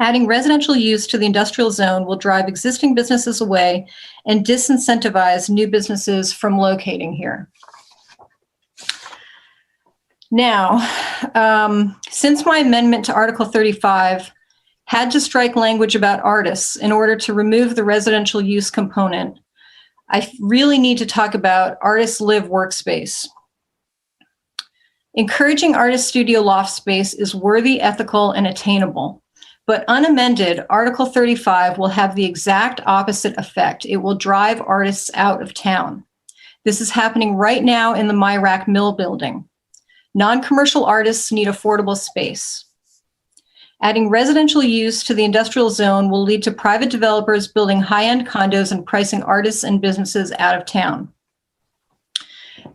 Adding residential use to the industrial zone will drive existing businesses away and disincentivize new businesses from locating here. Now, since my amendment to Article 35 had to strike language about artists in order to remove the residential use component, I really need to talk about artist live workspace. Encouraging artist studio loft space is worthy, ethical, and attainable. But unamended, Article 35 will have the exact opposite effect. It will drive artists out of town. This is happening right now in the Myrack Mill building. Non-commercial artists need affordable space. Adding residential use to the industrial zone will lead to private developers building high-end condos and pricing artists and businesses out of town.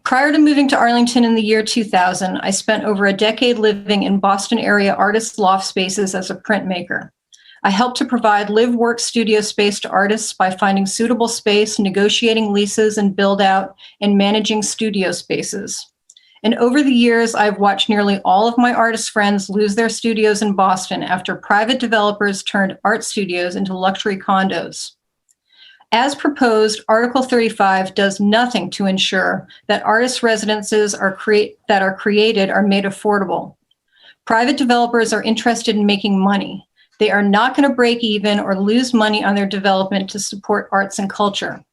Prior to moving to Arlington in the year 2000, I spent over a decade living in Boston area artist loft spaces as a printmaker. I helped to provide live-work studio space to artists by finding suitable space, negotiating leases and build-out, and managing studio spaces. And over the years, I've watched nearly all of my artist friends lose their studios in Boston after private developers turned art studios into luxury condos. As proposed, Article 35 does nothing to ensure that artist residences that are created are made affordable. Private developers are interested in making money. They are not going to break even or lose money on their development to support arts and culture.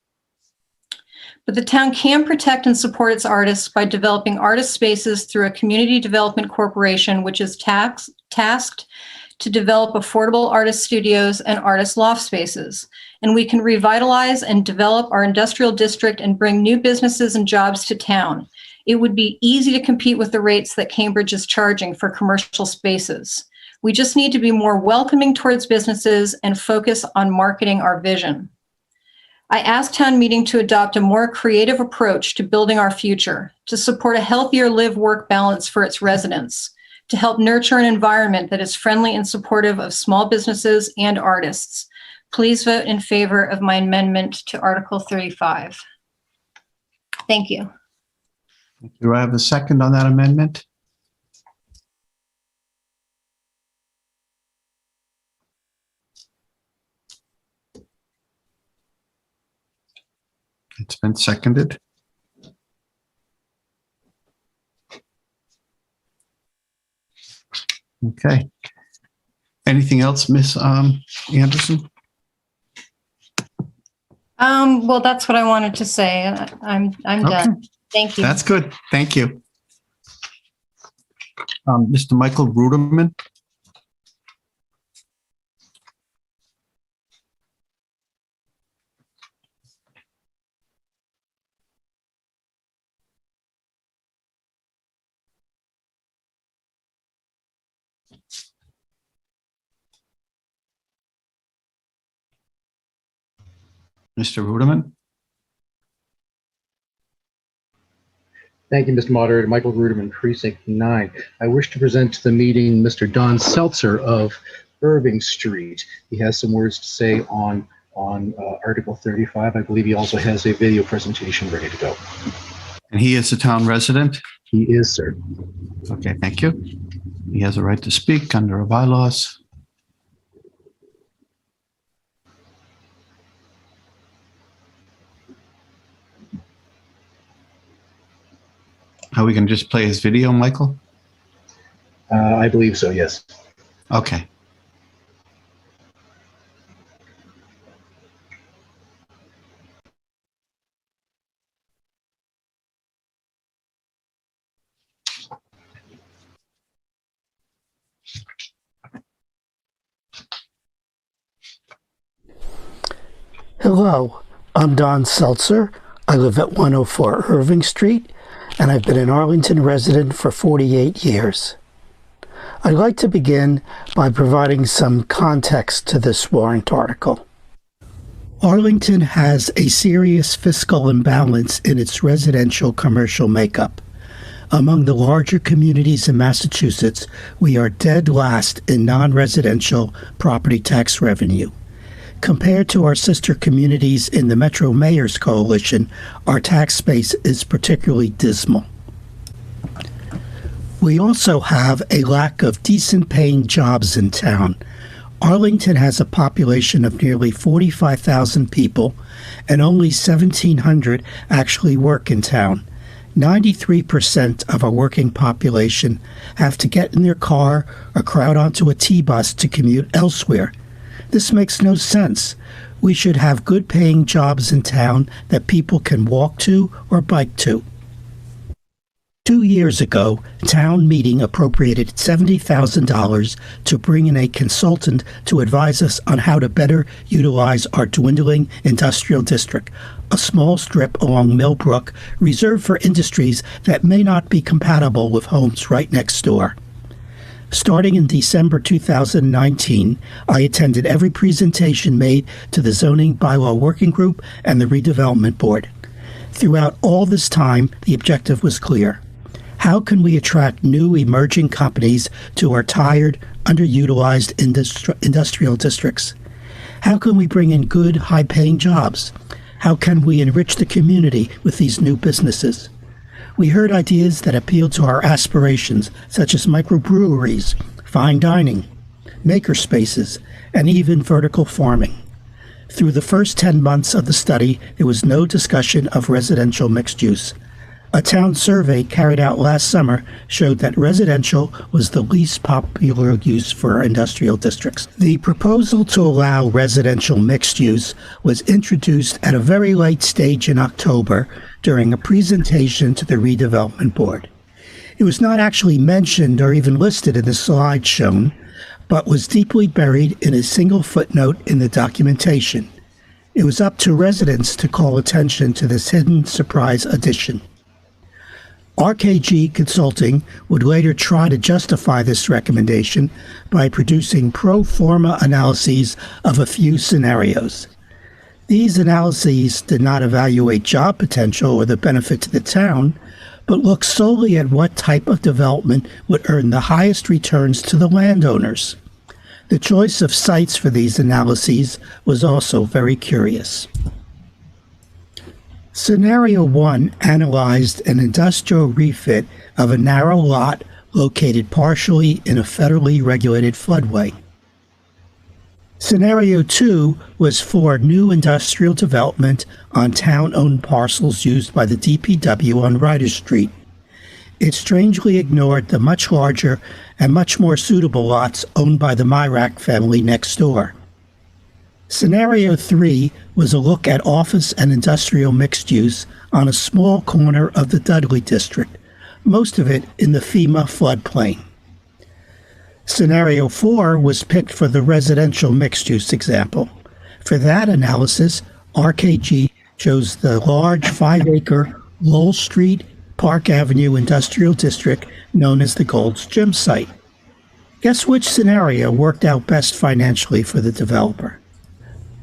But the town can protect and support its artists by developing artist spaces through a community development corporation, which is tasked to develop affordable artist studios and artist loft spaces. And we can revitalize and develop our industrial district and bring new businesses and jobs to town. It would be easy to compete with the rates that Cambridge is charging for commercial spaces. We just need to be more welcoming towards businesses and focus on marketing our vision. I asked town meeting to adopt a more creative approach to building our future, to support a healthier live-work balance for its residents, to help nurture an environment that is friendly and supportive of small businesses and artists. Please vote in favor of my amendment to Article 35. Thank you. Do I have a second on that amendment? It's been seconded. Okay. Anything else, Ms. Anderson? Well, that's what I wanted to say. I'm done. Thank you. That's good. Thank you. Mr. Michael Ruderman. Mr. Ruderman. Thank you, Mr. Moderator. Michael Ruderman, Precinct 9. I wish to present to the meeting Mr. Don Seltzer of Irving Street. He has some words to say on Article 35. I believe he also has a video presentation ready to go. And he is a town resident? He is, sir. Okay, thank you. He has a right to speak under our bylaws. Are we going to just play his video, Michael? I believe so, yes. Okay. Hello, I'm Don Seltzer. I live at 104 Irving Street, and I've been an Arlington resident for 48 years. I'd like to begin by providing some context to this warrant article. Arlington has a serious fiscal imbalance in its residential commercial makeup. Among the larger communities in Massachusetts, we are dead last in non-residential property tax revenue. Compared to our sister communities in the Metro Mayors Coalition, our tax base is particularly dismal. We also have a lack of decent paying jobs in town. Arlington has a population of nearly 45,000 people, and only 1,700 actually work in town. 93% of our working population have to get in their car or crowd onto a T-bus to commute elsewhere. This makes no sense. We should have good paying jobs in town that people can walk to or bike to. 2 years ago, town meeting appropriated $70,000 to bring in a consultant to advise us on how to better utilize our dwindling industrial district, a small strip along Millbrook reserved for industries that may not be compatible with homes right next door. Starting in December 2019, I attended every presentation made to the Zoning Bylaw Working Group and the Redevelopment Board. Throughout all this time, the objective was clear. How can we attract new emerging companies to our tired, underutilized industrial districts? How can we bring in good, high-paying jobs? How can we enrich the community with these new businesses? We heard ideas that appealed to our aspirations, such as microbreweries, fine dining, maker spaces, and even vertical farming. Through the first 10 months of the study, there was no discussion of residential mixed use. A town survey carried out last summer showed that residential was the least popular use for industrial districts. The proposal to allow residential mixed use was introduced at a very late stage in October during a presentation to the Redevelopment Board. It was not actually mentioned or even listed in the slide shown, but was deeply buried in a single footnote in the documentation. It was up to residents to call attention to this hidden surprise addition. RKG Consulting would later try to justify this recommendation by producing pro forma analyses of a few scenarios. These analyses did not evaluate job potential or the benefit to the town, but looked solely at what type of development would earn the highest returns to the landowners. The choice of sites for these analyses was also very curious. Scenario 1 analyzed an industrial refit of a narrow lot located partially in a federally regulated floodway. Scenario 2 was for new industrial development on town-owned parcels used by the DPW on Ryder Street. It strangely ignored the much larger and much more suitable lots owned by the Myrack family next door. Scenario 3 was a look at office and industrial mixed use on a small corner of the Dudley district, most of it in the FEMA floodplain. Scenario 4 was picked for the residential mixed-use example. For that analysis, RKG chose the large 5-acre Lowell Street, Park Avenue Industrial District known as the Gold's Gym site. Guess which scenario worked out best financially for the developer?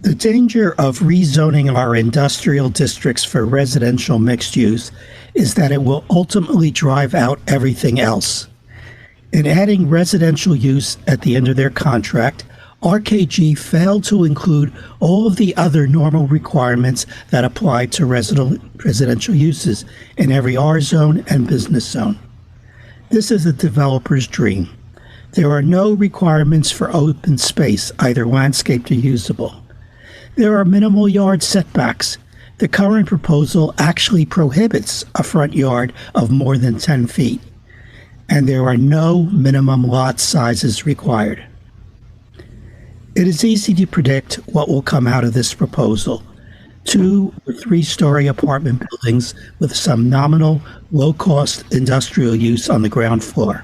The danger of rezoning our industrial districts for residential mixed use is that it will ultimately drive out everything else. In adding residential use at the end of their contract, RKG failed to include all of the other normal requirements that apply to residential uses in every R zone and business zone. This is a developer's dream. There are no requirements for open space, either landscaped or usable. There are minimal yard setbacks. The current proposal actually prohibits a front yard of more than 10 feet. And there are no minimum lot sizes required. It is easy to predict what will come out of this proposal. 2- or 3-story apartment buildings with some nominal, low-cost industrial use on the ground floor.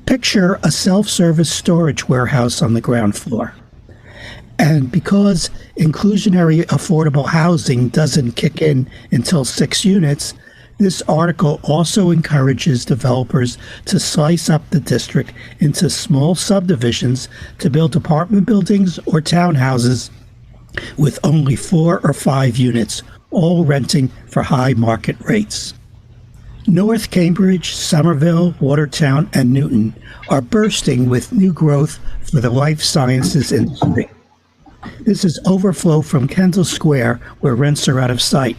Picture a self-service storage warehouse on the ground floor. And because inclusionary affordable housing doesn't kick in until 6 units, this article also encourages developers to slice up the district into small subdivisions to build apartment buildings or townhouses with only 4 or 5 units, all renting for high market rates. North Cambridge, Somerville, Watertown, and Newton are bursting with new growth for the life sciences industry. This is overflow from Kendall Square, where rents are out of sight.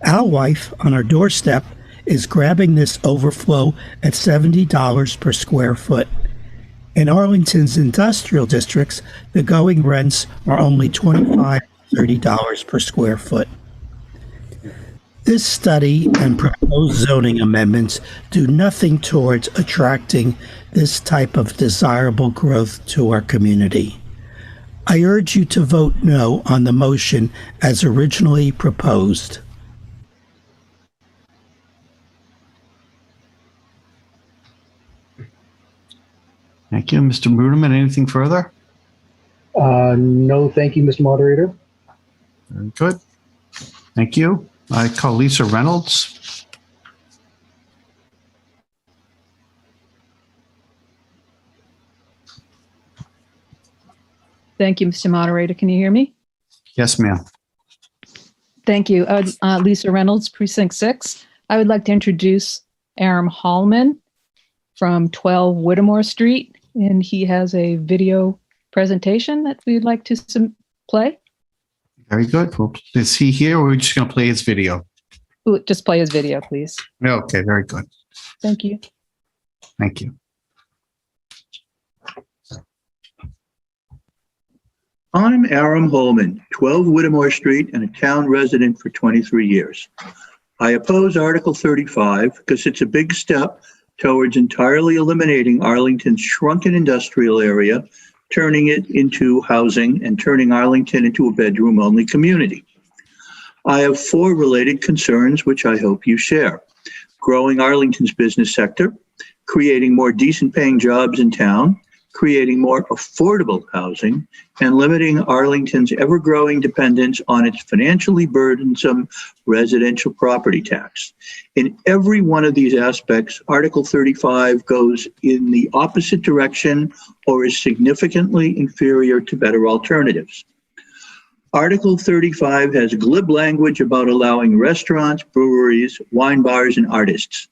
Our wife, on our doorstep, is grabbing this overflow at $70 per square foot. In Arlington's industrial districts, the going rents are only $25 to $30 per square foot. This study and proposed zoning amendments do nothing towards attracting this type of desirable growth to our community. I urge you to vote no on the motion as originally proposed. Thank you. Mr. Bruderman, anything further? No, thank you, Mr. Moderator. Very good. Thank you. I call Lisa Reynolds. Thank you, Mr. Moderator. Can you hear me? Yes, ma'am. Thank you. Lisa Reynolds, Precinct 6. I would like to introduce Aram Hallman from 12 Whittemore Street, and he has a video presentation that we'd like to play. Very good. Well, is he here or are we just going to play his video? Ooh, just play his video, please. Okay, very good. Thank you. Thank you. I'm Aram Holman, 12 Whittemore Street, and a town resident for 23 years. I oppose Article 35 because it's a big step towards entirely eliminating Arlington's shrunken industrial area, turning it into housing, and turning Arlington into a bedroom-only community. I have 4 related concerns, which I hope you share. Growing Arlington's business sector, creating more decent-paying jobs in town, creating more affordable housing, and limiting Arlington's ever-growing dependence on its financially burdensome residential property tax. In every one of these aspects, Article 35 goes in the opposite direction or is significantly inferior to better alternatives. Article 35 has glib language about allowing restaurants, breweries, wine bars, and artists.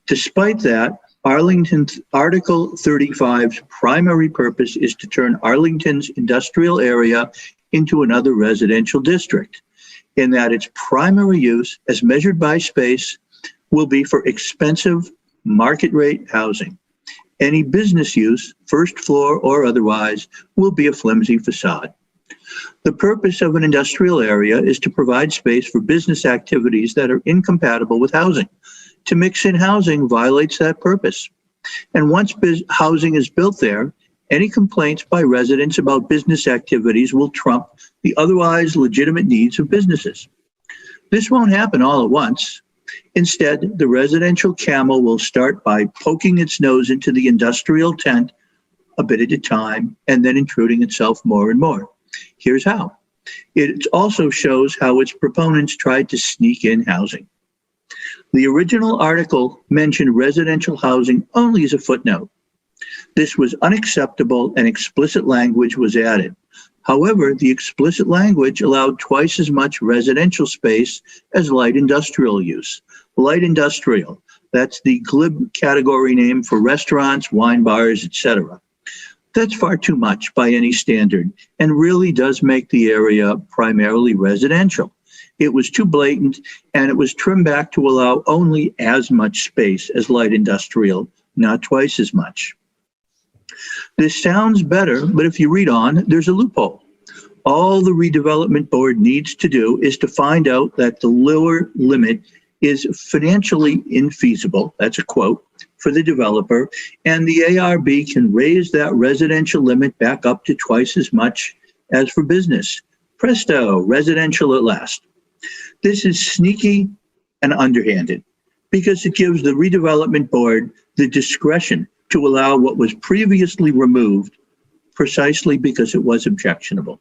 Despite that, Arlington's Article 35's primary purpose is to turn Arlington's industrial area into another residential district, in that its primary use, as measured by space, will be for expensive market rate housing. Any business use, first floor or otherwise, will be a flimsy facade. The purpose of an industrial area is to provide space for business activities that are incompatible with housing. To mix in housing violates that purpose. And once housing is built there, any complaints by residents about business activities will trump the otherwise legitimate needs of businesses. This won't happen all at once. Instead, the residential camel will start by poking its nose into the industrial tent a bit at a time and then intruding itself more and more. Here's how. It also shows how its proponents tried to sneak in housing. The original article mentioned residential housing only as a footnote. This was unacceptable and explicit language was added. However, the explicit language allowed twice as much residential space as light industrial use. Light industrial, that's the glib category name for restaurants, wine bars, etc. That's far too much by any standard and really does make the area primarily residential. It was too blatant and it was trimmed back to allow only as much space as light industrial, not twice as much. This sounds better, but if you read on, there's a loophole. All the redevelopment board needs to do is to find out that the lower limit is financially infeasible, that's a quote, for the developer, and the ARB can raise that residential limit back up to twice as much as for business. Presto, residential at last. This is sneaky and underhanded because it gives the redevelopment board the discretion to allow what was previously removed precisely because it was objectionable.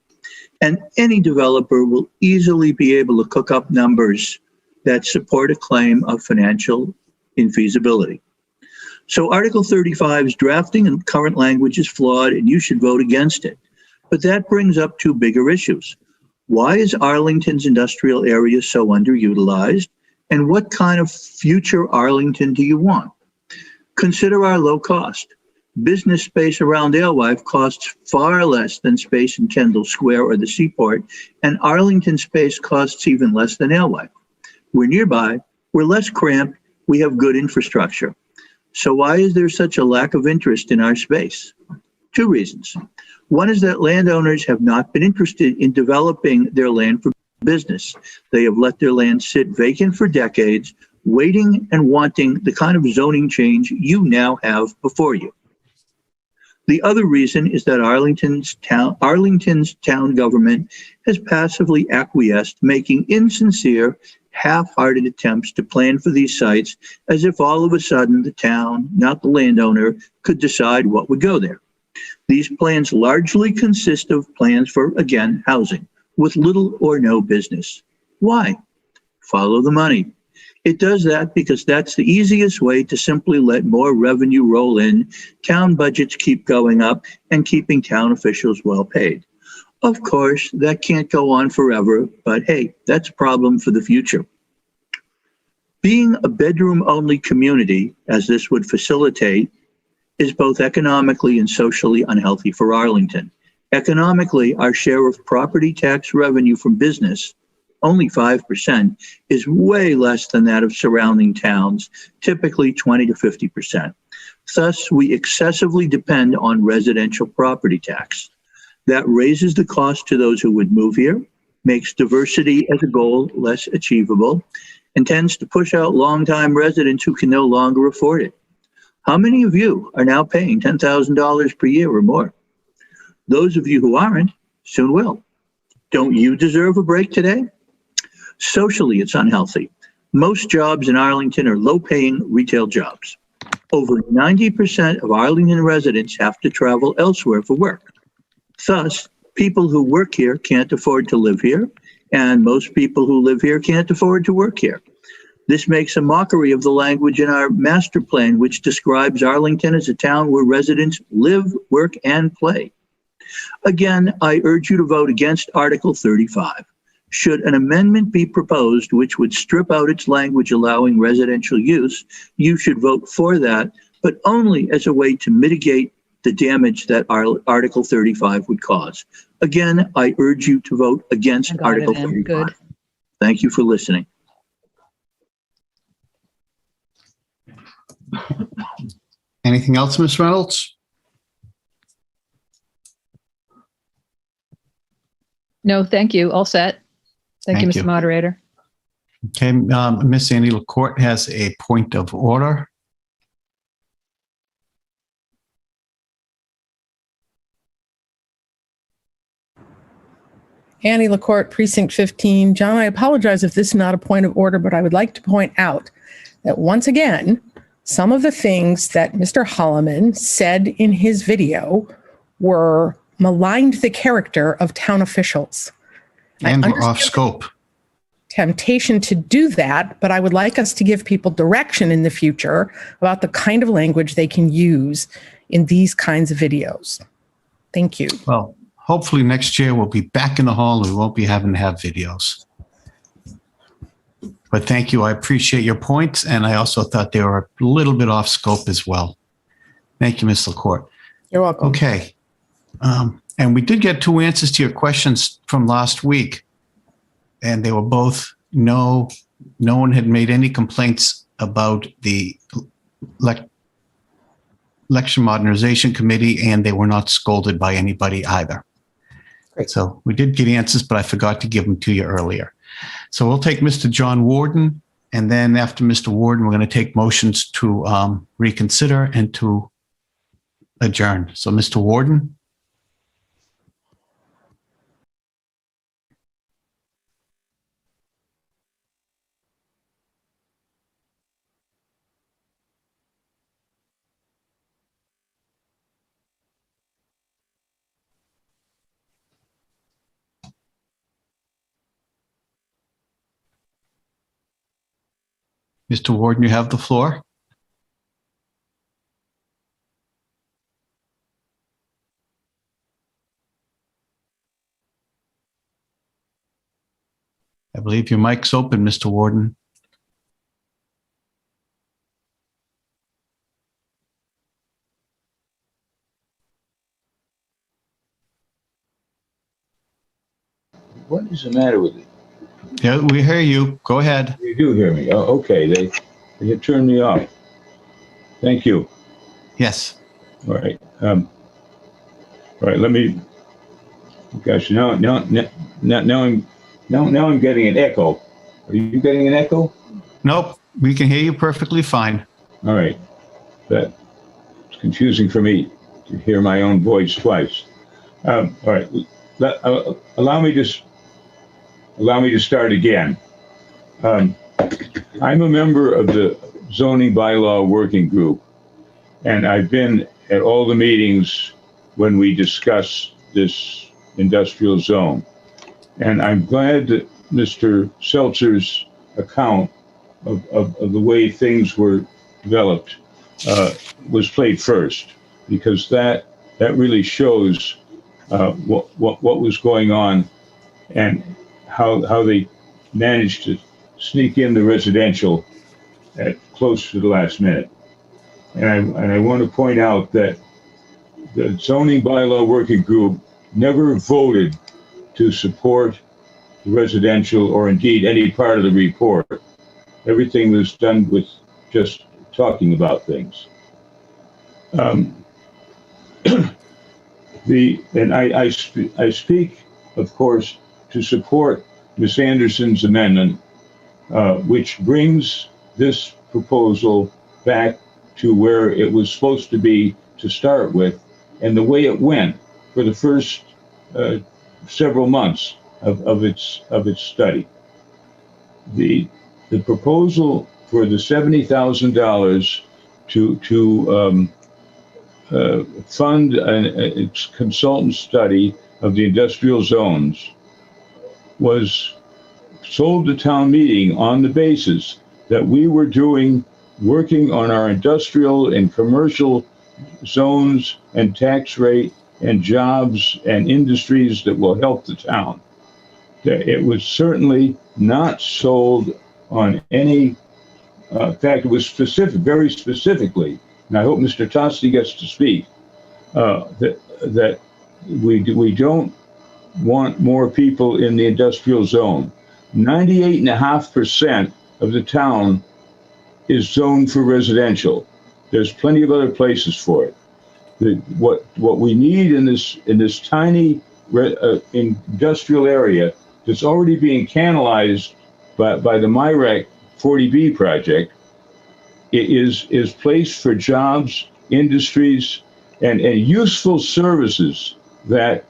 And any developer will easily be able to cook up numbers that support a claim of financial infeasibility. So Article 35's drafting and current language is flawed and you should vote against it. But that brings up two bigger issues. Why is Arlington's industrial area so underutilized? And what kind of future Arlington do you want? Consider our low cost. Business space around Alewife costs far less than space in Kendall Square or the Seaport, and Arlington space costs even less than Alewife. We're nearby, we're less cramped, we have good infrastructure. So why is there such a lack of interest in our space? Two reasons. One is that landowners have not been interested in developing their land for business. They have let their land sit vacant for decades, waiting and wanting the kind of zoning change you now have before you. The other reason is that Arlington's town government has passively acquiesced, making insincere, half-hearted attempts to plan for these sites as if all of a sudden the town, not the landowner, could decide what would go there. These plans largely consist of plans for, again, housing, with little or no business. Why? Follow the money. It does that because that's the easiest way to simply let more revenue roll in, town budgets keep going up, and keeping town officials well paid. Of course, that can't go on forever, but hey, that's a problem for the future. Being a bedroom-only community, as this would facilitate, is both economically and socially unhealthy for Arlington. Economically, our share of property tax revenue from business, only 5%, is way less than that of surrounding towns, typically 20 to 50%. Thus, we excessively depend on residential property tax. That raises the cost to those who would move here, makes diversity as a goal less achievable, and tends to push out longtime residents who can no longer afford it. How many of you are now paying $10,000 per year or more? Those of you who aren't soon will. Don't you deserve a break today? Socially, it's unhealthy. Most jobs in Arlington are low-paying retail jobs. Over 90% of Arlington residents have to travel elsewhere for work. Thus, people who work here can't afford to live here, and most people who live here can't afford to work here. This makes a mockery of the language in our master plan, which describes Arlington as a town where residents live, work, and play. Again, I urge you to vote against Article 35. Should an amendment be proposed which would strip out its language allowing residential use, you should vote for that, but only as a way to mitigate the damage that Article 35 would cause. Again, I urge you to vote against Article 35. Good. Thank you for listening. Anything else, Ms. Reynolds? No, thank you. All set. Thank you, Thank Mr. you. Moderator. Okay, Ms. Annie LaCourte has a point of order. Annie LaCourte, Precinct 15. John, I apologize if this is not a point of order, but I would like to point out that once again, some of the things that Mr. Holloman said in his video were maligned the character of town officials. And we're off scope. Temptation to do that, but I would like us to give people direction in the future about the kind of language they can use in these kinds of videos. Thank you. Well, hopefully next year we'll be back in the hall and we won't be having to have videos. But thank you. I appreciate your points. And I also thought they were a little bit off scope as well. Thank you, Ms. LaCourte. You're welcome. Okay. And we did get 2 answers to your questions from last week. And they were both no one had made any complaints about the Election Modernization Committee, and they were not scolded by anybody either. Great. So we did get answers, but I forgot to give them to you earlier. So we'll take Mr. John Warden, and then after Mr. Warden, we're going to take motions to reconsider and to adjourn. So Mr. Warden. Mr. Warden, you have the floor. I believe your mic's open, Mr. Warden. What is the matter with it? Yeah, we hear you. Go ahead. You do hear me. Oh, okay. They turned me off. Thank you. Yes. All right. All right. Let me. Gosh, now I'm getting an echo. Are you getting an echo? Nope. We can hear you perfectly fine. All right. That's confusing for me to hear my own voice twice. All right. Allow me to start again. I'm a member of the zoning bylaw working group, and I've been at all the meetings when we discuss this industrial zone. And I'm glad that Mr. Seltzer's account of the way things were developed was played first, because that really shows what was going on and how they managed to sneak in the residential at close to the last minute. And I want to point out that the zoning bylaw working group never voted to support the residential or indeed any part of the report. Everything was done with just talking about things. I speak, of course, to support Ms. Anderson's amendment, which brings this proposal back to where it was supposed to be to start with, and the way it went for the first several months of its study. The proposal for the $70,000 to fund a consultant study of the industrial zones was sold to town meeting on the basis that we were working on our industrial and commercial zones and tax rate and jobs and industries that will help the town. It was certainly not sold on any, in fact, it was specific, very specifically, and I hope Mr. Tosti gets to speak, that we don't want more people in the industrial zone. 98.5% of the town is zoned for residential. There's plenty of other places for it. What we need in this tiny industrial area that's already being canalized by the MIREC 40B project is place for jobs, industries, and useful services that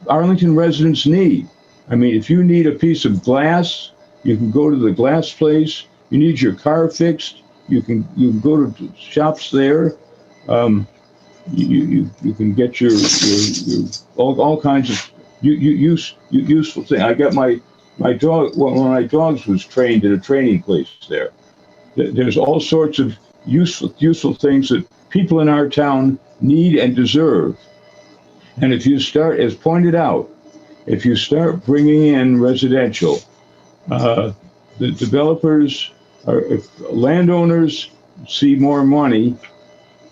Arlington residents need. I mean, if you need a piece of glass, you can go to the glass place. You need your car fixed, you can go to shops there. You can get your all kinds of useful things. I got my dog. Well, one of my dogs was trained at a training place there. There's all sorts of useful things that people in our town need and deserve. And if you start, as pointed out, if you start bringing in residential, the developers if landowners see more money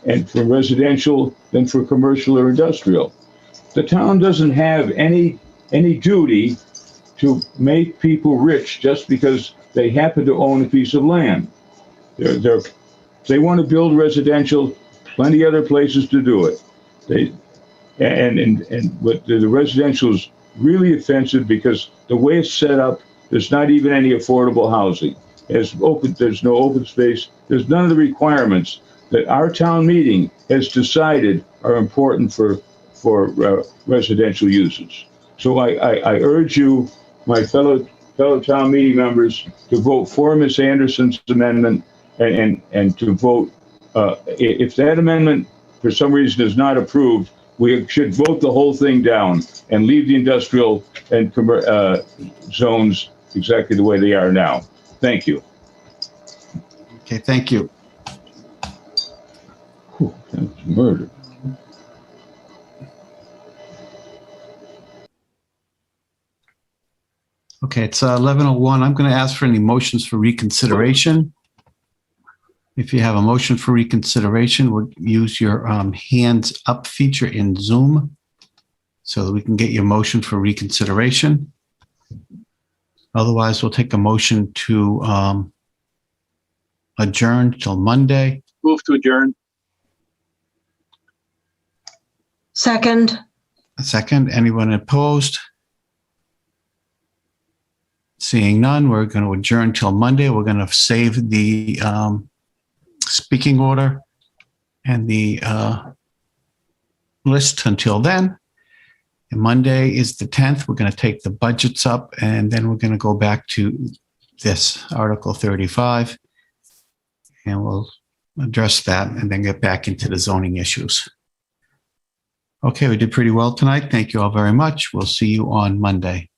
and for residential than for commercial or industrial. The town doesn't have any duty to make people rich just because they happen to own a piece of land. If they want to build residential, plenty other places to do it. But the residential is really offensive because the way it's set up, there's not even any affordable housing. There's no open space. There's none of the requirements that our town meeting has decided are important for residential uses. So I urge you, my fellow town meeting members, to vote for Ms. Anderson's amendment and to vote, if that amendment for some reason is not approved, we should vote the whole thing down and leave the industrial and zones exactly the way they are now. Thank you. Okay, thank you. Whew, that's murder. Okay, it's 11:01. I'm going to ask for any motions for reconsideration. If you have a motion for reconsideration, we'll use your hands up feature in Zoom so that we can get your motion for reconsideration. Otherwise, we'll take a motion to adjourn till Monday. Move to adjourn. Second. A second. Anyone opposed? Seeing none, we're going to adjourn till Monday. We're going to save the speaking order and the list until then. And Monday is the 10th. We're going to take the budgets up, and then we're going to go back to this Article 35, and we'll address that and then get back into the zoning issues. Okay, we did pretty well tonight. Thank you all very much. We'll see you on Monday.